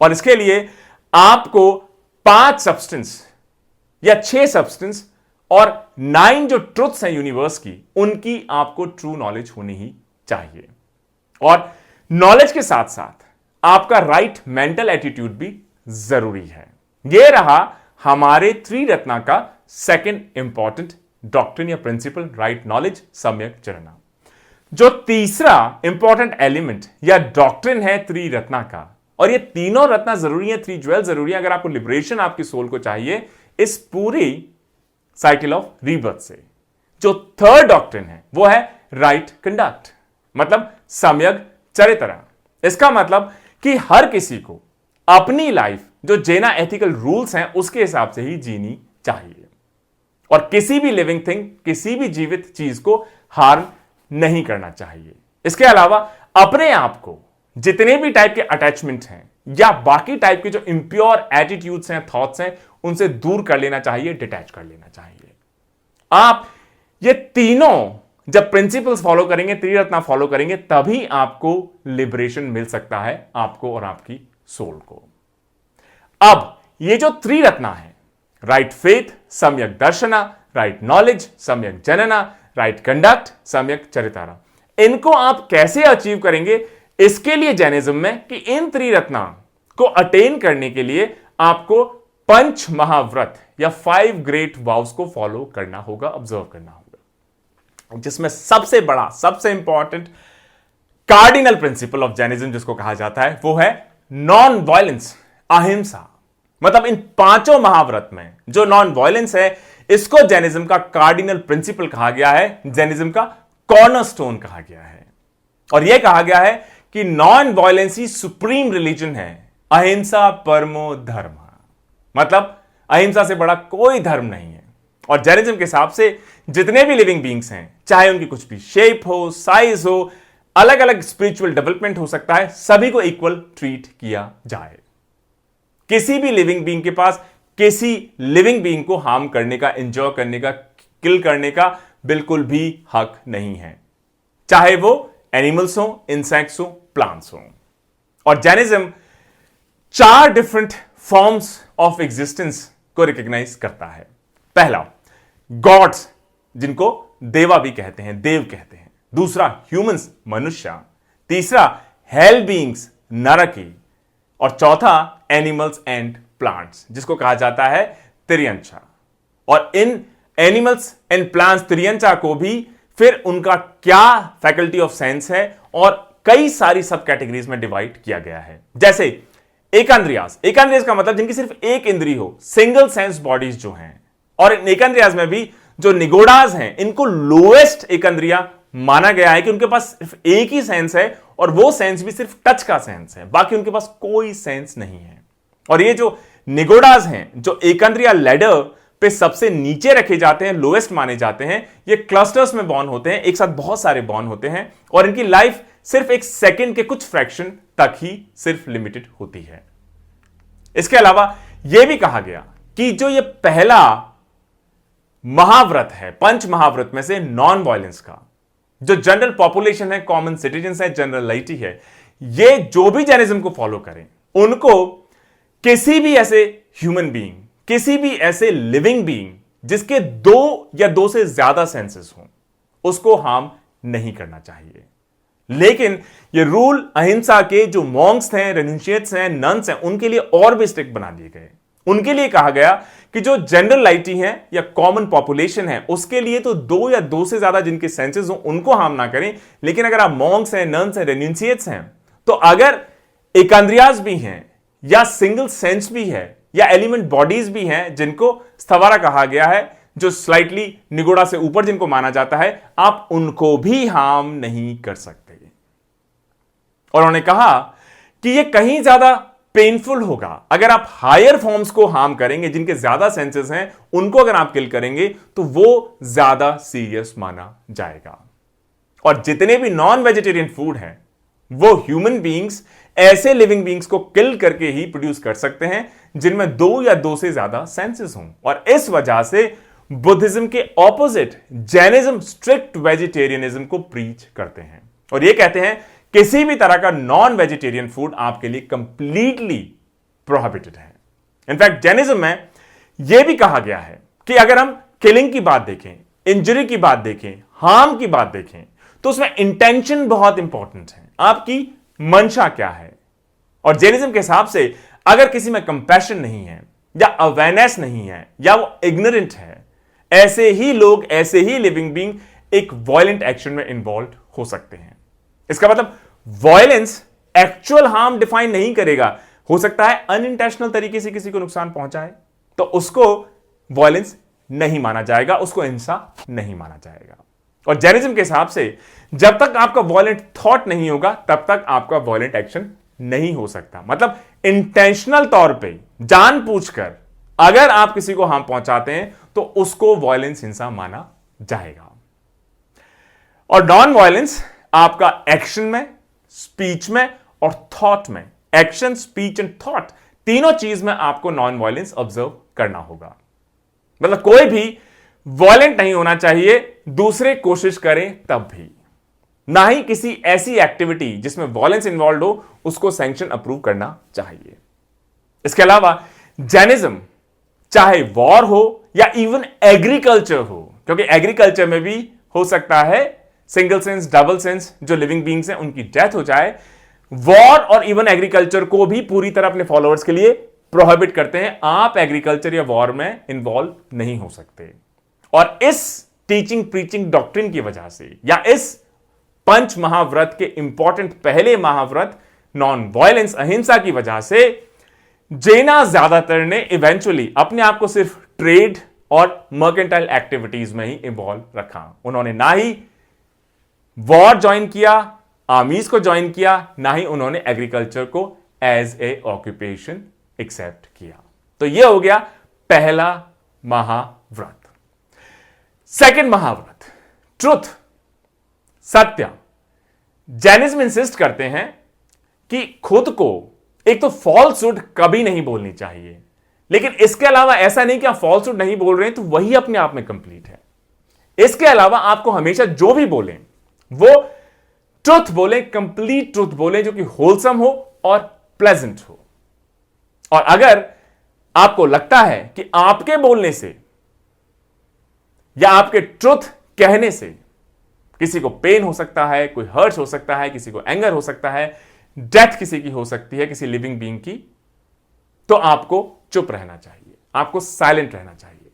और इसके लिए आपको 5 सब्सटेंस या 6 सब्सटेंस और 9 जो ट्रुथ्स हैं यूनिवर्स की, उनकी आपको ट्रू नॉलेज होनी ही चाहिए। और नॉलेज के साथ साथ आपका राइट मेंटल एटीट्यूड भी जरूरी है। यह रहा हमारे त्रिरत्ना का सेकंड इंपॉर्टेंट डॉक्ट्रिन या प्रिंसिपल, राइट नॉलेज, सम्यक जनना। जो तीसरा इंपॉर्टेंट एलिमेंट या डॉक्ट्रिन है त्रिरत्ना का, और ये तीनों रत्ना जरूरी है, 3 ज्वेल जरूरी है अगर आपको लिबरेशन आपकी सोल को चाहिए इस पूरी साइकिल ऑफ रीबर्थ से। जो थर्ड डॉक्ट्रिन है वो है राइट कंडक्ट, मतलब सम्यक चरित्र। इसका मतलब कि हर किसी को अपनी लाइफ जो जेना एथिकल रूल्स हैं उसके हिसाब से ही जीनी चाहिए, और किसी भी लिविंग थिंग, किसी भी जीवित चीज को हार्म नहीं करना चाहिए। इसके अलावा अपने आप को जितने भी टाइप के अटैचमेंट हैं या बाकी टाइप के जो इंप्योर एटीट्यूड्स हैं, थॉट्स हैं, उनसे दूर कर लेना चाहिए, डिटैच कर लेना चाहिए। आप ये तीनों जब प्रिंसिपल्स फॉलो करेंगे, त्रिरत्ना फॉलो करेंगे, तभी आपको लिबरेशन मिल सकता है, आपको और आपकी सोल को। अब ये जो त्रिरत्ना है, राइट फेथ, सम्यक दर्शना, राइट नॉलेज, सम्यक जनना, राइट कंडक्ट, सम्यक चरितारा, इनको आप कैसे अचीव करेंगे, इसके लिए जैनिज्म में कि इन त्रिरत्ना को अटेन करने के लिए आपको 5 महाव्रत या 5 ग्रेट वाउस को फॉलो करना होगा, ऑब्जर्व करना होगा, जिसमें सबसे बड़ा, सबसे important cardinal principle of Jainism जिसको कहा जाता है वो है नॉन वायलेंस, अहिंसा। मतलब इन 5 महाव्रत में जो नॉन वायलेंस है, इसको जैनिज्म का कार्डिनल प्रिंसिपल कहा गया है, जैनिज्म का कॉर्नरस्टोन कहा गया है, और यह कहा गया है कि नॉन वायलेंस ही सुप्रीम रिलीजन है, अहिंसा परमो धर्म, मतलब अहिंसा से बड़ा कोई धर्म नहीं है। और जैनिज्म के हिसाब से जितने भी लिविंग बींग्स हैं, चाहे उनकी कुछ भी शेप हो, साइज हो, अलग अलग स्पिरिचुअल डेवलपमेंट हो सकता है, सभी को इक्वल ट्रीट किया जाए। किसी भी लिविंग बींग के पास किसी लिविंग बींग को हार्म करने का, एंजॉय करने का, किल करने का बिल्कुल भी हक नहीं है, चाहे वो एनिमल्स हो, इंसेक्ट्स हो, प्लांट्स हो। और Jainism 4 different forms of existence को रिकॉग्नाइज करता है। पहला गॉड्स, जिनको देवा भी कहते हैं, देव कहते हैं। दूसरा ह्यूमंस, मनुष्य। तीसरा हेल बीइंग्स, नरकी। और चौथा एनिमल्स एंड प्लांट्स, जिसको कहा जाता है तिर्यंचा। और इन एनिमल्स एंड प्लांट्स, तिर्यंचा को भी फिर उनका क्या फैकल्टी ऑफ सेंस है और कई सारी सब कैटेगरीज में डिवाइड किया गया है। जैसे एकांद्रियास, एकांद्रियास का मतलब जिनकी सिर्फ एक इंद्री हो, सिंगल सेंस बॉडीज जो हैं। और इन एकांद्रियास में भी जो निगोडाज हैं इनको लोएस्ट एकंद्रिया माना गया है कि उनके पास सिर्फ एक ही सेंस है और वो सेंस भी सिर्फ टच का सेंस है, बाकी उनके पास कोई सेंस नहीं है। और ये जो निगोडाज हैं जो एकंद्रिया लैडर पे सबसे नीचे रखे जाते हैं, लोएस्ट माने जाते हैं, ये क्लस्टर्स में बॉर्न होते हैं, एक साथ बहुत सारे बॉर्न होते हैं और इनकी लाइफ सिर्फ एक सेकंड के कुछ फ्रैक्शन तक ही सिर्फ लिमिटेड होती है। इसके अलावा यह भी कहा गया कि जो ये पहला महाव्रत है पंच महाव्रत में से नॉन वायलेंस का, जो जनरल पॉपुलेशन है, कॉमन सिटीजन है, जनरल लाइटी है, ये जो भी जैनिज्म को फॉलो करें उनको किसी भी ऐसे ह्यूमन बीइंग, किसी भी ऐसे लिविंग बीइंग जिसके दो या दो से ज्यादा सेंसेस हों, उसको हार्म नहीं करना चाहिए। लेकिन ये रूल अहिंसा के जो मॉन्क्स हैं, रेन्यूशिएट्स हैं, नन्स हैं, उनके लिए और भी स्ट्रिक्ट बना दिए गए। उनके लिए कहा गया कि जो जनरल लाइटी है या कॉमन पॉपुलेशन है उसके लिए तो दो या दो से ज्यादा जिनके सेंसेस हो उनको हार्म ना करें, लेकिन अगर आप मॉन्क्स हैं, नन्स हैं, रेन्यूशिएट्स हैं, तो अगर एकांद्रियाज भी हैं या सिंगल सेंस भी है या एलिमेंट बॉडीज भी हैं जिनको स्थवारा कहा गया है, जो स्लाइटली निगोड़ा से ऊपर जिनको माना जाता है, आप उनको भी हार्म नहीं कर सकते। और उन्होंने कहा कि यह कहीं ज्यादा पेनफुल होगा अगर आप हायर फॉर्म्स को हार्म करेंगे, जिनके ज्यादा सेंसेस हैं, उनको अगर आप किल करेंगे तो वो ज्यादा सीरियस माना जाएगा। और जितने भी नॉन वेजिटेरियन फूड हैं वो ह्यूमन बीइंग्स ऐसे लिविंग बीइंग्स को किल करके ही प्रोड्यूस कर सकते हैं जिनमें दो या दो से ज्यादा सेंसेस हों। और इस वजह से बुद्धिज्म के ऑपोजिट जैनिज्म स्ट्रिक्ट वेजिटेरियनिज्म को प्रीच करते हैं और ये कहते हैं किसी भी तरह का नॉन वेजिटेरियन फूड आपके लिए कंप्लीटली प्रोहिबिटेड है। इनफैक्ट जैनिज्म में यह भी कहा गया है कि अगर हम किलिंग की बात देखें, इंजरी की बात देखें, हार्म की बात देखें, तो उसमें इंटेंशन बहुत इंपॉर्टेंट है, आपकी मंशा क्या है। और जैनिज्म के हिसाब से अगर किसी में कंपैशन नहीं है या अवेयरनेस नहीं है या वो इग्नोरेंट है, ऐसे ही लोग, ऐसे ही लिविंग बीइंग एक वायलेंट एक्शन में इन्वॉल्व हो सकते हैं। इसका मतलब वायलेंस एक्चुअल हार्म डिफाइन नहीं करेगा, हो सकता है अनइंटेंशनल तरीके से किसी को नुकसान पहुंचाए, तो उसको वायलेंस नहीं माना जाएगा, उसको हिंसा नहीं माना जाएगा। और जैनिज्म के हिसाब से जब तक आपका वायलेंट थॉट नहीं होगा तब तक आपका वायलेंट एक्शन नहीं हो सकता। मतलब इंटेंशनल तौर पे जानबूझकर अगर आप किसी को हार्म पहुंचाते हैं तो उसको वायलेंस, हिंसा माना जाएगा। और नॉन वायलेंस आपका एक्शन में, स्पीच में और थॉट में, एक्शन, स्पीच एंड थॉट, तीनों चीज में आपको नॉन वायलेंस ऑब्जर्व करना होगा। मतलब कोई भी वायलेंट नहीं होना चाहिए, दूसरे कोशिश करें तब भी, ना ही किसी ऐसी एक्टिविटी जिसमें वायलेंस इन्वॉल्व हो उसको सैंक्शन अप्रूव करना चाहिए। इसके अलावा जैनिज्म चाहे वॉर हो या इवन एग्रीकल्चर हो, क्योंकि एग्रीकल्चर में भी हो सकता है सिंगल सेंस, डबल सेंस जो लिविंग बीइंग्स हैं उनकी डेथ हो जाए, वॉर और इवन एग्रीकल्चर को भी पूरी तरह अपने फॉलोअर्स के लिए प्रोहिबिट करते हैं। आप एग्रीकल्चर या वॉर में इंवॉल्व नहीं हो सकते। और इस टीचिंग प्रीचिंग डॉक्ट्रिन की वजह से या इस पंच महाव्रत के इंपॉर्टेंट पहले महाव्रत नॉन वायलेंस, अहिंसा की वजह से जैना ज्यादातर ने इवेंचुअली अपने आप को सिर्फ ट्रेड और मर्केंटाइल एक्टिविटीज में ही इन्वॉल्व रखा। उन्होंने ना ही वॉर ज्वाइन किया, आर्मीज को ज्वाइन किया, ना ही उन्होंने एग्रीकल्चर को एज ए ऑक्यूपेशन एक्सेप्ट किया। तो यह हो गया पहला महाव्रत। सेकंड महाव्रत, ट्रुथ, सत्य। जैनिज्म इंसिस्ट करते हैं कि खुद को एक तो फॉल्सहुड कभी नहीं बोलनी चाहिए, लेकिन इसके अलावा ऐसा नहीं कि आप फॉल्सहुड नहीं बोल रहे हैं तो वही अपने आप में कंप्लीट है। इसके अलावा आपको हमेशा जो भी बोलें वो ट्रुथ बोले, कंप्लीट ट्रुथ बोले, जो कि होलसम हो और प्लेजेंट हो। और अगर आपको लगता है कि आपके बोलने से या आपके ट्रुथ कहने से किसी को पेन हो सकता है, कोई हर्ट हो सकता है, किसी को एंगर हो सकता है, डेथ किसी की हो सकती है, किसी लिविंग बीइंग की, तो आपको चुप रहना चाहिए, आपको साइलेंट रहना चाहिए।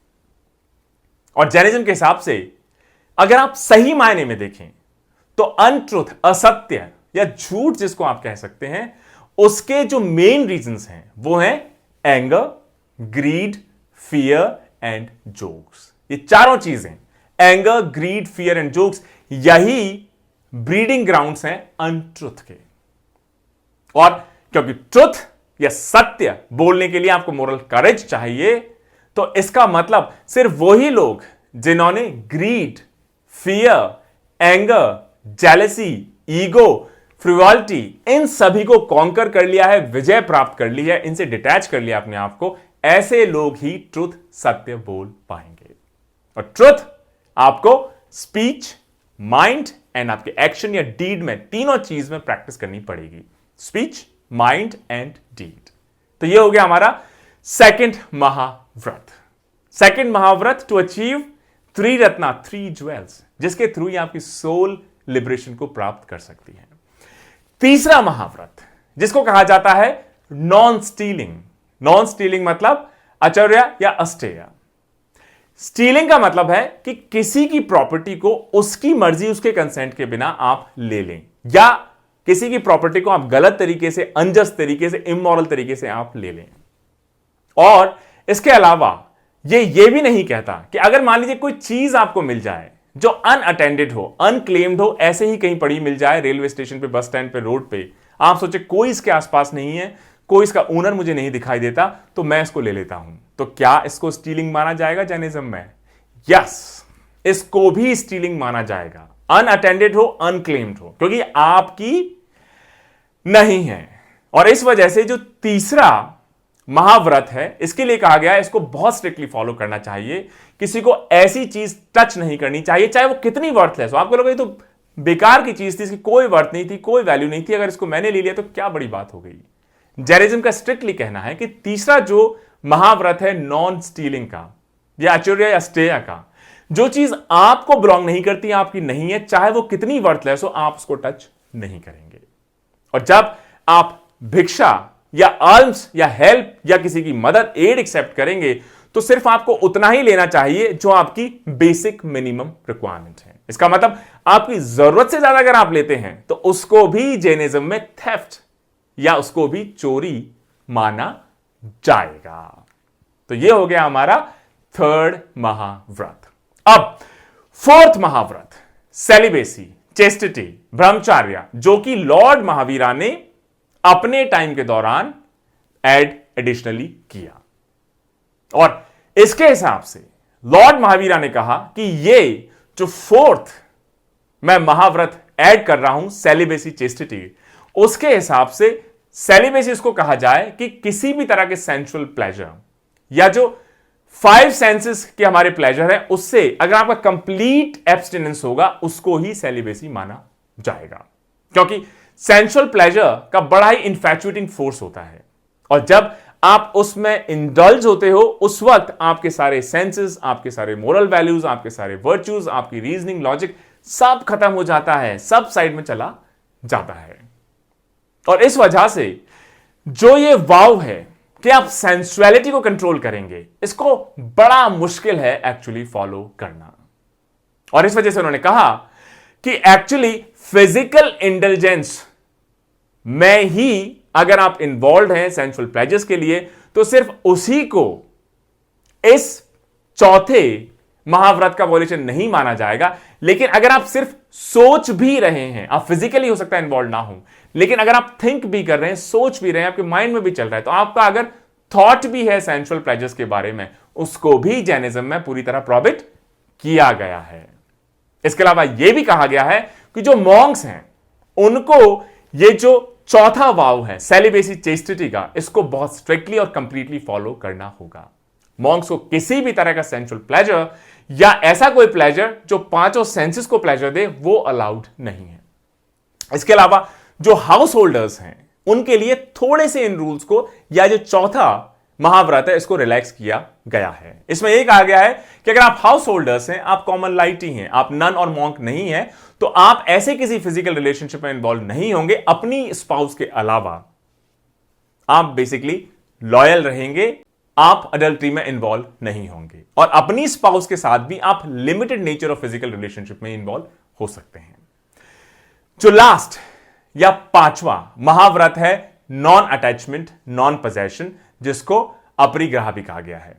और जैनिज्म के हिसाब से अगर आप सही मायने में देखें तो अनट्रुथ, असत्य या झूठ जिसको आप कह सकते हैं, उसके जो मेन रीजंस हैं वो हैं anger, greed, fear and jokes. ये चारों चीजें, anger, greed, fear and jokes, यही ब्रीडिंग ग्राउंड्स हैं अनट्रुथ के। और क्योंकि ट्रुथ या सत्य बोलने के लिए आपको मोरल करेज चाहिए, तो इसका मतलब सिर्फ वही लोग जिन्होंने greed, fear, anger, jealousy, ego, frivolity, इन सभी को कॉन्कर कर लिया है, विजय प्राप्त कर ली है, इनसे डिटैच कर लिया अपने आप को, ऐसे लोग ही ट्रुथ, सत्य बोल पाएंगे। और ट्रुथ आपको स्पीच, माइंड एंड आपके एक्शन या डीड में, तीनों चीज में प्रैक्टिस करनी पड़ेगी। Speech, mind and deed. तो ये हो गया हमारा सेकंड महाव्रत। सेकंड महाव्रत टू अचीव 3 रत्ना, 3 ज्वेल्स, जिसके थ्रू ही आपकी सोल लिबरेशन को प्राप्त कर सकती है। तीसरा महाव्रत, जिसको कहा जाता है नॉन स्टीलिंग। नॉन स्टीलिंग मतलब अचर्या या अस्टेय। स्टीलिंग का मतलब है कि किसी की प्रॉपर्टी को उसकी मर्जी, उसके कंसेंट के बिना आप ले लें, या किसी की प्रॉपर्टी को आप गलत तरीके से, अनजस्ट तरीके से, इमोरल तरीके से आप ले लें। और इसके अलावा ये भी नहीं कहता कि अगर मान लीजिए कोई चीज आपको मिल जाए जो अनअटेंडेड हो, अनक्लेम्ड हो, ऐसे ही कहीं पड़ी मिल जाए, रेलवे स्टेशन पे, बस स्टैंड पे, रोड पे, आप सोचे कोई इसके आसपास नहीं है, कोई इसका ओनर मुझे नहीं दिखाई देता, तो मैं इसको ले लेता हूं, तो क्या इसको स्टीलिंग माना जाएगा जैनिज्म में? यस, इसको भी स्टीलिंग माना जाएगा, अनअटेंडेड हो, अनक्लेम्ड हो, क्योंकि आपकी नहीं है। और इस वजह से जो तीसरा महाव्रत है, इसके लिए कहा गया है इसको बहुत स्ट्रिक्टली फॉलो करना चाहिए। किसी को ऐसी चीज टच नहीं करनी चाहिए, चाहे वो कितनी वर्थलेस हो। आपको लगे तो बेकार की चीज थी, इसकी कोई वर्थ नहीं थी, कोई वैल्यू नहीं थी, अगर इसको मैंने ले लिया तो क्या बड़ी बात हो गई। जैनिज्म का स्ट्रिक्टली कहना है कि तीसरा जो महाव्रत है नॉन स्टीलिंग का, या आचर्य या अस्टेय का, जो चीज आपको बिलोंग नहीं करती, आपकी नहीं है, चाहे वो कितनी वर्थलेस हो, आप उसको टच नहीं करेंगे। और जब आप भिक्षा या आल्म्स या हेल्प या किसी की मदद, एड एक्सेप्ट करेंगे, तो सिर्फ आपको उतना ही लेना चाहिए जो आपकी बेसिक मिनिमम रिक्वायरमेंट है। इसका मतलब आपकी जरूरत से ज्यादा अगर आप लेते हैं तो उसको भी जैनिज्म में थेफ्ट या उसको भी चोरी माना जाएगा। तो यह हो गया हमारा थर्ड महाव्रत। अब फोर्थ महाव्रत, सेलिबेसी, चेस्टिटी, ब्रह्मचार्य, जो कि लॉर्ड महावीरा ने अपने टाइम के दौरान एडिशनली किया। और इसके हिसाब से लॉर्ड महावीरा ने कहा कि ये जो फोर्थ मैं महाव्रत ऐड कर रहा हूं, सेलिबेसी, चेस्टिटी, उसके हिसाब से सेलिबेसी इसको कहा जाए कि किसी भी तरह के सेंसुअल प्लेजर या जो 5 सेंसेस के हमारे प्लेजर है, उससे अगर आपका कंप्लीट एब्स्टिनेंस होगा, उसको ही सेलिबेसी माना जाएगा। क्योंकि सेंसुअल प्लेजर का बड़ा ही इन्फैचुएटिंग फोर्स होता है, और जब आप उसमें इंडल्ज होते हो, उस वक्त आपके सारे सेंसेस, आपके सारे मोरल वैल्यूज, आपके सारे वर्च्यूज, आपकी रीजनिंग, लॉजिक सब खत्म हो जाता है, सब साइड में चला जाता है। और इस वजह से जो ये वाव है कि आप सेंसुअलिटी को कंट्रोल करेंगे, इसको बड़ा मुश्किल है एक्चुअली फॉलो करना। और इस वजह से उन्होंने कहा कि एक्चुअली फिजिकल इंटेलिजेंस में ही अगर आप इन्वॉल्व हैं सेंसुअल प्लेजर्स के लिए, तो सिर्फ उसी को इस चौथे महाव्रत का वॉल्यूशन नहीं माना जाएगा। लेकिन अगर आप सिर्फ सोच भी रहे हैं, आप फिजिकली हो सकता है इन्वॉल्व ना हो, लेकिन अगर आप थिंक भी कर रहे हैं, सोच भी रहे हैं, आपके माइंड में भी चल रहा है, तो आपका अगर थॉट भी है सेंसुअल प्लेजर्स के बारे में, उसको भी जैनिज्म में पूरी तरह प्रोहिबिट किया गया है। इसके अलावा यह भी कहा गया है कि जो मॉन्क्स हैं, उनको ये जो चौथा वाव है सेलिबेसी, चेस्टिटी का, इसको बहुत स्ट्रिक्टली और कंप्लीटली फॉलो करना होगा। मॉन्क्स को किसी भी तरह का सेंसुअल प्लेजर या ऐसा कोई प्लेजर जो 5 सेंसेस को प्लेजर दे, वो अलाउड नहीं है। इसके अलावा जो हाउस होल्डर्स हैं, उनके लिए थोड़े से इन रूल्स को, या जो चौथा महाव्रत है, इसको रिलैक्स किया गया है। इसमें यह कहा गया है कि अगर आप हाउस होल्डर्स हैं, आप कॉमन लाइटी हैं, आप नन और मॉन्क नहीं हैं, तो आप ऐसे किसी फिजिकल रिलेशनशिप में इन्वॉल्व नहीं होंगे अपनी स्पाउस के अलावा। आप बेसिकली लॉयल रहेंगे, आप अडल्ट्री में इन्वॉल्व नहीं होंगे, और अपनी स्पाउस के साथ भी आप limited nature of physical relationship में इन्वॉल्व हो सकते हैं। जो लास्ट या 5वां महाव्रत है नॉन अटैचमेंट, नॉन पोजेशन, जिसको अपरिग्रह भी कहा गया है।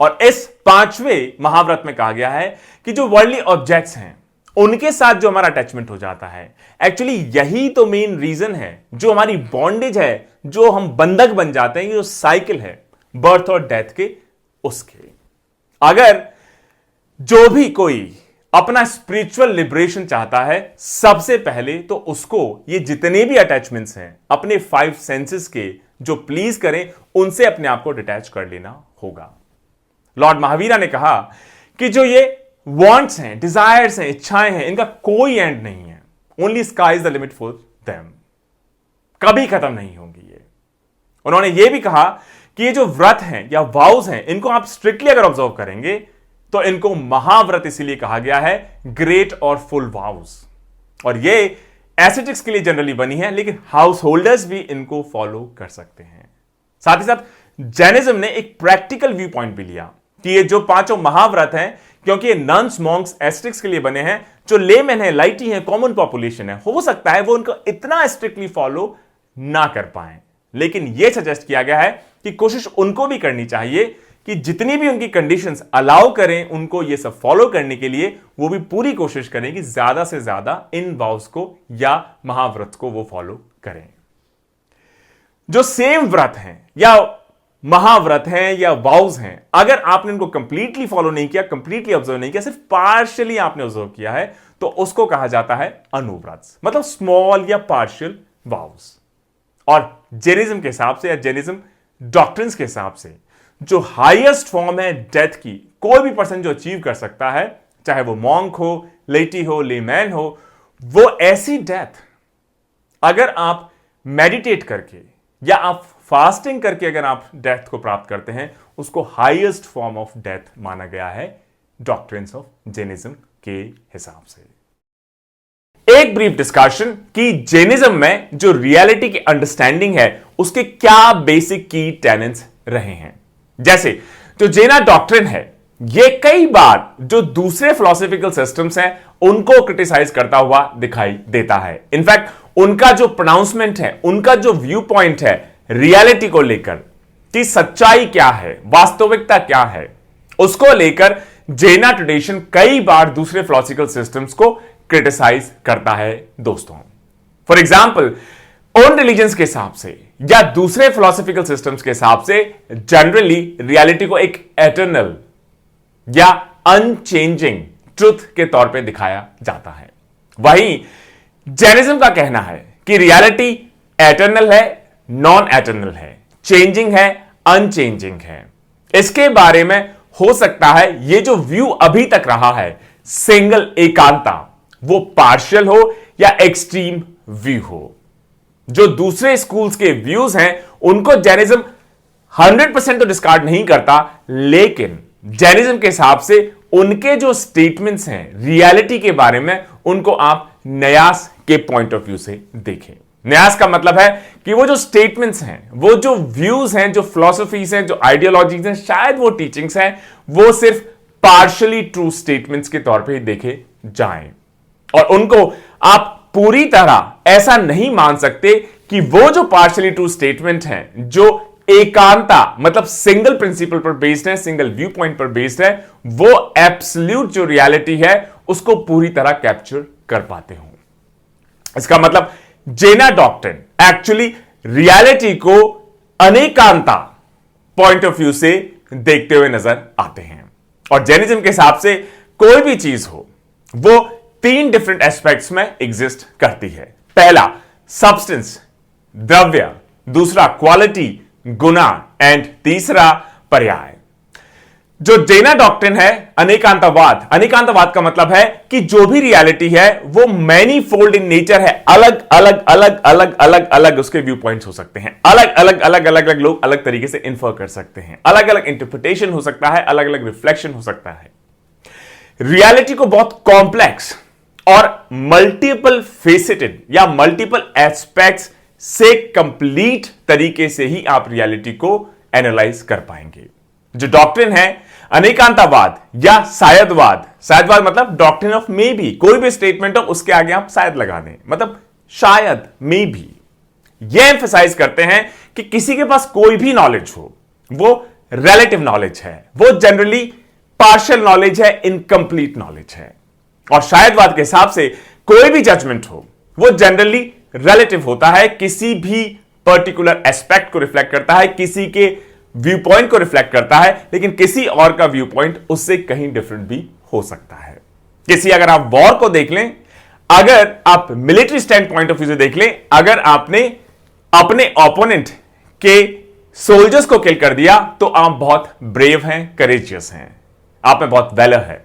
और इस पांचवें महाव्रत में कहा गया है कि जो वर्ल्डली ऑब्जेक्ट्स हैं उनके साथ जो हमारा अटैचमेंट हो जाता है, एक्चुअली यही तो मेन रीजन है जो हमारी बॉन्डेज है, जो हम बंधक बन जाते हैं, ये जो साइकिल है बर्थ और डेथ के, उसके। अगर जो भी कोई अपना स्पिरिचुअल लिबरेशन चाहता है, सबसे पहले तो उसको ये जितने भी अटैचमेंट्स हैं अपने 5 सेंसेस के जो प्लीज करें, उनसे अपने आप को डिटैच कर लेना होगा। लॉर्ड महावीरा ने कहा कि जो ये वांट्स हैं, डिजायर्स हैं, इच्छाएं हैं, इनका कोई एंड नहीं है। Only sky is the limit for them. कभी खत्म नहीं होगी ये। उन्होंने ये भी कहा कि ये जो व्रत हैं या वाउज हैं, इनको आप स्ट्रिक्टली अगर ऑब्जर्व करेंगे तो इनको महाव्रत इसीलिए कहा गया है, ग्रेट और फुल वाउज। और ये एस्थेटिक्स के लिए जनरली बनी है, लेकिन हाउस होल्डर्स भी इनको फॉलो कर सकते हैं। साथ ही साथ जैनिज्म ने एक प्रैक्टिकल व्यू पॉइंट भी लिया कि ये जो 5 महाव्रत हैं, क्योंकि ये नन्स, मॉन्क्स, एस्थेटिक्स के लिए बने हैं, जो लेमैन है, लाइटी है, कॉमन पॉपुलेशन है, हो सकता है वो उनको इतना स्ट्रिक्टली फॉलो ना कर पाए। लेकिन यह सजेस्ट किया गया है कि कोशिश उनको भी करनी चाहिए कि जितनी भी उनकी कंडीशंस अलाउ करें उनको ये सब फॉलो करने के लिए, वो भी पूरी कोशिश करें कि ज्यादा से ज्यादा इन वाउस को या महाव्रत को वो फॉलो करें। जो सेम व्रत हैं या महाव्रत हैं या वाउस हैं, अगर आपने इनको कंप्लीटली फॉलो नहीं किया, कंप्लीटली ऑब्जर्व नहीं किया, सिर्फ पार्शियली आपने ऑब्जर्व किया है, तो उसको कहा जाता है अनुव्रत, मतलब स्मॉल या पार्शियल वाउस। और जैनिज्म के हिसाब से या जैनिज्म डॉक्ट्रिन्स के हिसाब से जो हाईएस्ट फॉर्म है डेथ की, कोई भी पर्सन जो अचीव कर सकता है, चाहे वो मॉन्क हो, लेटी हो, लेमैन हो, वो ऐसी डेथ अगर आप मेडिटेट करके या आप फास्टिंग करके अगर आप डेथ को प्राप्त करते हैं, उसको हाईएस्ट फॉर्म ऑफ डेथ माना गया है डॉक्ट्रिन्स ऑफ जैनिज्म के हिसाब से। एक ब्रीफ डिस्कशन कि जैनिज्म में जो रियलिटी की अंडरस्टैंडिंग है उसके क्या बेसिक की टेनेंट्स रहे हैं। जैसे जो जैना डॉक्ट्रिन है, ये कई बार जो दूसरे फिलोसॉफिकल सिस्टम्स हैं उनको क्रिटिसाइज करता हुआ दिखाई देता है। इनफैक्ट उनका जो प्रोनाउंसमेंट है, उनका जो व्यू पॉइंट है रियलिटी को लेकर कि सच्चाई क्या है, वास्तविकता क्या है, उसको लेकर जैना ट्रेडिशन कई बार दूसरे फिलोसॉफिकल सिस्टम्स को क्रिटिसाइज करता है दोस्तों। फॉर एग्जाम्पल, उन रिलीजन्स के हिसाब से या दूसरे फिलोसॉफिकल सिस्टम्स के हिसाब से जनरली रियलिटी को एक एटर्नल या अनचेंजिंग ट्रुथ के तौर पे दिखाया जाता है। वहीं जैनिज्म का कहना है कि रियलिटी एटर्नल है, नॉन एटर्नल है, चेंजिंग है, अनचेंजिंग है। इसके बारे में हो सकता है ये जो व्यू अभी तक रहा है सिंगल एकांता, वो पार्शियल हो या एक्सट्रीम व्यू हो। जो दूसरे स्कूल्स के व्यूज हैं उनको जैनिज्म 100% तो डिस्कार्ड नहीं करता, लेकिन जैनिज्म के हिसाब से उनके जो स्टेटमेंट्स हैं रियलिटी के बारे में, उनको आप न्यास के पॉइंट ऑफ व्यू से देखें। न्यास का मतलब है कि वो जो स्टेटमेंट्स हैं, वो जो व्यूज हैं, जो फिलॉसफीज हैं, जो आइडियोलॉजीज हैं, शायद वो टीचिंग्स हैं, वो सिर्फ पार्शियली ट्रू स्टेटमेंट्स के तौर पे देखे जाएं और उनको आप पूरी तरह ऐसा नहीं मान सकते कि वो जो पार्शियली ट्रू स्टेटमेंट हैं, जो एकांता मतलब सिंगल प्रिंसिपल पर बेस्ड है, सिंगल व्यू पॉइंट पर बेस्ड है, वो एब्सोल्यूट जो रियलिटी है उसको पूरी तरह कैप्चर कर पाते हो। इसका मतलब जैना डॉक्ट्रिन एक्चुअली रियलिटी को अनेकांता पॉइंट ऑफ व्यू से देखते हुए नजर आते हैं। और जैनिज्म के हिसाब से कोई भी चीज हो वो 3 डिफरेंट एस्पेक्ट्स में एग्जिस्ट करती है। पहला सब्सटेंस, द्रव्य, दूसरा क्वालिटी, गुना, एंड तीसरा पर्याय। जो जैना डॉक्ट्रिन है अनेकांतवाद, अनेकांतवाद का मतलब है कि जो भी रियलिटी है वो मैनी फोल्ड इन नेचर है, अलग अलग अलग अलग अलग अलग उसके व्यू पॉइंट्स हो सकते हैं, अलग अलग अलग अलग अलग लोग अलग तरीके से इन्फर कर सकते हैं, अलग अलग इंटरप्रिटेशन हो सकता है, अलग अलग रिफ्लेक्शन हो सकता है। रियलिटी को बहुत कॉम्प्लेक्स और मल्टीपल फेसेटेड या मल्टीपल एस्पेक्ट्स से कंप्लीट तरीके से ही आप रियलिटी को एनालाइज कर पाएंगे। जो डॉक्ट्रिन है अनेकांतवाद या शायदवाद, शायदवाद मतलब डॉक्ट्रिन ऑफ मे बी, कोई भी स्टेटमेंट हो उसके आगे आप शायद लगा दें, मतलब शायद, मे बी। यह एम्फसाइज करते हैं कि किसी के पास कोई भी नॉलेज हो वो रिलेटिव नॉलेज है, वो जनरली पार्शियल नॉलेज है, इनकंप्लीट नॉलेज है। और शायदवाद के हिसाब से कोई भी जजमेंट हो वो जनरली रिलेटिव होता है, किसी भी पर्टिकुलर एस्पेक्ट को रिफ्लेक्ट करता है, किसी के व्यू पॉइंट को रिफ्लेक्ट करता है, लेकिन किसी और का व्यू पॉइंट उससे कहीं डिफरेंट भी हो सकता है। किसी अगर आप वॉर को देख लें, अगर आप military stand point of view से देख लें, अगर आपने अपने ओपोनेंट के सोल्जर्स को किल कर दिया तो आप बहुत ब्रेव हैं, करेजियस हैं, आप में बहुत वैलर है।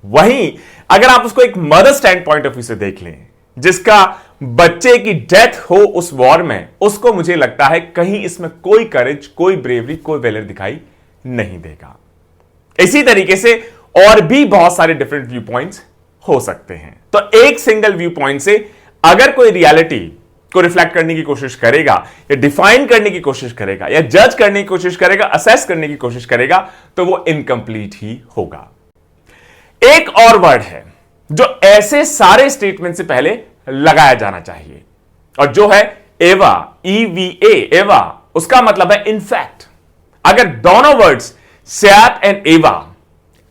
वहीं अगर आप उसको एक mother stand point of view से देख लें, जिसका बच्चे की डेथ हो उस वॉर में, उसको मुझे लगता है कहीं इसमें कोई करेज, कोई ब्रेवरी, कोई वैलर दिखाई नहीं देगा। इसी तरीके से और भी बहुत सारे डिफरेंट व्यू पॉइंट्स हो सकते हैं। तो एक सिंगल व्यू पॉइंट से अगर कोई रियलिटी को रिफ्लेक्ट करने की कोशिश करेगा, या डिफाइन करने की कोशिश करेगा, या जज करने की कोशिश करेगा, असेस करने की कोशिश करेगा, तो वो इनकंप्लीट ही होगा। एक और वर्ड है जो ऐसे सारे स्टेटमेंट से पहले लगाया जाना चाहिए, और जो है एवा, EVA, एवा। उसका मतलब है इनफैक्ट। अगर दोनों वर्ड्स सैप एंड एवा,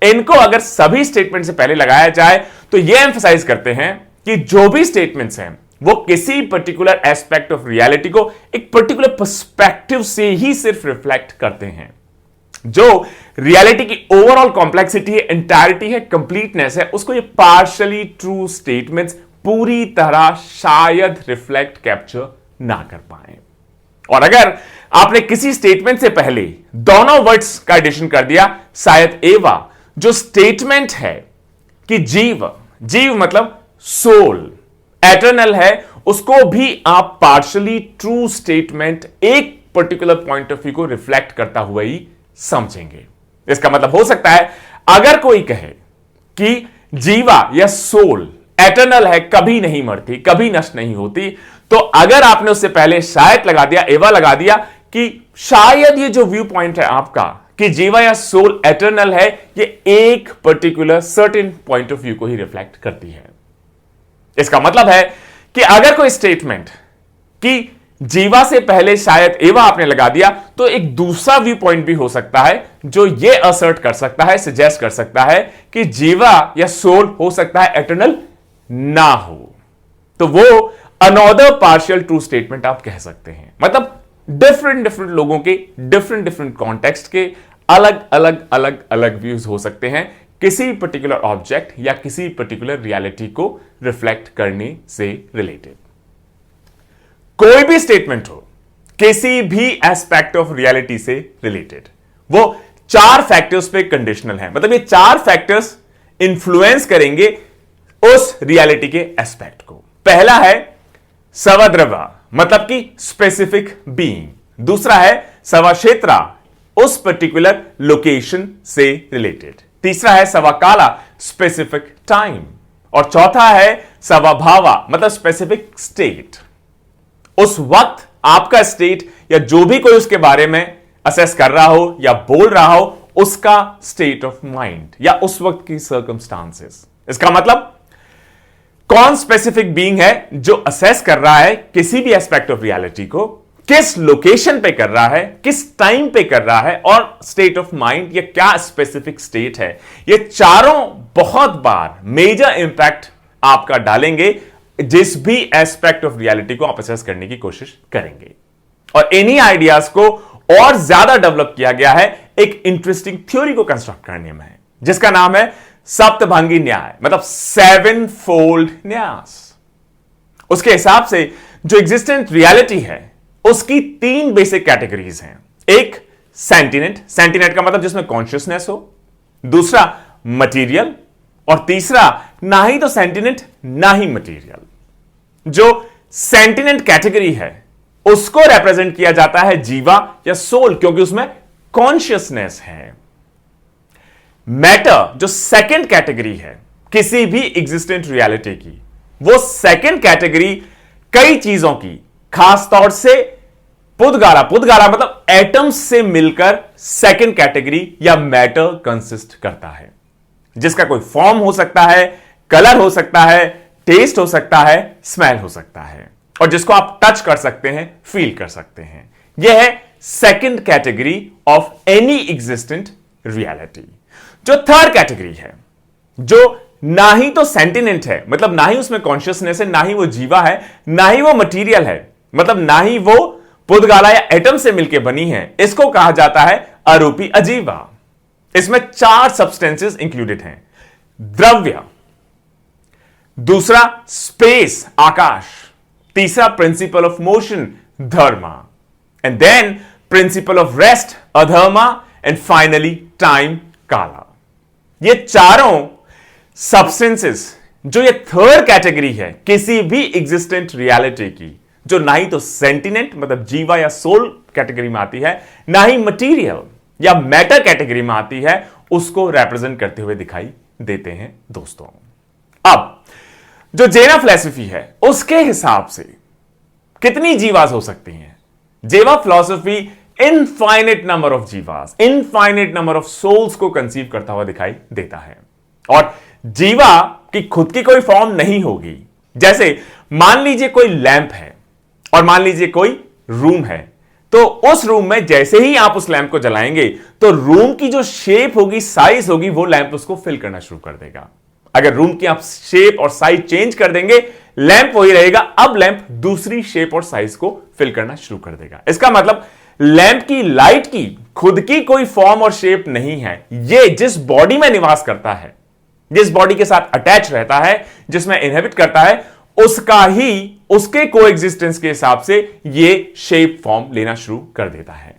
इनको अगर सभी स्टेटमेंट से पहले लगाया जाए तो यह एम्फसाइज करते हैं कि जो भी स्टेटमेंट्स हैं वो किसी पर्टिकुलर एस्पेक्ट ऑफ रियलिटी को एक पर्टिकुलर पर्सपेक्टिव से ही सिर्फ रिफ्लेक्ट करते हैं। जो रियलिटी की ओवरऑल कॉम्प्लेक्सिटी है, एंटायरिटी है, कंप्लीटनेस है, उसको ये पार्शियली ट्रू स्टेटमेंट्स पूरी तरह शायद रिफ्लेक्ट, कैप्चर ना कर पाए। और अगर आपने किसी स्टेटमेंट से पहले दोनों वर्ड्स का एडिशन कर दिया, शायद एवा, जो स्टेटमेंट है कि जीव, जीव मतलब सोल, एटर्नल है, उसको भी आप पार्शियली ट्रू स्टेटमेंट एक पर्टिकुलर पॉइंट ऑफ व्यू को रिफ्लेक्ट करता हुआ ही समझेंगे। इसका मतलब हो सकता है अगर कोई कहे कि जीवा या सोल एटर्नल है, कभी नहीं मरती, कभी नष्ट नहीं होती, तो अगर आपने उससे पहले शायद लगा दिया, एवा लगा दिया, कि शायद ये जो व्यू पॉइंट है आपका कि जीवा या सोल एटर्नल है, ये एक particular certain point of view को ही रिफ्लेक्ट करती है। इसका मतलब है कि अगर कोई स्टेटमेंट कि जीवा से पहले शायद एवा आपने लगा दिया, तो एक दूसरा व्यू पॉइंट भी हो सकता है जो यह असर्ट कर सकता है, सजेस्ट कर सकता है कि जीवा या सोल हो सकता है एटर्नल ना हो, तो वो अनदर पार्शियल ट्रू स्टेटमेंट आप कह सकते हैं। मतलब डिफरेंट लोगों के डिफरेंट कॉन्टेक्स्ट के अलग व्यूज हो सकते हैं किसी पर्टिकुलर ऑब्जेक्ट या किसी पर्टिकुलर रियलिटी को रिफ्लेक्ट करने से रिलेटेड। कोई भी स्टेटमेंट हो किसी भी एस्पेक्ट ऑफ रियलिटी से रिलेटेड, वो 4 फैक्टर्स पे कंडीशनल है। मतलब ये 4 फैक्टर्स इंफ्लुएंस करेंगे उस रियलिटी के एस्पेक्ट को। पहला है सवद्रवा, मतलब कि स्पेसिफिक बीइंग। दूसरा है सवक्षेत्रा, उस पर्टिकुलर लोकेशन से रिलेटेड। तीसरा है सवकाला, स्पेसिफिक टाइम। और चौथा है सवभावा, मतलब स्पेसिफिक स्टेट। उस वक्त आपका स्टेट या जो भी कोई उसके बारे में असेस कर रहा हो या बोल रहा हो, उसका स्टेट ऑफ माइंड या उस वक्त की सर्कमस्टांसेस। इसका मतलब कौन स्पेसिफिक बीइंग है जो असेस कर रहा है किसी भी एस्पेक्ट ऑफ रियलिटी को, किस लोकेशन पे कर रहा है, किस टाइम पे कर रहा है, और स्टेट ऑफ माइंड या क्या स्पेसिफिक स्टेट है। ये चारों बहुत बार मेजर इंपैक्ट आपका डालेंगे जिस भी एस्पेक्ट ऑफ रियलिटी को आप असेस करने की कोशिश करेंगे। और इन्हीं आइडियाज को और ज्यादा डेवलप किया गया है एक इंटरेस्टिंग थ्योरी को कंस्ट्रक्ट करने में, जिसका नाम है सप्तभंगी न्याय, मतलब 7 फोल्ड न्यास। उसके हिसाब से जो एग्जिस्टेंट रियलिटी है उसकी 3 बेसिक कैटेगरीज हैं। एक सेंटिनेंट, सेंटिनेंट का मतलब जिसमें कॉन्शियसनेस हो। दूसरा मटीरियल, और तीसरा ना ही तो सेंटिनेंट ना ही मटीरियल। जो सेंटिनेंट कैटेगरी है उसको रिप्रेजेंट किया जाता है जीवा या सोल, क्योंकि उसमें कॉन्शियसनेस है। मैटर, जो सेकंड कैटेगरी है किसी भी एग्जिस्टेंट रियलिटी की, वो सेकंड कैटेगरी कई चीजों की, खासतौर से पुद्गारा मतलब एटम्स से मिलकर सेकंड कैटेगरी या मैटर कंसिस्ट करता है, जिसका कोई फॉर्म हो सकता है, कलर हो सकता है, टेस्ट हो सकता है, स्मेल हो सकता है, और जिसको आप टच कर सकते हैं, फील कर सकते हैं। यह है second category of any existent reality. जो थर्ड कैटेगरी है, जो ना ही तो सेंटिनेंट है, मतलब ना ही उसमें कॉन्शियसनेस है, ना ही वो जीवा है, ना ही वो मटीरियल है, मतलब ना ही वो पुद्गला या एटम से मिलकर बनी है, इसको कहा जाता है अरूपी अजीवा। इसमें 4 सब्सटेंसेस इंक्लूडेड हैं। द्रव्य, दूसरा स्पेस आकाश, तीसरा principle of motion dharma, and then principle of rest adharma, and finally time kala. ये चारों सब्सटेंसेस जो ये थर्ड कैटेगरी है किसी भी एग्जिस्टेंट रियलिटी की, जो ना ही तो सेंटिनेंट मतलब जीवा या सोल कैटेगरी में आती है, ना ही मटीरियल या मैटर कैटेगरी में आती है, उसको रिप्रेजेंट करते हुए दिखाई देते हैं दोस्तों। अब जो जैन फिलॉसफी है उसके हिसाब से कितनी जीवास हो सकती हैं? Jain philosophy infinite number of जीवास, इनफाइनेट नंबर ऑफ सोल्स को कंसीव करता हुआ दिखाई देता है। और जीवा की खुद की कोई फॉर्म नहीं होगी। जैसे मान लीजिए कोई लैंप है और मान लीजिए कोई रूम है, तो उस रूम में जैसे ही आप उस लैंप को जलाएंगे तो रूम की जो शेप होगी, साइज होगी, वो लैंप उसको फिल करना शुरू कर देगा। अगर रूम की आप शेप और साइज चेंज कर देंगे, लैंप वही रहेगा, अब लैंप दूसरी शेप और साइज को फिल करना शुरू कर देगा। इसका मतलब लैंप की, लाइट की खुद की कोई फॉर्म और शेप नहीं है। ये जिस बॉडी में निवास करता है, जिस बॉडी के साथ अटैच रहता है, जिसमें इनहेबिट करता है, उसका ही, उसके कोएग्जिस्टेंस के हिसाब से ये शेप फॉर्म लेना शुरू कर देता है।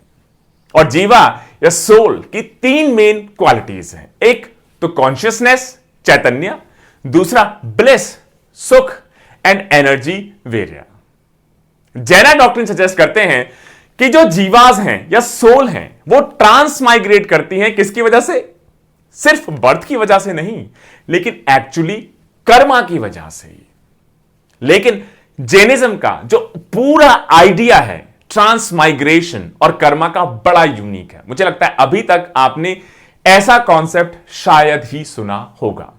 और जीवा या सोल की 3 मेन क्वालिटीज हैं। एक तो कॉन्शियसनेस, चैतन्य, दूसरा ब्लिस, सुख, एंड एनर्जी वेरिया। जैन डॉक्ट्रिन सजेस्ट करते हैं कि जो जीवास हैं या सोल हैं वो ट्रांसमाइग्रेट करती हैं किसकी वजह से? सिर्फ बर्थ की वजह से नहीं, लेकिन एक्चुअली कर्मा की वजह से। लेकिन जैनिज्म का जो पूरा आइडिया है ट्रांसमाइग्रेशन और कर्मा का, बड़ा यूनिक है। मुझे लगता है अभी तक आपने ऐसा कॉन्सेप्ट शायद ही सुना होगा।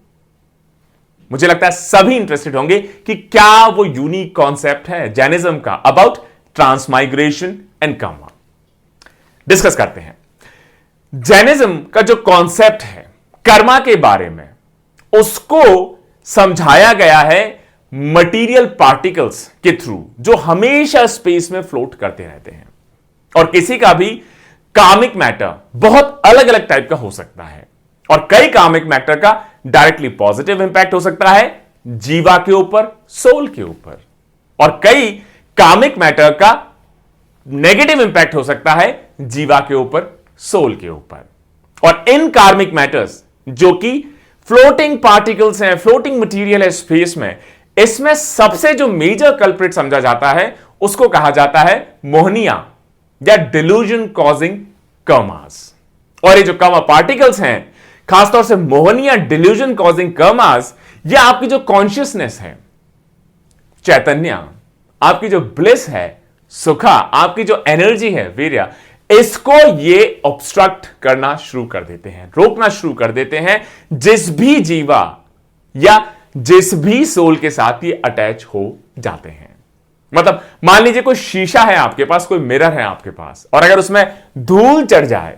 मुझे लगता है सभी इंटरेस्टेड होंगे कि क्या वो यूनिक कॉन्सेप्ट है जैनिज्म का about transmigration and Karma. Discuss करते हैं। जैनिज्म का जो कॉन्सेप्ट है कर्मा के बारे में, उसको समझाया गया है मटेरियल पार्टिकल्स के थ्रू, जो हमेशा स्पेस में फ्लोट करते रहते हैं। और किसी का भी कामिक मैटर बहुत अलग अलग टाइप का हो सकता है, और कई कामिक मैटर का डायरेक्टली पॉजिटिव इंपैक्ट हो सकता है जीवा के ऊपर, सोल के ऊपर, और कई कामिक मैटर का नेगेटिव इंपैक्ट हो सकता है जीवा के ऊपर, सोल के ऊपर। और इन कार्मिक मैटर्स जो कि फ्लोटिंग पार्टिकल्स हैं, फ्लोटिंग मटेरियल है स्पेस में, इसमें सबसे जो मेजर कल्प्रिट समझा जाता है उसको कहा जाता है मोहनिया या डिल्यूजन कॉजिंग कर्मास। और ये जो कर्मा पार्टिकल्स हैं, खासतौर से मोहनिया डिल्यूजन कॉजिंग कर्मास, ये आपकी जो कॉन्शियसनेस है, चैतन्य, आपकी जो ब्लिस है, सुखा, आपकी जो एनर्जी है, वीर्य, इसको ये ऑब्स्ट्रक्ट करना शुरू कर देते हैं, रोकना शुरू कर देते हैं जिस भी जीवा या जिस भी सोल के साथ ये अटैच हो जाते हैं। मतलब मान लीजिए कोई शीशा है आपके पास, कोई मिरर है आपके पास, और अगर उसमें धूल चढ़ जाए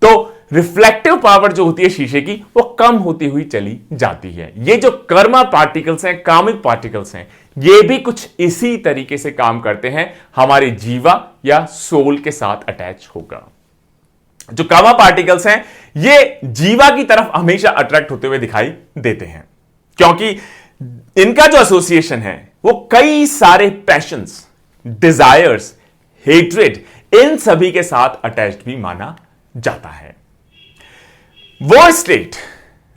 तो रिफ्लेक्टिव पावर जो होती है शीशे की, वो कम होती हुई चली जाती है। ये जो कर्मा पार्टिकल्स हैं, कामिक पार्टिकल्स हैं, ये भी कुछ इसी तरीके से काम करते हैं, हमारे जीवा या सोल के साथ अटैच होगा। जो कर्मा पार्टिकल्स हैं ये जीवा की तरफ हमेशा अट्रैक्ट होते हुए दिखाई देते हैं, क्योंकि इनका जो एसोसिएशन है वो कई सारे पैशंस, डिजायर्स, हेट्रेड, इन सभी के साथ अटैच्ड भी माना जाता है। वो स्टेट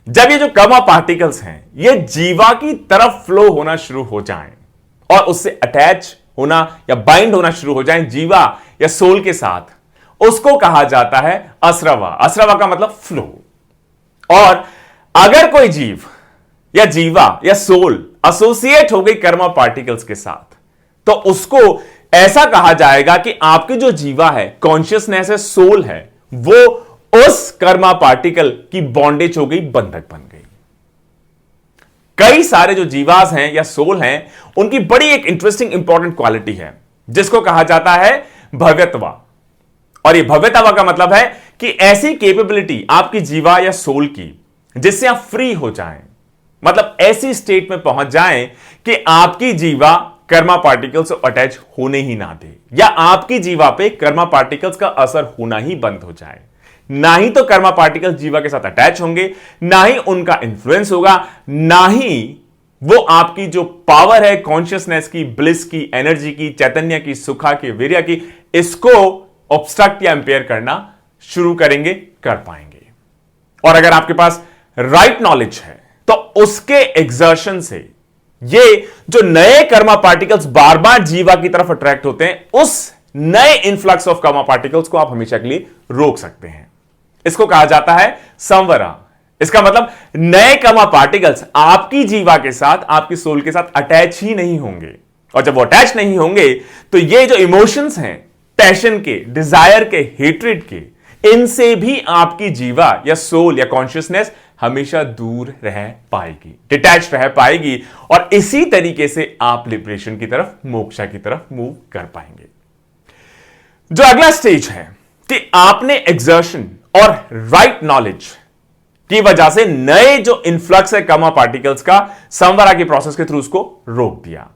जब ये जो कर्मा पार्टिकल्स हैं ये जीवा की तरफ फ्लो होना शुरू हो जाएं और उससे अटैच होना या बाइंड होना शुरू हो जाएं जीवा या सोल के साथ, उसको कहा जाता है असरवा। असरवा का मतलब फ्लो। और अगर कोई जीव या जीवा या सोल एसोसिएट हो गई कर्मा पार्टिकल्स के साथ, तो उसको ऐसा कहा जाएगा कि आपकी जो जीवा है, कॉन्शियसनेस है, सोल है, वो उस कर्मा पार्टिकल की बॉन्डेज हो गई, बंधक बन गई। कई सारे जो जीवास हैं या सोल हैं, उनकी बड़ी एक इंटरेस्टिंग इंपॉर्टेंट क्वालिटी है जिसको कहा जाता है भगतवा और ये भव्यतावा का मतलब है कि ऐसी कैपेबिलिटी आपकी जीवा या सोल की जिससे आप फ्री हो जाएं, मतलब ऐसी स्टेट में पहुंच जाएं कि आपकी जीवा कर्मा पार्टिकल्स से अटैच होने ही ना दे, या आपकी जीवा पे कर्मा पार्टिकल्स का असर होना ही बंद हो जाए। ना ही तो कर्मा पार्टिकल्स जीवा के साथ अटैच होंगे, ना ही उनका इंफ्लुएंस होगा, ना ही वो आपकी जो पावर है कॉन्शियसनेस की, ब्लिस की, एनर्जी की, चैतन्य की, सुखा की, वीर्य की, इसको ऑब्स्ट्रक्ट या इंपेयर करना शुरू करेंगे, कर पाएंगे। और अगर आपके पास राइट नॉलेज है तो उसके एग्जर्शन से ये जो नए कर्मा पार्टिकल्स बार बार जीवा की तरफ अट्रैक्ट होते हैं, उस नए इन्फ्लक्स ऑफ कर्मा पार्टिकल्स को आप हमेशा के लिए रोक सकते हैं। इसको कहा जाता है संवरा। इसका मतलब नए कर्मा पार्टिकल्स आपकी जीवा के साथ, आपकी सोल के साथ अटैच ही नहीं होंगे। और जब वो अटैच नहीं होंगे तो ये जो इमोशंस हैं, पैशन के, डिजायर के, हेट्रेड के, इनसे भी आपकी जीवा या सोल या कॉन्शियसनेस हमेशा दूर रह पाएगी, डिटैच रह पाएगी, और इसी तरीके से आप लिबरेशन की तरफ, मोक्षा की तरफ मूव कर पाएंगे। जो अगला स्टेज है कि आपने एक्सर्शन और राइट नॉलेज की वजह से नए जो इन्फ्लक्स है कर्मा पार्टिकल्स का, संवरा के प्रोसेस के थ्रू उसको रोक दिया।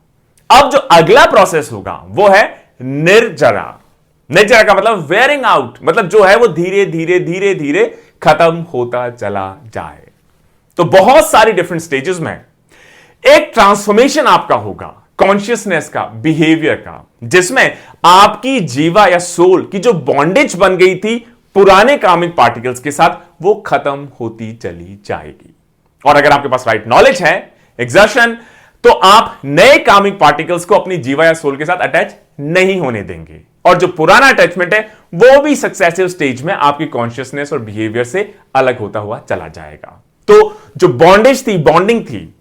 अब जो अगला प्रोसेस होगा वो है निर्जरा। निर्जरा का मतलब वेयरिंग आउट, मतलब जो है वो धीरे धीरे धीरे धीरे खत्म होता चला जाए। तो बहुत सारी डिफरेंट स्टेजेस में एक ट्रांसफॉर्मेशन आपका होगा कॉन्शियसनेस का, बिहेवियर का, जिसमें आपकी जीवा या सोल की जो बॉन्डेज बन गई थी पुराने कामिक पार्टिकल्स के साथ, वो खत्म होती चली जाएगी। और अगर आपके पास राइट नॉलेज है, एक्सर्शन, तो आप नए कामिक पार्टिकल्स को अपनी जीवा या सोल के साथ अटैच नहीं होने देंगे, और जो पुराना अटैचमेंट है वो भी सक्सेसिव स्टेज में आपकी कॉन्शियसनेस और बिहेवियर से अलग होता हुआ चला जाएगा। तो जो बॉन्डेज थी, बॉन्डिंग थी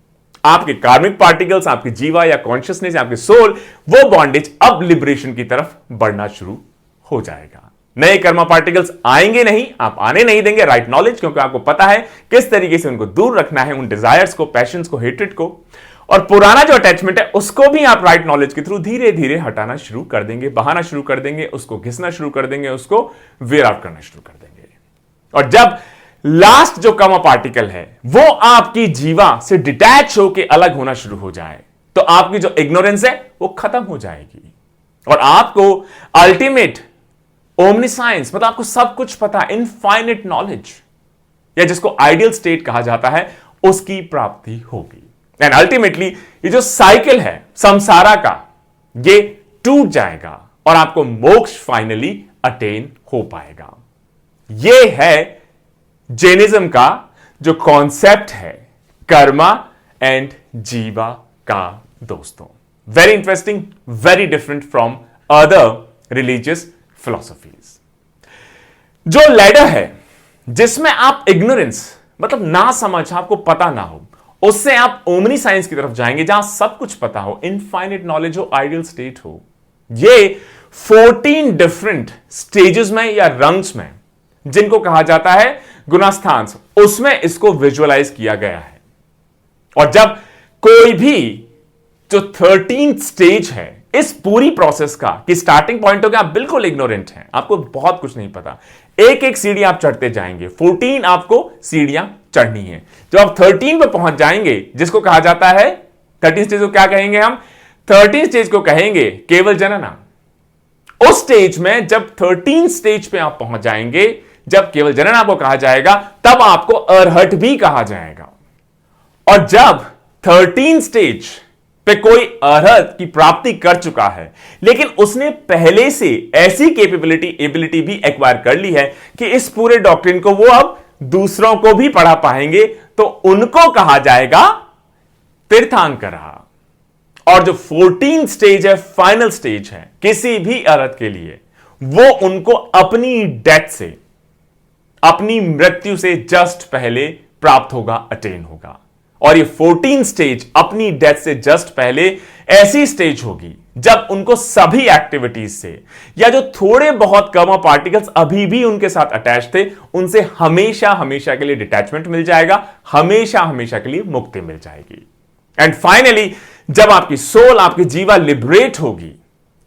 आपके कार्मिक पार्टिकल्स, आपकी जीवा या कॉन्शियसनेस, आपके सोल, वो बॉन्डेज अब लिबरेशन की तरफ बढ़ना शुरू हो जाएगा। नए कर्मा पार्टिकल्स आएंगे नहीं, आप आने नहीं देंगे, राइट नॉलेज, क्योंकि आपको पता है किस तरीके से उनको दूर रखना है, उन डिजायर्स को, पैशंस को, हेट्रेड को। और पुराना जो अटैचमेंट है उसको भी आप राइट नॉलेज के थ्रू धीरे धीरे हटाना शुरू कर देंगे, बहाना शुरू कर देंगे, उसको घिसना शुरू कर देंगे, उसको वेयर आउट करना शुरू कर देंगे। और जब लास्ट जो कर्मा पार्टिकल है वो आपकी जीवा से डिटैच होकर अलग होना शुरू हो जाए, तो आपकी जो इग्नोरेंस है वो खत्म हो जाएगी, और आपको अल्टीमेट ओमनीसाइंस, मतलब आपको सब कुछ पता, इनफाइनिट नॉलेज, या जिसको आइडियल स्टेट कहा जाता है, उसकी प्राप्ति होगी। एंड अल्टीमेटली ये जो साइकिल है संसारा का, ये टूट जाएगा और आपको मोक्ष फाइनली अटेन हो पाएगा। ये है जैनिज्म का जो कॉन्सेप्ट है कर्मा एंड जीवा का दोस्तों। Very interesting, very different from other religious philosophies. जो लैडर है जिसमें आप इग्नोरेंस, मतलब ना समझ, आपको पता ना हो, उससे आप ओमनी साइंस की तरफ जाएंगे जहां सब कुछ पता हो, इनफाइनिट नॉलेज हो, आइडियल स्टेट हो। ये 14 डिफरेंट स्टेजेस में या रंग्स में, जिनको कहा जाता है गुणास्थान, उसमें इसको विजुअलाइज किया गया है। और जब कोई भी जो 13th स्टेज है इस पूरी प्रोसेस का, कि स्टार्टिंग पॉइंट हो गया, आप बिल्कुल इग्नोरेंट हैं, आपको बहुत कुछ नहीं पता, एक एक सीढ़ी आप चढ़ते जाएंगे, 14 आपको सीढ़ियां चढ़नी है। जब आप 13 पे पहुंच जाएंगे, जिसको कहा जाता है 13 स्टेज को क्या कहेंगे हम? 13 स्टेज को कहेंगे केवल जनना। उस स्टेज में जब 13 स्टेज पे आप पहुंच जाएंगे, जब केवल जनना आपको कहा जाएगा, तब आपको अरहट भी कहा जाएगा। और जब 13 स्टेज पे कोई अरहत की प्राप्ति कर चुका है, लेकिन उसने पहले से ऐसी एबिलिटी भी एक्वायर कर ली है कि इस पूरे डॉक्ट्रिन को वो अब दूसरों को भी पढ़ा पाएंगे, तो उनको कहा जाएगा तीर्थंकरा। और जो 14 स्टेज है, फाइनल स्टेज है किसी भी अरहत के लिए, वो उनको अपनी डेथ से, अपनी मृत्यु से जस्ट पहले प्राप्त होगा, अटेन होगा। और ये 14 स्टेज अपनी डेथ से जस्ट पहले ऐसी स्टेज होगी जब उनको सभी एक्टिविटीज से, या जो थोड़े बहुत कर्मा पार्टिकल्स अभी भी उनके साथ अटैच थे, उनसे हमेशा हमेशा के लिए डिटैचमेंट मिल जाएगा, हमेशा हमेशा के लिए मुक्ति मिल जाएगी। एंड फाइनली जब आपकी सोल, आपकी जीवा लिबरेट होगी,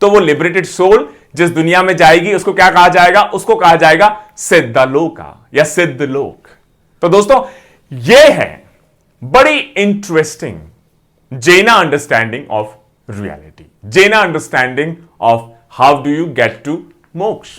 तो वो लिबरेटेड सोल जिस दुनिया में जाएगी उसको क्या कहा जाएगा? उसको कहा जाएगा सिद्धलोका या सिद्धलोक। तो दोस्तों यह है बड़ी interesting Jaina understanding of reality, Jaina understanding of how do you get to moksha.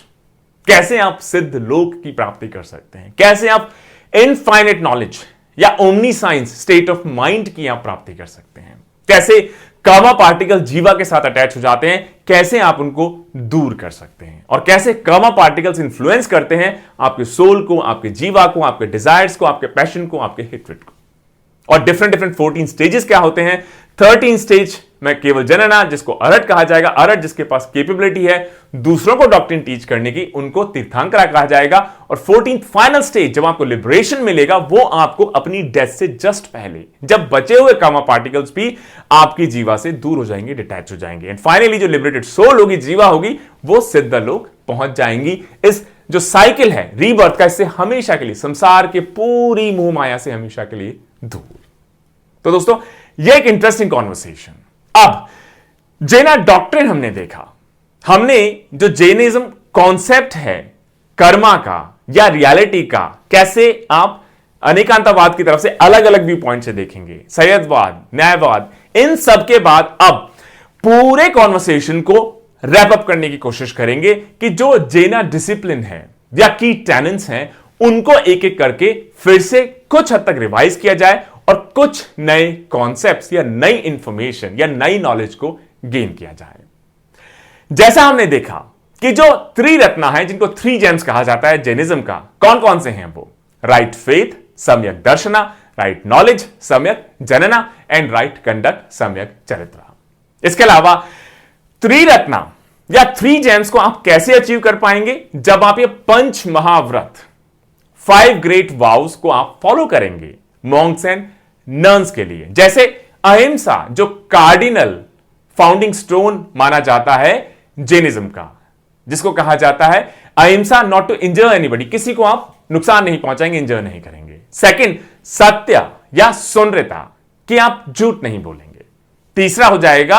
कैसे आप सिद्ध लोक की प्राप्ति कर सकते हैं, कैसे आप इनफाइनेट नॉलेज या omni science state of mind की आप प्राप्ति कर सकते हैं, कैसे कामा पार्टिकल जीवा के साथ अटैच हो जाते हैं, कैसे आप उनको दूर कर सकते हैं, और कैसे कामा पार्टिकल्स इंफ्लुएंस करते हैं आपके सोल को, आपके जीवा को, आपके डिजायर्स को, आपके पैशन को, आपके हेट्रेड को। और डिफरेंट 14 स्टेजेस क्या होते हैं? 13 स्टेज में केवल जनना, जिसको अरहत कहा जाएगा, अरहत जिसके पास कैपेबिलिटी है दूसरों को डॉक्ट्रिन टीच करने की, उनको तीर्थंकरा कहा जाएगा। और 14th फाइनल स्टेज जब आपको लिबरेशन मिलेगा, वो आपको अपनी डेथ से जस्ट पहले, जब बचे हुए कामा पार्टिकल्स भी आपकी जीवा से दूर हो जाएंगे, डिटैच हो जाएंगे, एंड फाइनली जो लिबरेटेड सोल होगी, जीवा होगी, वो सिद्धलोक पहुंच जाएंगी। इस जो साइकिल है रीबर्थ का, इससे हमेशा के लिए, संसार के पूरी मोह माया से हमेशा के लिए दूर। तो दोस्तों यह एक इंटरेस्टिंग कॉन्वर्सेशन। अब जैना डॉक्ट्रिन हमने देखा, हमने जो जैनिज्म कॉन्सेप्ट है कर्मा का या रियलिटी का, कैसे आप अनेकांतवाद की तरफ से अलग अलग व्यू पॉइंट से देखेंगे, सैयदवाद, न्यायवाद, इन सब के बाद अब पूरे कॉन्वर्सेशन को रैप अप करने की कोशिश करेंगे कि जो जैना डिसिप्लिन है या की टेनेंट्स हैं, उनको एक एक करके फिर से कुछ हद तक रिवाइज किया जाए और कुछ नए कॉन्सेप्ट्स या नई इंफॉर्मेशन या नई नॉलेज को गेन किया जाए। जैसा हमने देखा कि जो त्रिरत्न है, जिनको 3 जेम्स कहा जाता है जैनिज्म का, कौन कौन से हैं वो? राइट फेथ, सम्यक दर्शना, राइट नॉलेज, सम्यक जनना, एंड राइट कंडक्ट, सम्यक चरित्र। इसके अलावा त्रिरत्न या 3 जेम्स को आप कैसे अचीव कर पाएंगे? जब आप ये 5 महाव्रत, 5 ग्रेट वाउस को आप फॉलो करेंगे मॉन्क्स एंड नन्स के लिए। जैसे अहिंसा, जो कार्डिनल फाउंडिंग स्टोन माना जाता है जैनिज्म का, जिसको कहा जाता है अहिंसा, नॉट टू इंजर एनीबॉडी, किसी को आप नुकसान नहीं पहुंचाएंगे, इंजर नहीं करेंगे। सेकंड, सत्य या सुनृता, कि आप झूठ नहीं बोलेंगे। तीसरा हो जाएगा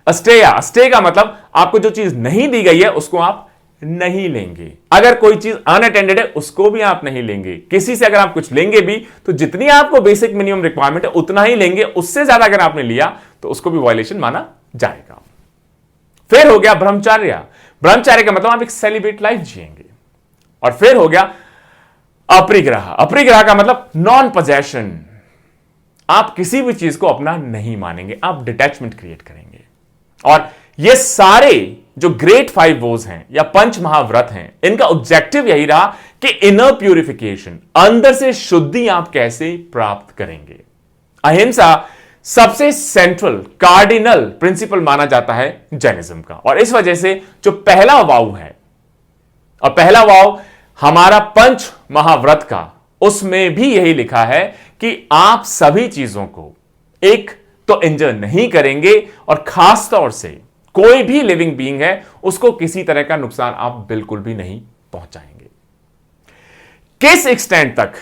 अस्तेय, अस्तेय का मतलब आपको जो चीज नहीं दी गई है उसको आप नहीं लेंगे। अगर कोई चीज अनअटेंडेड है उसको भी आप नहीं लेंगे। किसी से अगर आप कुछ लेंगे भी तो जितनी आपको बेसिक मिनिमम रिक्वायरमेंट है उतना ही लेंगे, उससे ज्यादा अगर आपने लिया तो उसको भी वायलेशन माना जाएगा। फिर हो गया ब्रह्मचर्य, ब्रह्मचर्य का मतलब आप एक सेलिब्रेट लाइफ जिएंगे। और फिर हो गया अपरिग्रह, अपरिग्रह का मतलब नॉन पोजेशन, आप किसी भी चीज को अपना नहीं मानेंगे, आप डिटैचमेंट क्रिएट करेंगे। और ये सारे जो ग्रेट 5 वोज हैं या 5 महाव्रत हैं, इनका ऑब्जेक्टिव यही रहा कि इनर प्यूरिफिकेशन, अंदर से शुद्धि आप कैसे प्राप्त करेंगे। अहिंसा सबसे सेंट्रल कार्डिनल प्रिंसिपल माना जाता है जैनिज्म का, और इस वजह से जो पहला वाव है, और पहला वाव हमारा 5 महाव्रत का, उसमें भी यही लिखा है कि आप सभी चीजों को एक तो एंजॉय नहीं करेंगे, और खास तौर से कोई भी लिविंग बीइंग है उसको किसी तरह का नुकसान आप बिल्कुल भी नहीं पहुंचाएंगे। किस एक्सटेंट तक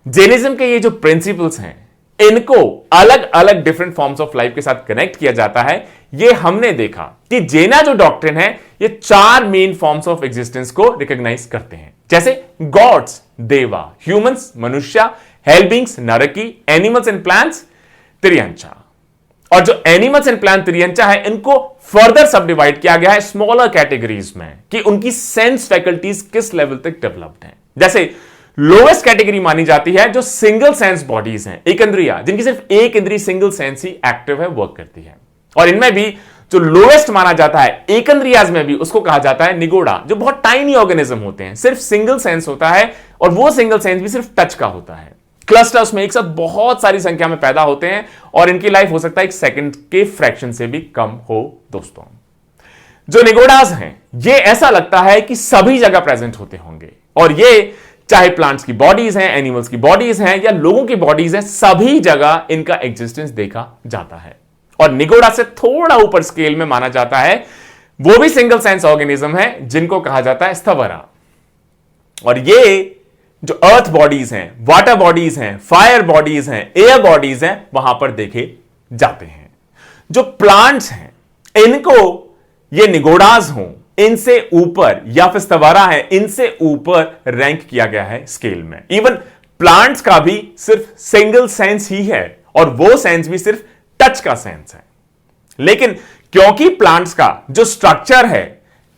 जैनिज्म के ये जो प्रिंसिपल्स हैं, इनको अलग अलग डिफरेंट फॉर्म्स ऑफ लाइफ के साथ कनेक्ट किया जाता है, ये हमने देखा कि जैना जो डॉक्ट्रिन है ये 4 मेन फॉर्म्स ऑफ एग्जिस्टेंस को रिकॉग्नाइज करते हैं, जैसे गॉड्स, देवा, ह्यूमंस, मनुष्य, हेल बीइंग्स, नरकी, एनिमल्स एंड प्लांट्स, त्रियंचा। और जो एनिमल्स एंड प्लांट त्रियंचा है, इनको फर्दर सब डिवाइड किया गया है स्मॉलर कैटेगरीज में कि उनकी सेंस फैकल्टीज किस लेवल तक डेवलप्ड हैं। जैसे लोएस्ट कैटेगरी मानी जाती है जो सिंगल सेंस बॉडीज हैं, एक इंद्रिया, जिनकी सिर्फ एक इंद्री सिंगल सेंस ही एक्टिव है, वर्क करती है। और इनमें भी जो लोएस्ट माना जाता है एक इंद्रियाज में भी, उसको कहा जाता है निगोड़ा, जो बहुत टाइनी ऑर्गेनिज्म होते हैं, सिर्फ सिंगल सेंस होता है, और वो सिंगल सेंस भी सिर्फ टच का होता है। क्लस्टर्स में एक साथ बहुत सारी संख्या में पैदा होते हैं, और इनकी लाइफ हो सकता है 1 सेकंड के फ्रैक्शन से भी कम हो। दोस्तों जो निगोडास हैं, ये ऐसा लगता है कि सभी जगह प्रेजेंट होते होंगे, और ये चाहे प्लांट्स की बॉडीज हैं, एनिमल्स की बॉडीज हैं, या लोगों की बॉडीज हैं, सभी जगह इनका एग्जिस्टेंस देखा जाता है। और निगोडा से थोड़ा ऊपर स्केल में माना जाता है वो भी सिंगल सेंस ऑर्गेनिज्म है, जिनको कहा जाता है स्थवरा। और ये जो अर्थ बॉडीज हैं, वाटर बॉडीज हैं, फायर बॉडीज हैं, एयर बॉडीज हैं, वहां पर देखे जाते हैं। जो प्लांट्स हैं, इनको ये निगोडाज हों, इनसे ऊपर, या फिर स्तवरा है, इनसे ऊपर रैंक किया गया है स्केल में। इवन प्लांट्स का भी सिर्फ सिंगल सेंस ही है, और वो सेंस भी सिर्फ टच का सेंस है। लेकिन क्योंकि प्लांट्स का जो स्ट्रक्चर है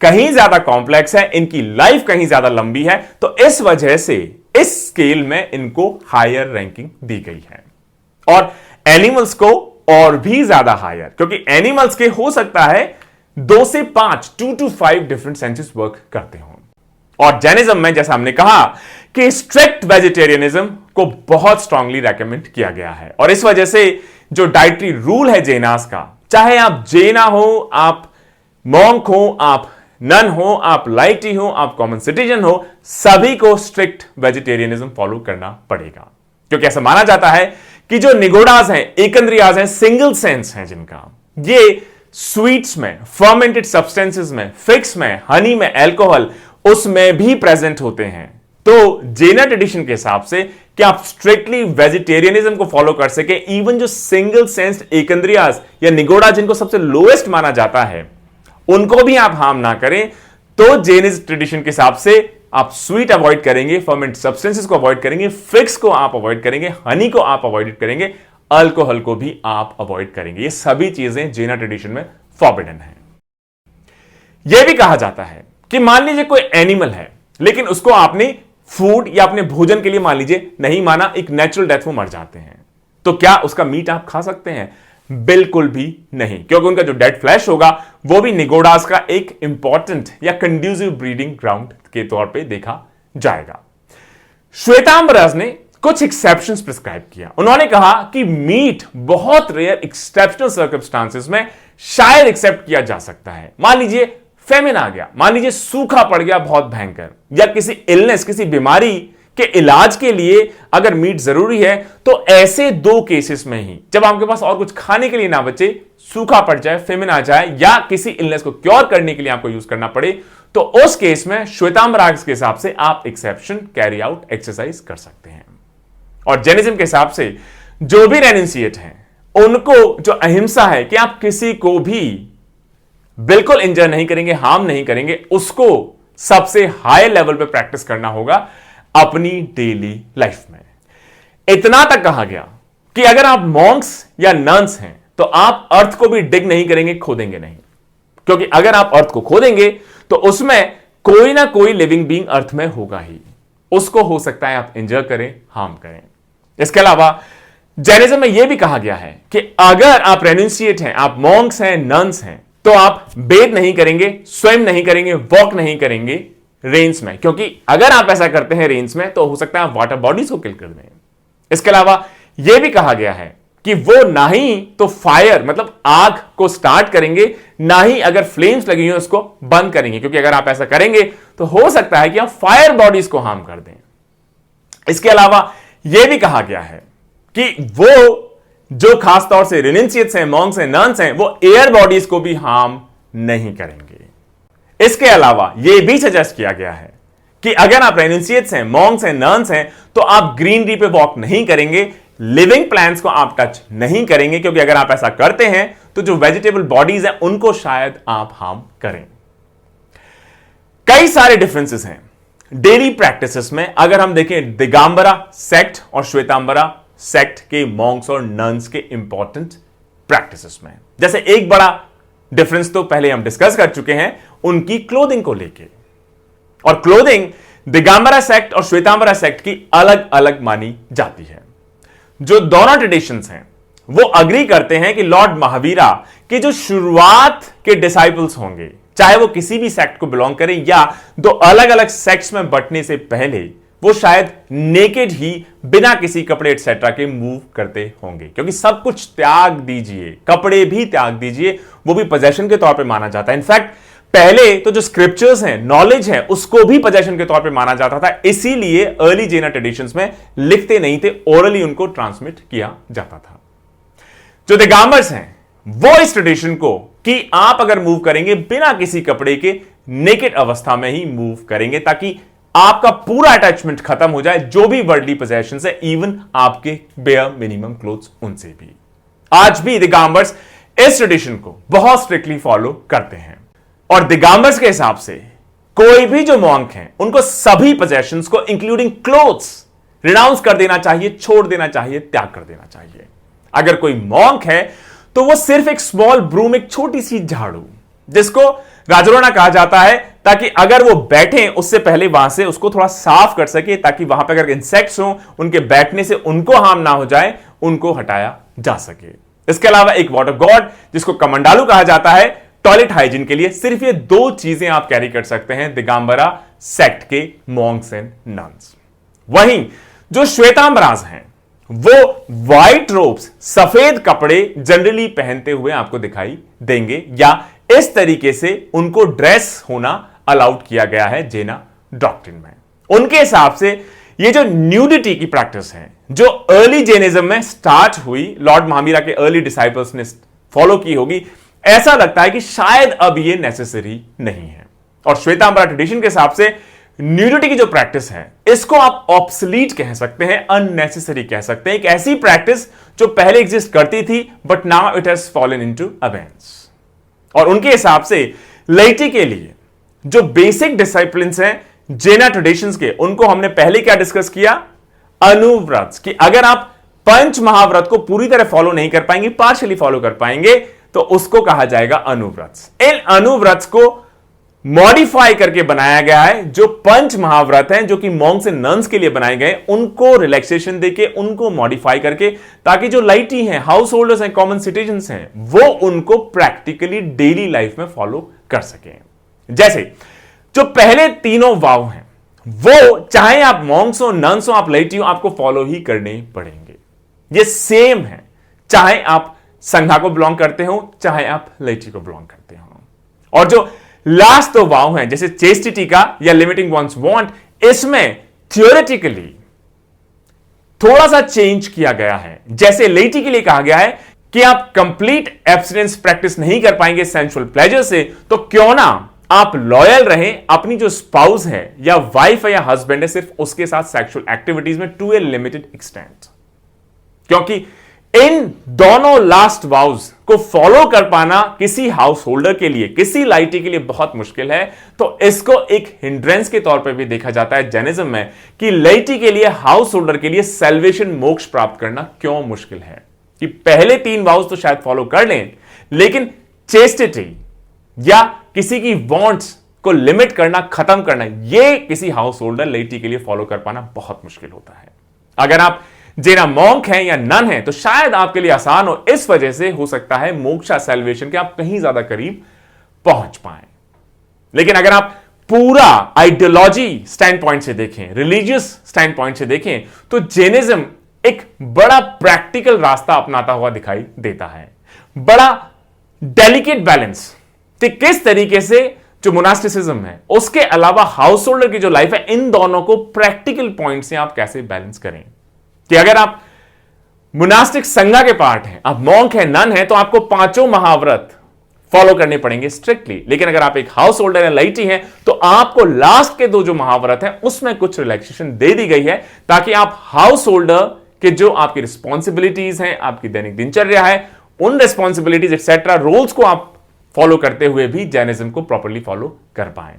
कहीं ज्यादा कॉम्प्लेक्स है, इनकी लाइफ कहीं ज्यादा लंबी है, तो इस वजह से इस स्केल में इनको हायर रैंकिंग दी गई है। और एनिमल्स को और भी ज्यादा हायर, क्योंकि एनिमल्स के हो सकता है 2 से 5, 2 to 5 डिफरेंट सेंसेस वर्क करते हो। और जैनिज्म में जैसा हमने कहा कि स्ट्रिक्ट वेजिटेरियनिज्म को बहुत स्ट्रांगली रेकमेंड किया गया है, और इस वजह से जो डाइटरी रूल है जैनास का, चाहे आप जैना हो, आप मॉन्क हो, आप नन हो, आप लाइटी हो, आप कॉमन सिटीजन हो, सभी को स्ट्रिक्ट वेजिटेरियनिज्म फॉलो करना पड़ेगा। क्योंकि ऐसा माना जाता है कि जो निगोडास हैं, एकंद्रियाज हैं, सिंगल सेंस हैं जिनका, ये स्वीट्स में, फर्मेंटेड सब्सटेंसेस में, फिक्स में, हनी में, एल्कोहल, उसमें भी प्रेजेंट होते हैं। तो जेना ट्रेडिशन के हिसाब से कि आप स्ट्रिक्टली वेजिटेरियनिज्म को फॉलो कर सके, इवन जो सिंगल सेंस्ड एकंद्रियाज या निगोडा जिनको सबसे लोएस्ट माना जाता है, उनको भी आप हार्म ना करें, तो जैनिज ट्रेडिशन के हिसाब से आप स्वीट अवॉइड करेंगे, फर्मेंट सब्सटेंसेस को अवॉइड करेंगे, फिक्स को आप अवॉइड करेंगे, हनी को आप अवॉइड करेंगे, अल्कोहल को भी आप अवॉइड करेंगे। ये सभी चीजें जैना ट्रेडिशन में फॉरबिडन है। यह भी कहा जाता है कि मान लीजिए कोई एनिमल है, लेकिन उसको आपने फूड या अपने भोजन के लिए मान लीजिए नहीं माना, एक नेचुरल डेथ में मर जाते हैं, तो क्या उसका मीट आप खा सकते हैं? बिल्कुल भी नहीं, क्योंकि उनका जो डेड फ्लैश होगा वो भी निगोडास का एक इंपॉर्टेंट या कंड्यूसिव ब्रीडिंग ग्राउंड के तौर पे देखा जाएगा। श्वेतांबरस ने कुछ एक्सेप्शंस प्रिस्क्राइब किया। उन्होंने कहा कि मीट बहुत रेयर एक्सेप्शनल सर्कमस्टांसेस में शायद एक्सेप्ट किया जा सकता है। मान लीजिए फेमिन आ गया, मान लीजिए सूखा पड़ गया बहुत भयंकर, या किसी इलनेस, किसी बीमारी के इलाज के लिए अगर मीट जरूरी है, तो ऐसे 2 केसेस में ही, जब आपके पास और कुछ खाने के लिए ना बचे, सूखा पड़ जाए, फेमिन आ जाए, या किसी इलनेस को क्योर करने के लिए आपको यूज करना पड़े, तो उस केस में श्वेतांबरास के हिसाब से आप एक्सेप्शन कैरी आउट एक्सरसाइज कर सकते हैं। और जैनिज्म के हिसाब से जो भी रेनिंसिएट हैं, उनको जो अहिंसा है कि आप किसी को भी बिल्कुल इंजर नहीं करेंगे, हार्म नहीं करेंगे, उसको सबसे हाई लेवल पे प्रैक्टिस करना होगा अपनी डेली लाइफ में। इतना तक कहा गया कि अगर आप मॉन्क्स या नन्स हैं, तो आप अर्थ को भी डिग नहीं करेंगे, खोदेंगे नहीं, क्योंकि अगर आप अर्थ को खोदेंगे तो उसमें कोई ना कोई लिविंग बीइंग अर्थ में होगा ही, उसको हो सकता है आप इंजर करें, हार्म करें। इसके अलावा जैनिज्म में यह भी कहा गया है कि अगर आप रेनिंसिएट हैं, आप मॉन्क्स हैं, नन्स हैं, तो आप बेद नहीं करेंगे, स्विम नहीं करेंगे, वॉक नहीं करेंगे रेन्स में, क्योंकि अगर आप ऐसा करते हैं रेन्स में, तो हो सकता है आप वाटर बॉडीज को किल कर दें। इसके अलावा यह भी कहा गया है कि वो ना ही तो फायर मतलब आग को स्टार्ट करेंगे, ना ही अगर फ्लेम्स लगी हो उसको बंद करेंगे, क्योंकि अगर आप ऐसा करेंगे तो हो सकता है कि आप फायर बॉडीज को हार्म कर दें। इसके अलावा यह भी कहा गया है कि वो जो खासतौर से रेनिंसिएट्स हैं, मॉन्क्स हैं, नन्स हैं, वो एयर बॉडीज को भी हार्म नहीं करेंगे। इसके अलावा यह भी सजेस्ट किया गया है कि अगर आप रेनिंसिएट्स हैं, मॉन्क्स हैं, नन्स हैं, तो आप ग्रीनरी पे वॉक नहीं करेंगे, लिविंग प्लांट्स को आप टच नहीं करेंगे, क्योंकि अगर आप ऐसा करते हैं तो जो वेजिटेबल बॉडीज हैं उनको शायद आप हार्म करें। कई सारे डिफरेंसेस हैं डेली प्रैक्टिसेस में। अगर हम देखें दिगंबरा सेक्ट और श्वेतांबरा सेक्ट के मॉन्क्स और नन्स के इंपॉर्टेंट प्रैक्टिसेस में, जैसे एक बड़ा डिफरेंस तो पहले हम डिस्कस कर चुके हैं उनकी क्लोथिंग को लेके, और क्लोथिंग दिगंबरा सेक्ट और श्वेतांबरा सेक्ट की अलग अलग मानी जाती है। जो दोनों ट्रेडिशंस हैं वो अग्री करते हैं कि लॉर्ड महावीरा के जो शुरुआत के डिसाइपल्स होंगे, चाहे वो किसी भी सेक्ट को बिलोंग करें या 2 अलग अलग सेक्ट्स में बंटने से पहले, वो शायद नेकेड ही बिना किसी कपड़े एटसेट्रा के मूव करते होंगे, क्योंकि सब कुछ त्याग दीजिए, कपड़े भी त्याग दीजिए, वो भी पोजेशन के तौर पे माना जाता है। इनफैक्ट पहले तो जो स्क्रिप्चर्स हैं, नॉलेज है, उसको भी पोजेशन के तौर पे माना जाता था, इसीलिए अर्ली जैना ट्रेडिशंस में लिखते नहीं थे, ओरली उनको ट्रांसमिट किया जाता था। जो दिगंबर्स हैं वो इस ट्रेडिशन को कि आप अगर मूव करेंगे बिना किसी कपड़े के, नेकेड अवस्था में ही मूव करेंगे, ताकि आपका पूरा अटैचमेंट खत्म हो जाए जो भी वर्ल्डली पोजेशंस है, इवन आपके बेयर मिनिमम क्लोथ्स उनसे भी। आज भी दिगंबर्स इस ट्रेडिशन को बहुत स्ट्रिक्टली फॉलो करते हैं। और दिगंबर्स के हिसाब से कोई भी जो मॉन्क हैं उनको सभी पोजेशंस को इंक्लूडिंग क्लोथ्स रिनाउंस कर देना चाहिए, छोड़ देना चाहिए, त्याग कर देना चाहिए। अगर कोई मॉन्क है तो वो सिर्फ एक स्मॉल ब्रूम, एक छोटी सी झाड़ू जिसको राजरोना कहा जाता है, ताकि अगर वो बैठे उससे पहले वहां से उसको थोड़ा साफ कर सके, ताकि वहां पर अगर इंसेक्ट्स हो उनके बैठने से उनको हार्म ना हो जाए, उनको हटाया जा सके। इसके अलावा एक वाटर गॉड जिसको कमंडालू कहा जाता है, टॉयलेट हाइजीन के लिए सिर्फ ये दो चीजें आप कैरी कर सकते हैं दिगंबरा सेक्ट के मॉन्क्स एंड नन्स। वहीं जो श्वेतांबराज हैं वो व्हाइट रोब्स, सफेद कपड़े जनरली पहनते हुए आपको दिखाई देंगे, या इस तरीके से उनको ड्रेस होना अलाउड किया गया है जेना डॉक्ट्रिन में। उनके हिसाब से ये जो न्यूडिटी की प्रैक्टिस है जो अर्ली जैनिज्म में स्टार्ट हुई, लॉर्ड महावीरा के अर्ली डिसाइपल्स ने फॉलो की होगी, ऐसा लगता है कि शायद अब ये नेसेसरी नहीं है। और श्वेतांबरा ट्रेडिशन के हिसाब से न्यूडिटी की जो प्रैक्टिस है इसको आप ऑब्सलीट कह सकते हैं, अननेसेसरी कह सकते हैं। एक ऐसी प्रैक्टिस जो पहले एग्जिस्ट करती थी but now it has fallen into abeyance. और उनके हिसाब से लाइटी के लिए जो बेसिक डिसिप्लिन्स हैं जेना ट्रेडिशंस के, उनको हमने पहले क्या डिस्कस किया, अनुव्रत, कि अगर आप पंच महाव्रत को पूरी तरह फॉलो नहीं कर पाएंगे, पार्शियली फॉलो कर पाएंगे, तो उसको कहा जाएगा अनुव्रत। इन अनुव्रत को मॉडिफाई करके बनाया गया है। जो पंच महाव्रत हैं जो कि मॉन्क्स एंड नन्स के लिए बनाए गए, उनको रिलैक्सेशन देके, उनको मॉडिफाई करके, ताकि जो लाइटी हैं, हाउस होल्डर्स हैं, कॉमन सिटीजन्स हैं, वो उनको प्रैक्टिकली डेली लाइफ में फॉलो कर सकें। जैसे जो पहले तीनों वाव हैं वो चाहे आप मॉन्क्स हो, नन्स हो, आप लाइटी हो, आपको फॉलो ही करने पड़ेंगे। ये सेम है चाहे आप संघा को बिलोंग करते हो, चाहे आप लाइटी को बिलोंग करते हो। और जो लास्ट तो वाव है जैसे चेस्टिटी का या लिमिटिंग वंस वांट, इसमें थियोरेटिकली थोड़ा सा चेंज किया गया है। जैसे लेटी के लिए कहा गया है कि आप कंप्लीट एब्सटिनेंस प्रैक्टिस नहीं कर पाएंगे सेंसुअल प्लेजर से, तो क्यों ना आप लॉयल रहें अपनी जो स्पाउस है या वाइफ है या हस्बैंड है, सिर्फ उसके साथ सेक्सुअल एक्टिविटीज में टू ए लिमिटेड एक्सटेंट। क्योंकि इन दोनों लास्ट वाउस को फॉलो कर पाना किसी हाउस होल्डर के लिए, किसी लाइटी के लिए बहुत मुश्किल है। तो इसको एक हिंड्रेंस के तौर पर भी देखा जाता है जैनिज्म में कि लाइटी के लिए, हाउस होल्डर के लिए सैल्वेशन, मोक्ष प्राप्त करना क्यों मुश्किल है, कि पहले तीन वाउस तो शायद फॉलो कर लें, लेकिन चेस्टिटी या किसी की वांट्स को लिमिट करना, खत्म करना, यह किसी हाउस होल्डर लाइटी के लिए फॉलो कर पाना बहुत मुश्किल होता है। अगर आप जेना मॉन्क हैं या नन हैं तो शायद आपके लिए आसान हो, इस वजह से हो सकता है मोक्षा, सैल्वेशन के आप कहीं ज्यादा करीब पहुंच पाएं। लेकिन अगर आप पूरा आइडियोलॉजी स्टैंड पॉइंट से देखें, रिलीजियस स्टैंड पॉइंट से देखें, तो जैनिज्म एक बड़ा प्रैक्टिकल रास्ता अपनाता हुआ दिखाई देता है। बड़ा डेलिकेट बैलेंस कि किस तरीके से जो मोनास्टिसिज्म है उसके अलावा हाउस होल्डर की जो लाइफ है, इन दोनों को प्रैक्टिकल पॉइंट से आप कैसे बैलेंस करें। कि अगर आप मोनास्टिक संघा के पार्ट हैं, आप मॉन्क हैं, नन हैं, तो आपको पांचों महाव्रत फॉलो करने पड़ेंगे स्ट्रिक्टली। लेकिन अगर आप एक हाउस होल्डर या लाइटी हैं तो आपको लास्ट के दो जो महाव्रत हैं उसमें कुछ रिलैक्सेशन दे दी गई है, ताकि आप हाउस होल्डर के जो आपकी रिस्पॉन्सिबिलिटीज हैं, आपकी दैनिक दिनचर्या है, उन रिस्पॉन्सिबिलिटीज एक्सेट्रा रोल्स को आप फॉलो करते हुए भी जैनिज्म को प्रॉपर्ली फॉलो कर पाए।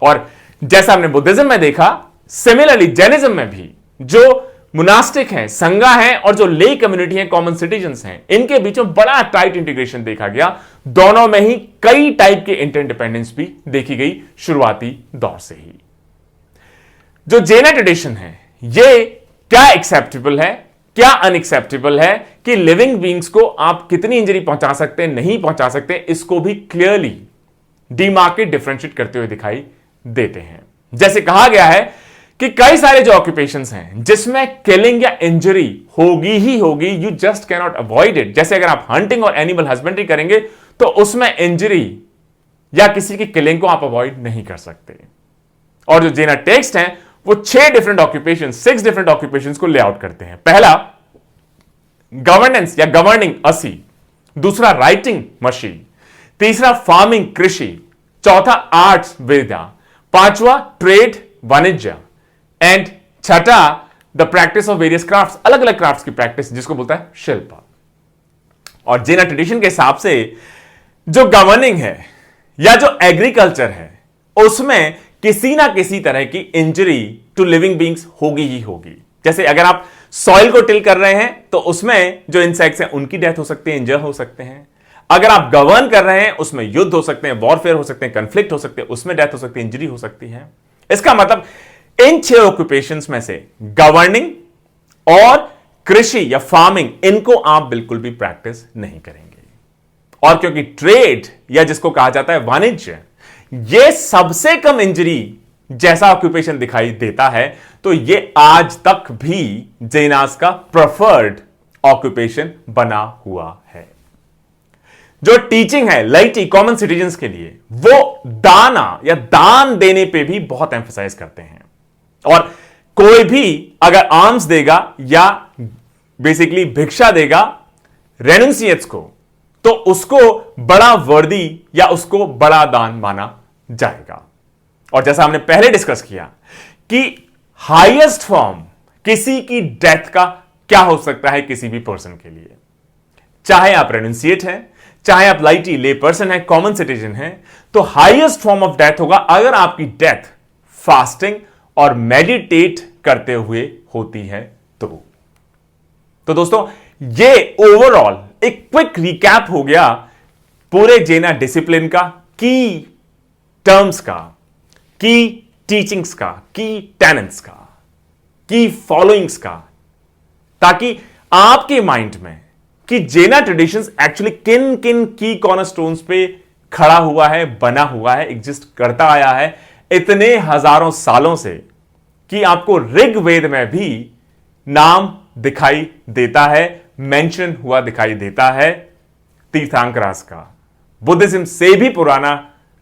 और जैसा हमने बुद्धिज्म में देखा, सिमिलरली जैनिज्म में भी जो मोनास्टिक हैं, संघा हैं, और जो ले कम्युनिटी हैं, कॉमन सिटीजन्स हैं, इनके बीच में बड़ा टाइट इंटीग्रेशन देखा गया। दोनों में ही कई टाइप के इंटरडिपेंडेंस भी देखी गई शुरुआती दौर से ही। जो जैन ट्रेडिशन है ये क्या एक्सेप्टेबल है, क्या अनएक्सेप्टेबल है, कि लिविंग बींग्स को आप कितनी इंजरी पहुंचा सकते हैं, नहीं पहुंचा सकते, इसको भी क्लियरली डीमार्केट डिफरेंशिएट करते हुए दिखाई देते हैं। जैसे कहा गया है कि कई सारे जो ऑक्यूपेशंस हैं जिसमें किलिंग या इंजरी होगी ही होगी, you just can not avoid it. जैसे अगर आप हंटिंग और एनिमल हस्बेंड्री करेंगे तो उसमें इंजरी या किसी की किलिंग को आप अवॉइड नहीं कर सकते। और जो जेना टेक्स्ट हैं वो 6 डिफरेंट ऑक्यूपेशन, 6 डिफरेंट ऑक्यूपेशंस को लेआउट करते हैं। पहला गवर्नेंस या गवर्निंग असी, दूसरा राइटिंग मशीन, तीसरा फार्मिंग कृषि, चौथा आर्ट्स विद्या, पांचवा ट्रेड वाणिज्य, एंड छठा the practice of various crafts, अलग अलग क्राफ्ट्स की प्रैक्टिस जिसको बोलता है शिल्प। और जेना ट्रेडिशन के हिसाब से जो गवर्निंग है या जो एग्रीकल्चर है उसमें किसी ना किसी तरह की इंजरी टू लिविंग बींग्स होगी ही होगी। जैसे अगर आप सॉइल को टिल कर रहे हैं तो उसमें जो इंसेक्ट्स हैं उनकी डेथ हो सकती है, इंजर हो सकते हैं। अगर आप गवर्न कर रहे हैं उसमें युद्ध हो सकते हैं, वॉरफेयर हो सकते हैं, कंफ्लिक्ट हो सकते हैं, उसमें डेथ हो सकती है, इंजरी हो सकती है। इसका मतलब इन 6 ऑक्यूपेशंस में से गवर्निंग और कृषि या फार्मिंग, इनको आप बिल्कुल भी प्रैक्टिस नहीं करेंगे। और क्योंकि ट्रेड या जिसको कहा जाता है वाणिज्य, यह सबसे कम इंजरी जैसा ऑक्यूपेशन दिखाई देता है, तो यह आज तक भी जैनास का प्रेफर्ड ऑक्यूपेशन बना हुआ है। जो टीचिंग है लाइटी कॉमन सिटीजन्स के लिए, वो दाना या दान देने पे भी बहुत एम्फसाइज करते हैं। और कोई भी अगर आर्म्स देगा या बेसिकली भिक्षा देगा रेनुंसिएट्स को, तो उसको बड़ा वर्दी या उसको बड़ा दान माना जाएगा। और जैसा हमने पहले डिस्कस किया कि हाईएस्ट फॉर्म किसी की डेथ का क्या हो सकता है किसी भी पर्सन के लिए, चाहे आप रेनुंसिएट हैं, चाहे आप लाइटी ले पर्सन है, कॉमन सिटीजन है, तो हाईएस्ट फॉर्म ऑफ डेथ होगा अगर आपकी डेथ फास्टिंग और मेडिटेट करते हुए होती है तो दोस्तों ये ओवरऑल एक क्विक रिकैप हो गया पूरे जैना डिसिप्लिन का, की टर्म्स का, की टीचिंग्स का, की टेनेंट्स का, की फॉलोइंग्स का, ताकि आपके माइंड में कि जैना ट्रेडिशंस एक्चुअली किन किन की कॉर्नरस्टोन्स पे खड़ा हुआ है, बना हुआ है, एग्जिस्ट करता आया है इतने हजारों सालों से, कि आपको ऋग्वेद में भी नाम दिखाई देता है, मेंशन हुआ दिखाई देता है तीर्थंकरास का। बुद्धिज्म से भी पुराना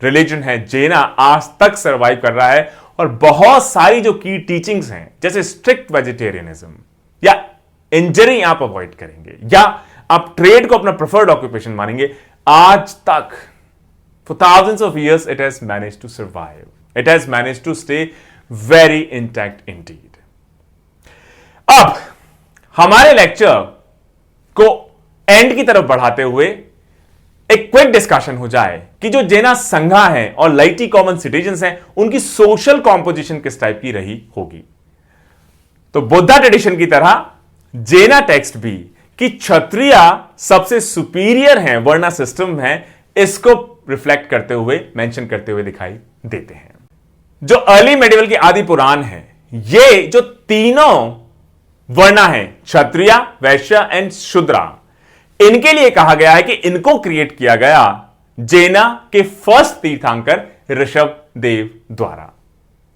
रिलीजन है जैना, आज तक सरवाइव कर रहा है। और बहुत सारी जो की टीचिंग्स हैं, जैसे स्ट्रिक्ट वेजिटेरियनिज्म या इंजरी आप अवॉइड करेंगे, या आप ट्रेड को अपना प्रेफर्ड ऑक्यूपेशन मानेंगे, आज तक for thousands of years it has managed to survive, it has managed to stay very intact indeed। अब हमारे लेक्चर को एंड की तरफ बढ़ाते हुए एक क्विक डिस्कशन हो जाए कि जो जैना संघा है और लाइटी कॉमन सिटीजन्स हैं, उनकी सोशल कॉम्पोजिशन किस टाइप की रही होगी। तो बुद्धा ट्रेडिशन की तरह जैना टेक्स्ट भी कि क्षत्रिय सबसे सुपीरियर हैं, वर्णा सिस्टम है, इसको रिफ्लेक्ट करते हुए, मेंशन करते हुए दिखाई देते हैं। जो अर्ली मेडिवल की आदि पुराण है, ये जो तीनों वर्णा है, क्षत्रिय, वैश्य एंड शूद्रा, इनके लिए कहा गया है कि इनको क्रिएट किया गया जैना के फर्स्ट तीर्थंकर ऋषभ देव द्वारा।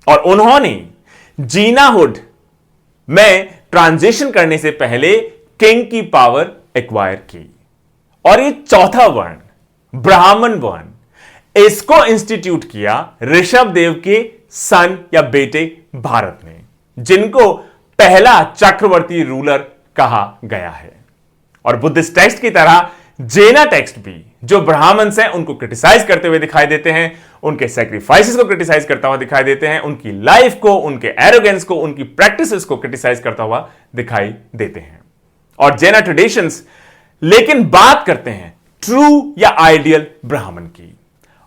और उन्होंने जीनाहुड में ट्रांजिशन करने से पहले किंग की पावर एक्वायर की। और ये चौथा वर्ण ब्राह्मण वर्ण, इसको इंस्टीट्यूट किया ऋषभ देव के सन या बेटे भारत ने, जिनको पहला चक्रवर्ती रूलर कहा गया है। और बुद्धिस्ट टेक्स्ट की तरह जैना टेक्स्ट भी जो ब्राह्मण्स हैं उनको क्रिटिसाइज करते हुए दिखाई देते हैं, उनके सैक्रिफाइसेस को क्रिटिसाइज करता हुआ दिखाई देते हैं, उनकी लाइफ को, उनके एरोगेंस को, उनकी प्रैक्टिसेस को क्रिटिसाइज करता हुआ दिखाई देते हैं। और जैना ट्रेडिशंस लेकिन बात करते हैं ट्रू या आइडियल ब्राह्मण की।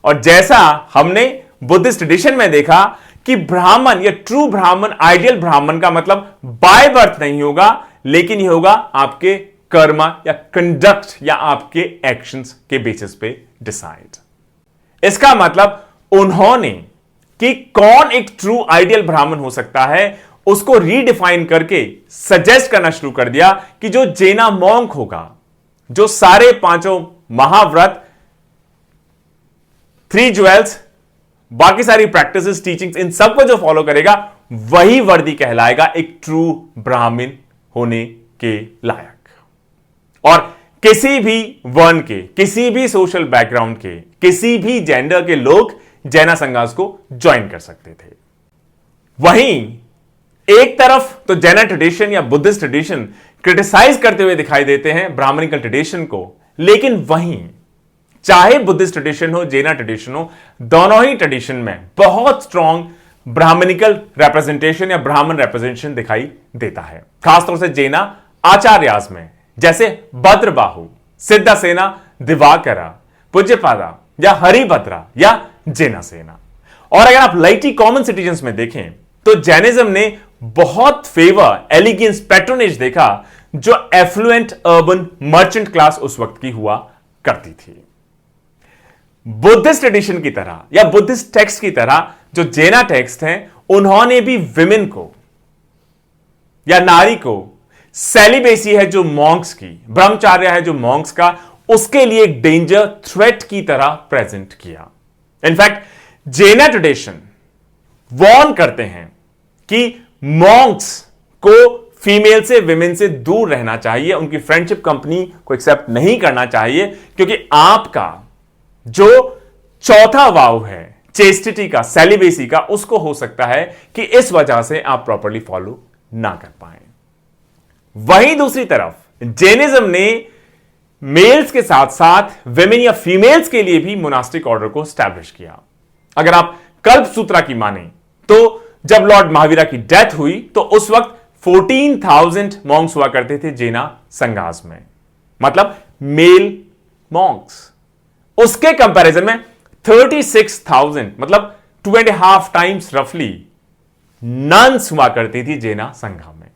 और जैसा हमने बुद्धिस्ट ट्रेडिशन में देखा कि ब्राह्मण या ट्रू ब्राह्मण, आइडियल ब्राह्मण का मतलब बाय बर्थ नहीं होगा, लेकिन यह होगा आपके कर्मा या कंडक्ट या आपके एक्शंस के बेसिस पे डिसाइड। इसका मतलब उन्होंने कि कौन एक ट्रू आइडियल ब्राह्मण हो सकता है, उसको रीडिफाइन करके सजेस्ट करना शुरू कर दिया कि जो जैना मॉन्क होगा, जो सारे पांचों महाव्रत, 3 ज्वेल्स, बाकी सारी प्रैक्टिसेस, टीचिंग्स, इन सबको जो फॉलो करेगा वही वर्दी कहलाएगा एक ट्रू ब्राह्मण होने के लायक। और किसी भी वर्ण के, किसी भी सोशल बैकग्राउंड के, किसी भी जेंडर के लोग जैना संघास को ज्वाइन कर सकते थे। वहीं एक तरफ तो जैना ट्रेडिशन या बुद्धिस्ट ट्रेडिशन क्रिटिसाइज करते हुए दिखाई देते हैं ब्राह्मणिकल ट्रेडिशन को, लेकिन वहीं चाहे बुद्धिस्ट ट्रेडिशन हो, जैना ट्रेडिशन हो, दोनों ही ट्रेडिशन में बहुत स्ट्रॉन्ग ब्राह्मणिकल रिप्रेजेंटेशन या ब्राह्मण रिप्रेजेंटेशन दिखाई देता है। खासतौर से जैना आचार्यास में, जैसे भद्रबाहु, सिद्धसेना, दिवाकरा, पूज्यपादा, या हरिभद्रा या जैनसेना। और अगर आप लाइटी कॉमन सिटीजन्स में देखें तो जैनिज्म ने बहुत फेवर, एलिगेंस, पैट्रोनेज देखा जो एफ्लुएंट अर्बन मर्चेंट क्लास उस वक्त की हुआ करती थी। बुद्धिस्ट ट्रेडिशन की तरह या बुद्धिस्ट टेक्स्ट की तरह जो जैना टेक्स्ट हैं, उन्होंने भी विमेन को या नारी को सेलिबेसी है जो मॉन्क्स की, ब्रह्मचार्य है जो मॉन्क्स का, उसके लिए एक डेंजर थ्रेट की तरह प्रेजेंट किया। इनफैक्ट जैना ट्रेडिशन वॉर्न करते हैं कि मॉन्क्स को फीमेल से, विमेन से दूर रहना चाहिए, उनकी फ्रेंडशिप कंपनी को एक्सेप्ट नहीं करना चाहिए, क्योंकि आपका जो चौथा वाव है चेस्टिटी का, सेलिबेसी का, उसको हो सकता है कि इस वजह से आप प्रॉपर्ली फॉलो ना कर पाए। वहीं दूसरी तरफ जैनिज्म ने मेल्स के साथ साथ विमेन या फीमेल्स के लिए भी मोनास्टिक ऑर्डर को स्टैब्लिश किया। अगर आप कल्पसूत्रा की माने तो जब लॉर्ड महावीरा की डेथ हुई तो उस वक्त 14,000 मॉन्क्स हुआ करते थे जैना संघास में, मतलब मेल मॉन्क्स। उसके कंपैरिजन में 36,000, मतलब 2.5 टाइम्स रफली नन्स हुआ करती थी जैना संघा में।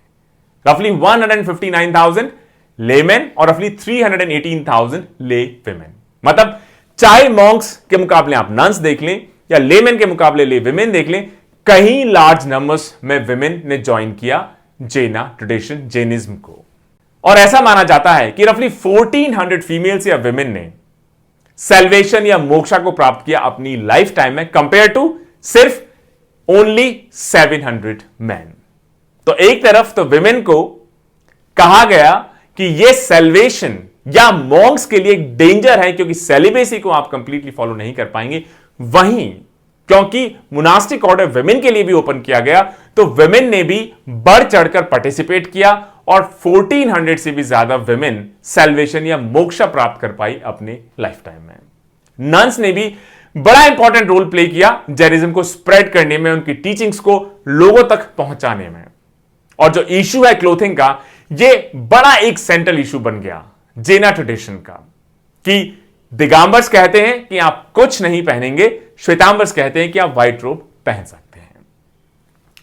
रफली 159,000 लेमेन और रफली 318,000 ले विमेन। मतलब चाहे मॉन्क्स के मुकाबले आप नन्स देख लें या लेमेन के मुकाबले ले विमेन देख लें, कहीं लार्ज नंबर्स में विमेन ने ज्वाइन किया जैना ट्रेडिशन, जैनिज्म को। और ऐसा माना जाता है कि रफली 1400 फीमेल्स या विमेन ने सेल्वेशन या मोक्षा को प्राप्त किया अपनी लाइफ टाइम में, कंपेयर टू सिर्फ ओनली 700 मैन। तो एक तरफ तो विमेन को कहा गया कि यह सेल्वेशन या मॉन्क्स के लिए एक डेंजर है क्योंकि सेलिबेसी को आप कंप्लीटली फॉलो नहीं कर पाएंगे। वहीं क्योंकि मोनास्टिक ऑर्डर विमेन के लिए भी ओपन किया गया तो विमेन ने भी बढ़ चढ़कर पार्टिसिपेट किया और 1400 से भी ज्यादा विमेन सेल्वेशन या मोक्षा प्राप्त कर पाई अपने लाइफ टाइम में। नन्स ने भी बड़ा इंपॉर्टेंट रोल प्ले किया जैनिज्म को स्प्रेड करने में, उनकी टीचिंग्स को लोगों तक पहुंचाने में। और जो इशू है क्लोथिंग का, यह बड़ा एक सेंट्रल इशू बन गया जैना ट्रेडिशन का, कि दिगंबर्स कहते हैं कि आप कुछ नहीं पहनेंगे, श्वेतांबर्स कहते हैं कि आप व्हाइट रोब पहन सकते हैं।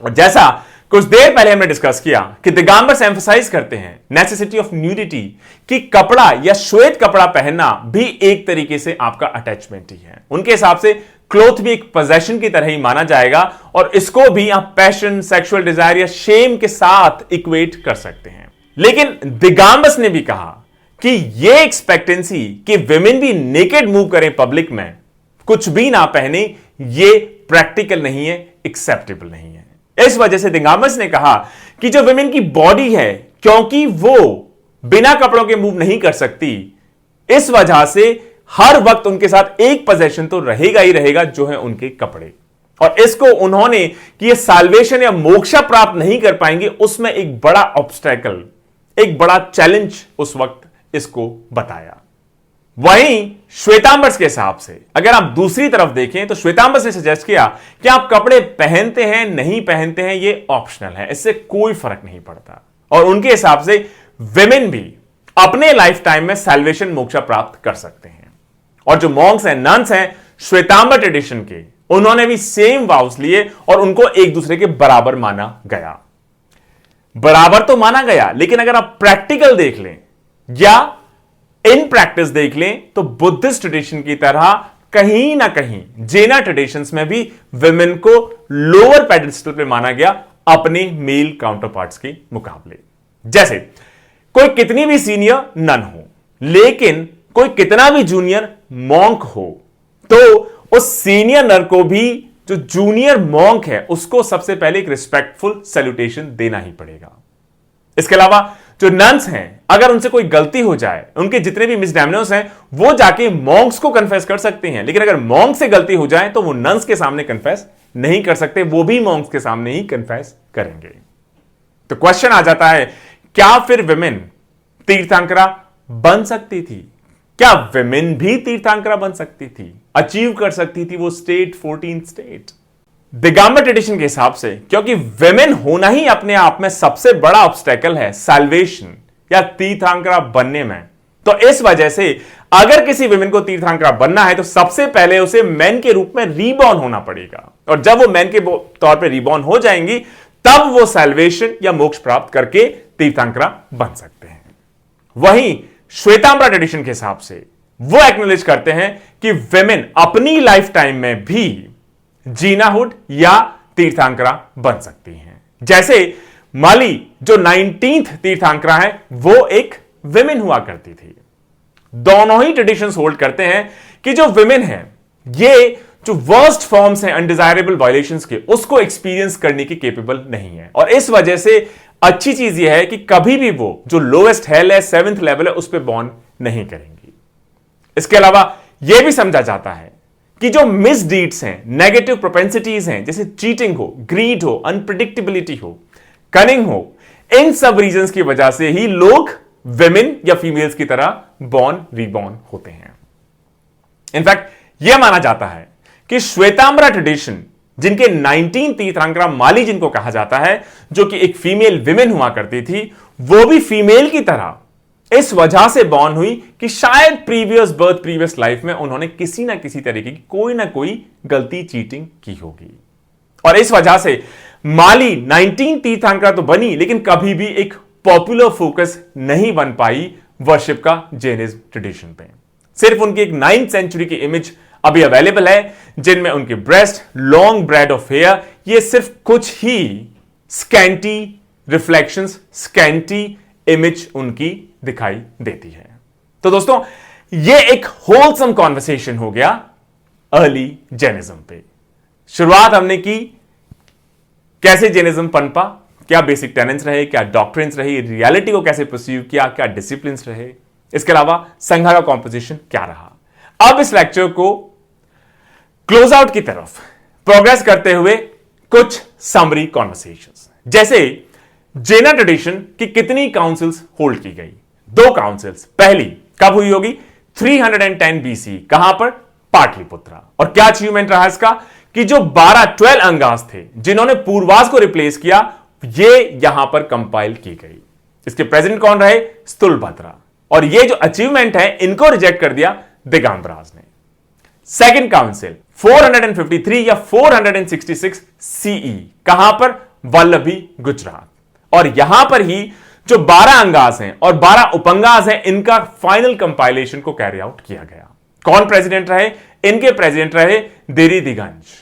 और जैसा कुछ देर पहले हमने डिस्कस किया कि दिगंबर्स एम्फसाइज करते हैं नेसेसिटी ऑफ न्यूडिटी, कि कपड़ा या श्वेत कपड़ा पहनना भी एक तरीके से आपका अटैचमेंट ही है। उनके हिसाब से क्लोथ भी एक पोजेशन की तरह ही माना जाएगा और इसको भी आप पैशन, सेक्सुअल डिजायर या शेम के साथ इक्वेट कर सकते हैं। लेकिन दिगंबर्स ने भी कहा कि यह एक्सपेक्टेंसी कि विमेन भी नेकेड मूव करें पब्लिक में, कुछ भी ना पहने, यह प्रैक्टिकल नहीं है, एक्सेप्टेबल नहीं है। इस वजह से दिगंबर्स ने कहा कि जो विमेन की बॉडी है, क्योंकि वो बिना कपड़ों के मूव नहीं कर सकती, इस वजह से हर वक्त उनके साथ एक पोजेशन तो रहेगा ही रहेगा, जो है उनके कपड़े। और इसको उन्होंने कि ये साल्वेशन या मोक्षा प्राप्त नहीं कर पाएंगे, उसमें एक बड़ा ऑब्स्टेकल, एक बड़ा चैलेंज उस वक्त इसको बताया। वहीं श्वेतांबर्स के हिसाब से अगर आप दूसरी तरफ देखें तो श्वेतांबर्स ने सजेस्ट किया कि आप कपड़े पहनते हैं नहीं पहनते हैं, ये ऑप्शनल है, इससे कोई फर्क नहीं पड़ता। और उनके हिसाब से विमेन भी अपने लाइफ टाइम में सैल्वेशन, मोक्षा प्राप्त कर सकते हैं। और जो मॉन्क्स हैं, नन्स हैं श्वेतांबर ट्रेडिशन के, उन्होंने भी सेम वाउस लिए और उनको एक दूसरे के बराबर माना गया। बराबर तो माना गया, लेकिन अगर आप प्रैक्टिकल देख लें या इन प्रैक्टिस देख लें तो बुद्धिस्ट ट्रेडिशन की तरह कहीं ना कहीं जैना ट्रेडिशंस में भी विमेन को लोअर पेडेस्टल पे माना गया अपने मेल काउंटरपार्ट्स के मुकाबले। जैसे कोई कितनी भी सीनियर नन हो, लेकिन कोई कितना भी जूनियर मॉन्क हो, तो उस सीनियर नर को भी जो जूनियर मॉन्क है उसको सबसे पहले एक रिस्पेक्टफुल सैल्यूटेशन देना ही पड़ेगा। इसके अलावा जो नन्स हैं, अगर उनसे कोई गलती हो जाए, उनके जितने भी मिसडैमेनर्स हैं, वो जाके मॉन्क्स को कन्फेस कर सकते हैं, लेकिन अगर मॉन्क से गलती हो जाए तो वो नन्स के सामने कन्फेस नहीं कर सकते, वो भी मॉन्क्स के सामने ही कन्फेस करेंगे। तो क्वेश्चन आ जाता है, क्या फिर विमेन तीर्थंकरा बन सकती थी? क्या विमेन भी तीर्थंकरा बन सकती थी, अचीव कर सकती थी वो स्टेट, 14 स्टेट? दिगंबर ट्रेडिशन के हिसाब से क्योंकि विमेन होना ही अपने आप में सबसे बड़ा ऑब्स्टेकल है सैल्वेशन या तीर्थंकरा बनने में, तो इस वजह से अगर किसी विमेन को तीर्थंकरा बनना है तो सबसे पहले उसे मैन के रूप में रीबॉर्न होना पड़ेगा, और जब वो मैन के तौर पे रीबॉर्न हो जाएंगी तब वो सैल्वेशन या मोक्ष प्राप्त करके तीर्थंकरा बन सकते हैं। वहीं श्वेतांबरा ट्रेडिशन के हिसाब से वो एक्नॉलेज करते हैं कि विमेन अपनी लाइफ टाइम में भी जीनाहुड या तीर्थंकरा बन सकती हैं। जैसे माली जो 19th तीर्थंकरा है वो एक विमेन हुआ करती थी। दोनों ही ट्रेडिशंस होल्ड करते हैं कि जो विमेन है ये जो वर्स्ट फॉर्म्स हैं अनडिजायरेबल वायलेशंस के उसको एक्सपीरियंस करने की केपेबल नहीं है, और इस वजह से अच्छी चीज यह है कि कभी भी वो जो लोएस्ट हेल है 7th लेवल है उस पर बॉर्न नहीं करेंगी। इसके अलावा यह भी समझा जाता है कि जो मिसडीड्स हैं, नेगेटिव प्रोपेंसिटीज हैं, जैसे चीटिंग हो, ग्रीड हो, अनप्रिडिक्टेबिलिटी हो, कनिंग हो, इन सब रीजंस की वजह से ही लोग विमेन या फीमेल्स की तरह बॉर्न रीबॉर्न होते हैं। इनफैक्ट यह माना जाता है कि श्वेतांबरा ट्रेडिशन जिनके 19 तीर्थंकरा माली जिनको कहा जाता है, जो कि एक फीमेल विमेन हुआ करती थी, वो भी फीमेल की तरह इस वजह से बॉर्न हुई कि शायद प्रीवियस लाइफ में उन्होंने किसी ना किसी तरीके की कोई ना कोई गलती, चीटिंग की होगी, और इस वजह से माली 19 तीर्थंकरा तो बनी लेकिन कभी भी एक पॉपुलर फोकस नहीं बन पाई वर्शिप का जैनिज्म ट्रेडिशन पे। सिर्फ उनकी एक 9th सेंचुरी की इमेज अभी अवेलेबल है जिनमें उनके breast, long braid of hair, ये सिर्फ कुछ ही स्कैंटी रिफ्लेक्शंस, स्कैंटी इमेज उनकी दिखाई देती है। तो दोस्तों ये एक होलसम कॉन्वर्सेशन हो गया अर्ली जैनिज्म पे। शुरुआत हमने की कैसे जैनिज्म पनपा, क्या बेसिक टेनेंट्स रहे, क्या डॉक्ट्रिन्स रही, रियलिटी को कैसे परसीव किया, क्या डिसिप्लिन्स रहे, इसके अलावा संघा का कॉम्पोजिशन क्या रहा। अब इस लेक्चर को क्लोज आउट की तरफ प्रोग्रेस करते हुए कुछ समरी कॉन्वर्सेशंस, जैसे जैना ट्रेडिशन की कितनी काउंसिल्स होल्ड की गई। 2 काउंसिल्स, पहली कब हुई होगी 310 बीसी, कहां पर, पाटलिपुत्रा, और क्या अचीवमेंट रहा इसका कि जो 12 अंगास थे जिन्होंने पूर्वास को रिप्लेस किया, ये यहां पर कंपाइल की गई। इसके प्रेसिडेंट कौन रहे, स्तुलभद्रा, और ये जो अचीवमेंट है इनको रिजेक्ट कर दिया दिगंबराज ने। सेकंड काउंसिल 453 या 466 सीई, कहां पर, वल्लभी गुजरात, और यहां पर ही जो 12 अंगास हैं और 12 उपंगास हैं इनका फाइनल कंपाइलेशन को कैरी आउट किया गया। कौन प्रेसिडेंट रहे, इनके प्रेसिडेंट रहे देरी दिगंज।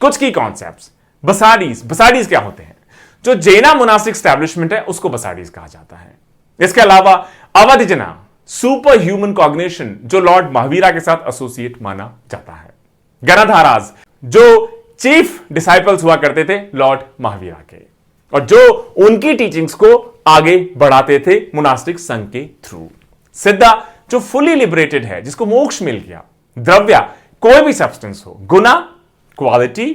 कुछ की कॉन्सेप्ट्स, बसाडीज क्या होते हैं, जो जैना मोनास्टिक स्टैब्लिशमेंट है उसको बसाडीज कहा जाता है। इसके अलावा अवधिजना, सुपर ह्यूमन कॉग्निशन, जो लॉर्ड महावीरा के साथ एसोसिएट माना जाता है। गणाधाराज, जो चीफ डिसाइपल्स हुआ करते थे लॉर्ड महावीरा के, और जो उनकी टीचिंग्स को आगे बढ़ाते थे मोनास्टिक संघ के थ्रू। सिद्धा, जो फुली लिबरेटेड है, जिसको मोक्ष मिल गया। द्रव्या, कोई भी सब्सटेंस हो। गुना, क्वालिटी।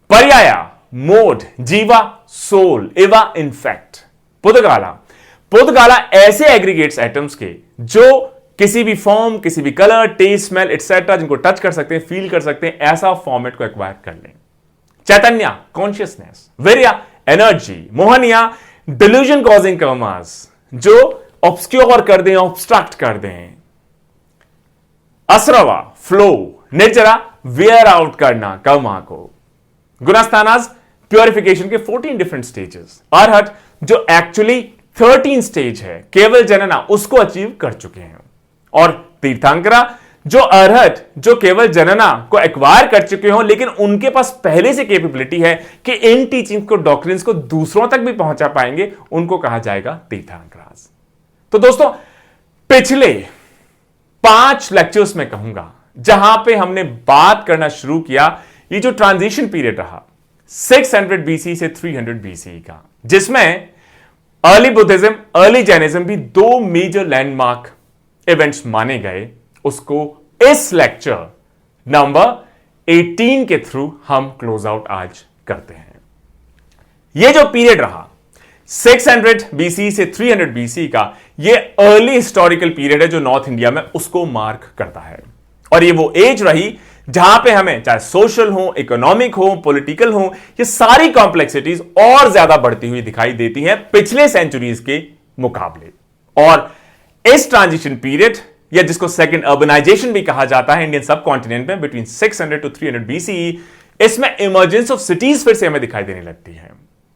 पर्याया, मोड, जीवा, सोल, एवा, इनफैक्ट। पुद्गाला ऐसे एग्रीगेट्स एटम्स के जो किसी भी फॉर्म, किसी भी कलर, टेस्ट, स्मेल एटसेट्रा जिनको टच कर सकते हैं, फील कर सकते हैं, ऐसा फॉर्मेट को एक्वायर कर लें। चैतन्य, कॉन्शियसनेस। वीर्या, एनर्जी। मोहनिया, डिल्यूजन कॉजिंग कर्मास, जो ऑब्स्क्योर कर दें, ऑब्स्ट्रक्ट कर दें। असरवा, फ्लो। निर्जरा, वेयर आउट करना कर्मा को। गुणस्थानाज, प्योरिफिकेशन के 14 डिफरेंट स्टेजेस। अरहत, जो एक्चुअली 13 स्टेज है, केवल जनना, उसको अचीव कर चुके हैं। और तीर्थंकरा, जो अरहत, जो केवल जनना को एक्वायर कर चुके हो, लेकिन उनके पास पहले से कैपेबिलिटी है कि इन टीचिंग को, डॉक्ट्रिन्स को दूसरों तक भी पहुंचा पाएंगे, उनको कहा जाएगा तीर्थंकरास। तो दोस्तों पिछले 5 लेक्चर्स में कहूंगा जहां पे हमने बात करना शुरू किया, ये जो ट्रांजिशन पीरियड रहा 600 बीसी से 300 बीसी का, जिसमें अर्ली बुद्धिज्म, अर्ली जैनिज्म भी 2 मेजर लैंडमार्क इवेंट्स माने गए, उसको इस लेक्चर नंबर 18 के थ्रू हम क्लोज आउट आज करते हैं। यह जो पीरियड रहा 600 बीसी से 300 बीसी का, यह अर्ली हिस्टोरिकल पीरियड है जो नॉर्थ इंडिया में उसको मार्क करता है, और ये वो एज रही जहां पे हमें चाहे सोशल हो, इकोनॉमिक हो, पॉलिटिकल हो, ये सारी कॉम्प्लेक्सिटीज और ज्यादा बढ़ती हुई दिखाई देती हैं पिछले सेंचुरीज के मुकाबले। और इस ट्रांजिशन पीरियड या जिसको सेकंड अर्बनाइजेशन भी कहा जाता है इंडियन सब कॉन्टिनेंट में बिटवीन 600 टू 300 BCE, इसमें इमर्जेंस ऑफ सिटीज फिर से हमें दिखाई देने लगती है।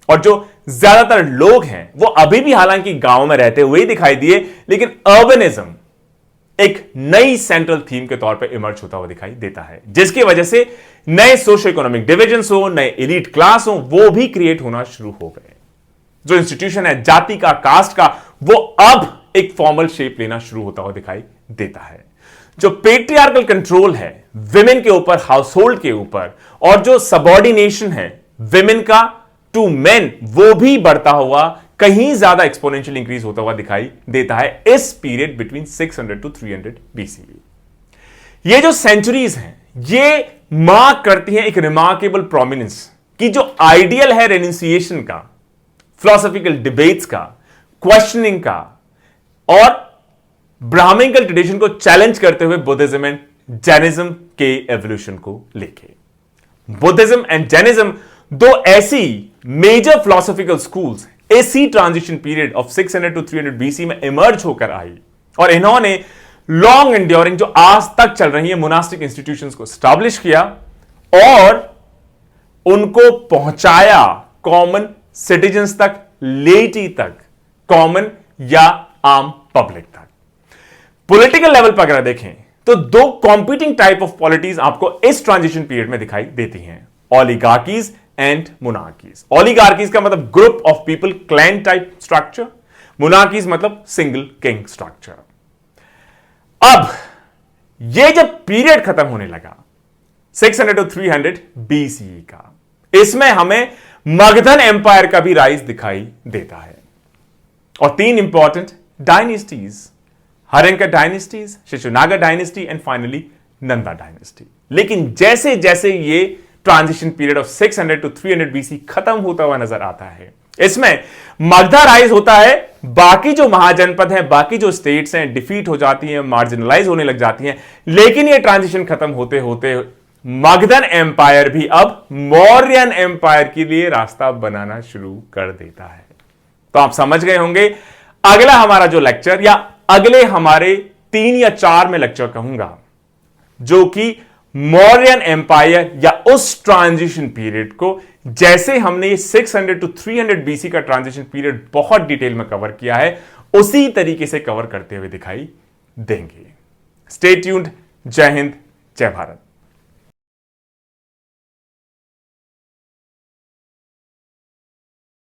और जो ज्यादातर लोग हैं वो अभी भी हालांकि गांव में रहते हुए ही दिखाई दिए, लेकिन अर्बनिज्म एक नई सेंट्रल थीम के तौर पर इमर्ज होता हुआ दिखाई देता है, जिसकी वजह से नए सोशो इकोनॉमिक डिविजन्स हो, नए एलीट क्लास हो, वो भी क्रिएट होना शुरू हो गए। जो इंस्टीट्यूशन है जाति का, कास्ट का, वो अब एक फॉर्मल शेप लेना शुरू होता हुआ दिखाई देता है। जो पेट्रियार्कल कंट्रोल है विमेन के ऊपर, हाउस होल्ड के ऊपर, और जो सबऑर्डिनेशन है विमेन का टू मेन, वो भी बढ़ता हुआ कहीं ज्यादा एक्सपोनेंशियल इंक्रीज होता हुआ दिखाई देता है इस पीरियड बिटवीन 600 टू 300 BCE। ये जो सेंचुरीज हैं ये मार्क करती हैं एक रिमार्केबल प्रोमिनेंस कि जो आइडियल है रेनिंसिएशन का, फिलोसॉफिकल डिबेट्स का, क्वेश्चनिंग का और ब्राह्मणिकल ट्रेडिशन को चैलेंज करते हुए बुद्धिज्म एंड जैनिज्म के एवोल्यूशन को लेके। बुद्धिज्म एंड जैनिज्म दो ऐसी मेजर फिलोसॉफिकल स्कूल्स इसी transition period of 600 to 300 BC में इमर्ज होकर आई और इन्होंने लॉन्ग एंड्योरिंग जो आज तक चल रही है मोनास्टिक इंस्टीट्यूशंस को स्टैब्लिश किया और उनको पहुंचाया कॉमन सिटीजन्स तक, लेटी तक, कॉमन या आम पब्लिक तक। पॉलिटिकल लेवल पर अगर देखें तो दो कॉम्पीटिंग टाइप ऑफ पॉलिटीज आपको इस ट्रांजिशन पीरियड में दिखाई देती हैं, ओलिगार्कीज एंड मोनार्कीज। ओलिगार्कीज का मतलब group of people, clan type structure. Monarchies मतलब सिंगल किंग स्ट्रक्चर। अब यह जब पीरियड खत्म होने लगा 600 टू 300 BCE का, इसमें हमें मगधन एम्पायर का भी राइज दिखाई देता है और तीन important dynasties, Haryanka dynasties, Shishunaga dynasty and finally Nanda dynasty. लेकिन जैसे जैसे ये transition period of 600 to 300 BC खत्म होता हुआ नजर आता है, इसमें मगधा राइज होता है, बाकी जो महाजनपद हैं, बाकी जो स्टेट्स हैं डिफीट हो जाती हैं, मार्जिनलाइज होने लग जाती हैं। लेकिन ये ट्रांजिशन खत्म होते होते मगधन एम्पायर भी अब मौर्यन एम्पायर के लिए रास्ता बनाना शुरू कर देता है। तो आप समझ गए होंगे अगला हमारा जो लेक्चर या अगले हमारे 3 या 4 में लेक्चर कहूंगा, जो कि मौर्यन एम्पायर या उस ट्रांजिशन पीरियड को, जैसे हमने ये 600 टू 300 BC का ट्रांजिशन पीरियड बहुत डिटेल में कवर किया है, उसी तरीके से कवर करते हुए दिखाई देंगे। Stay tuned. जय हिंद, जय भारत।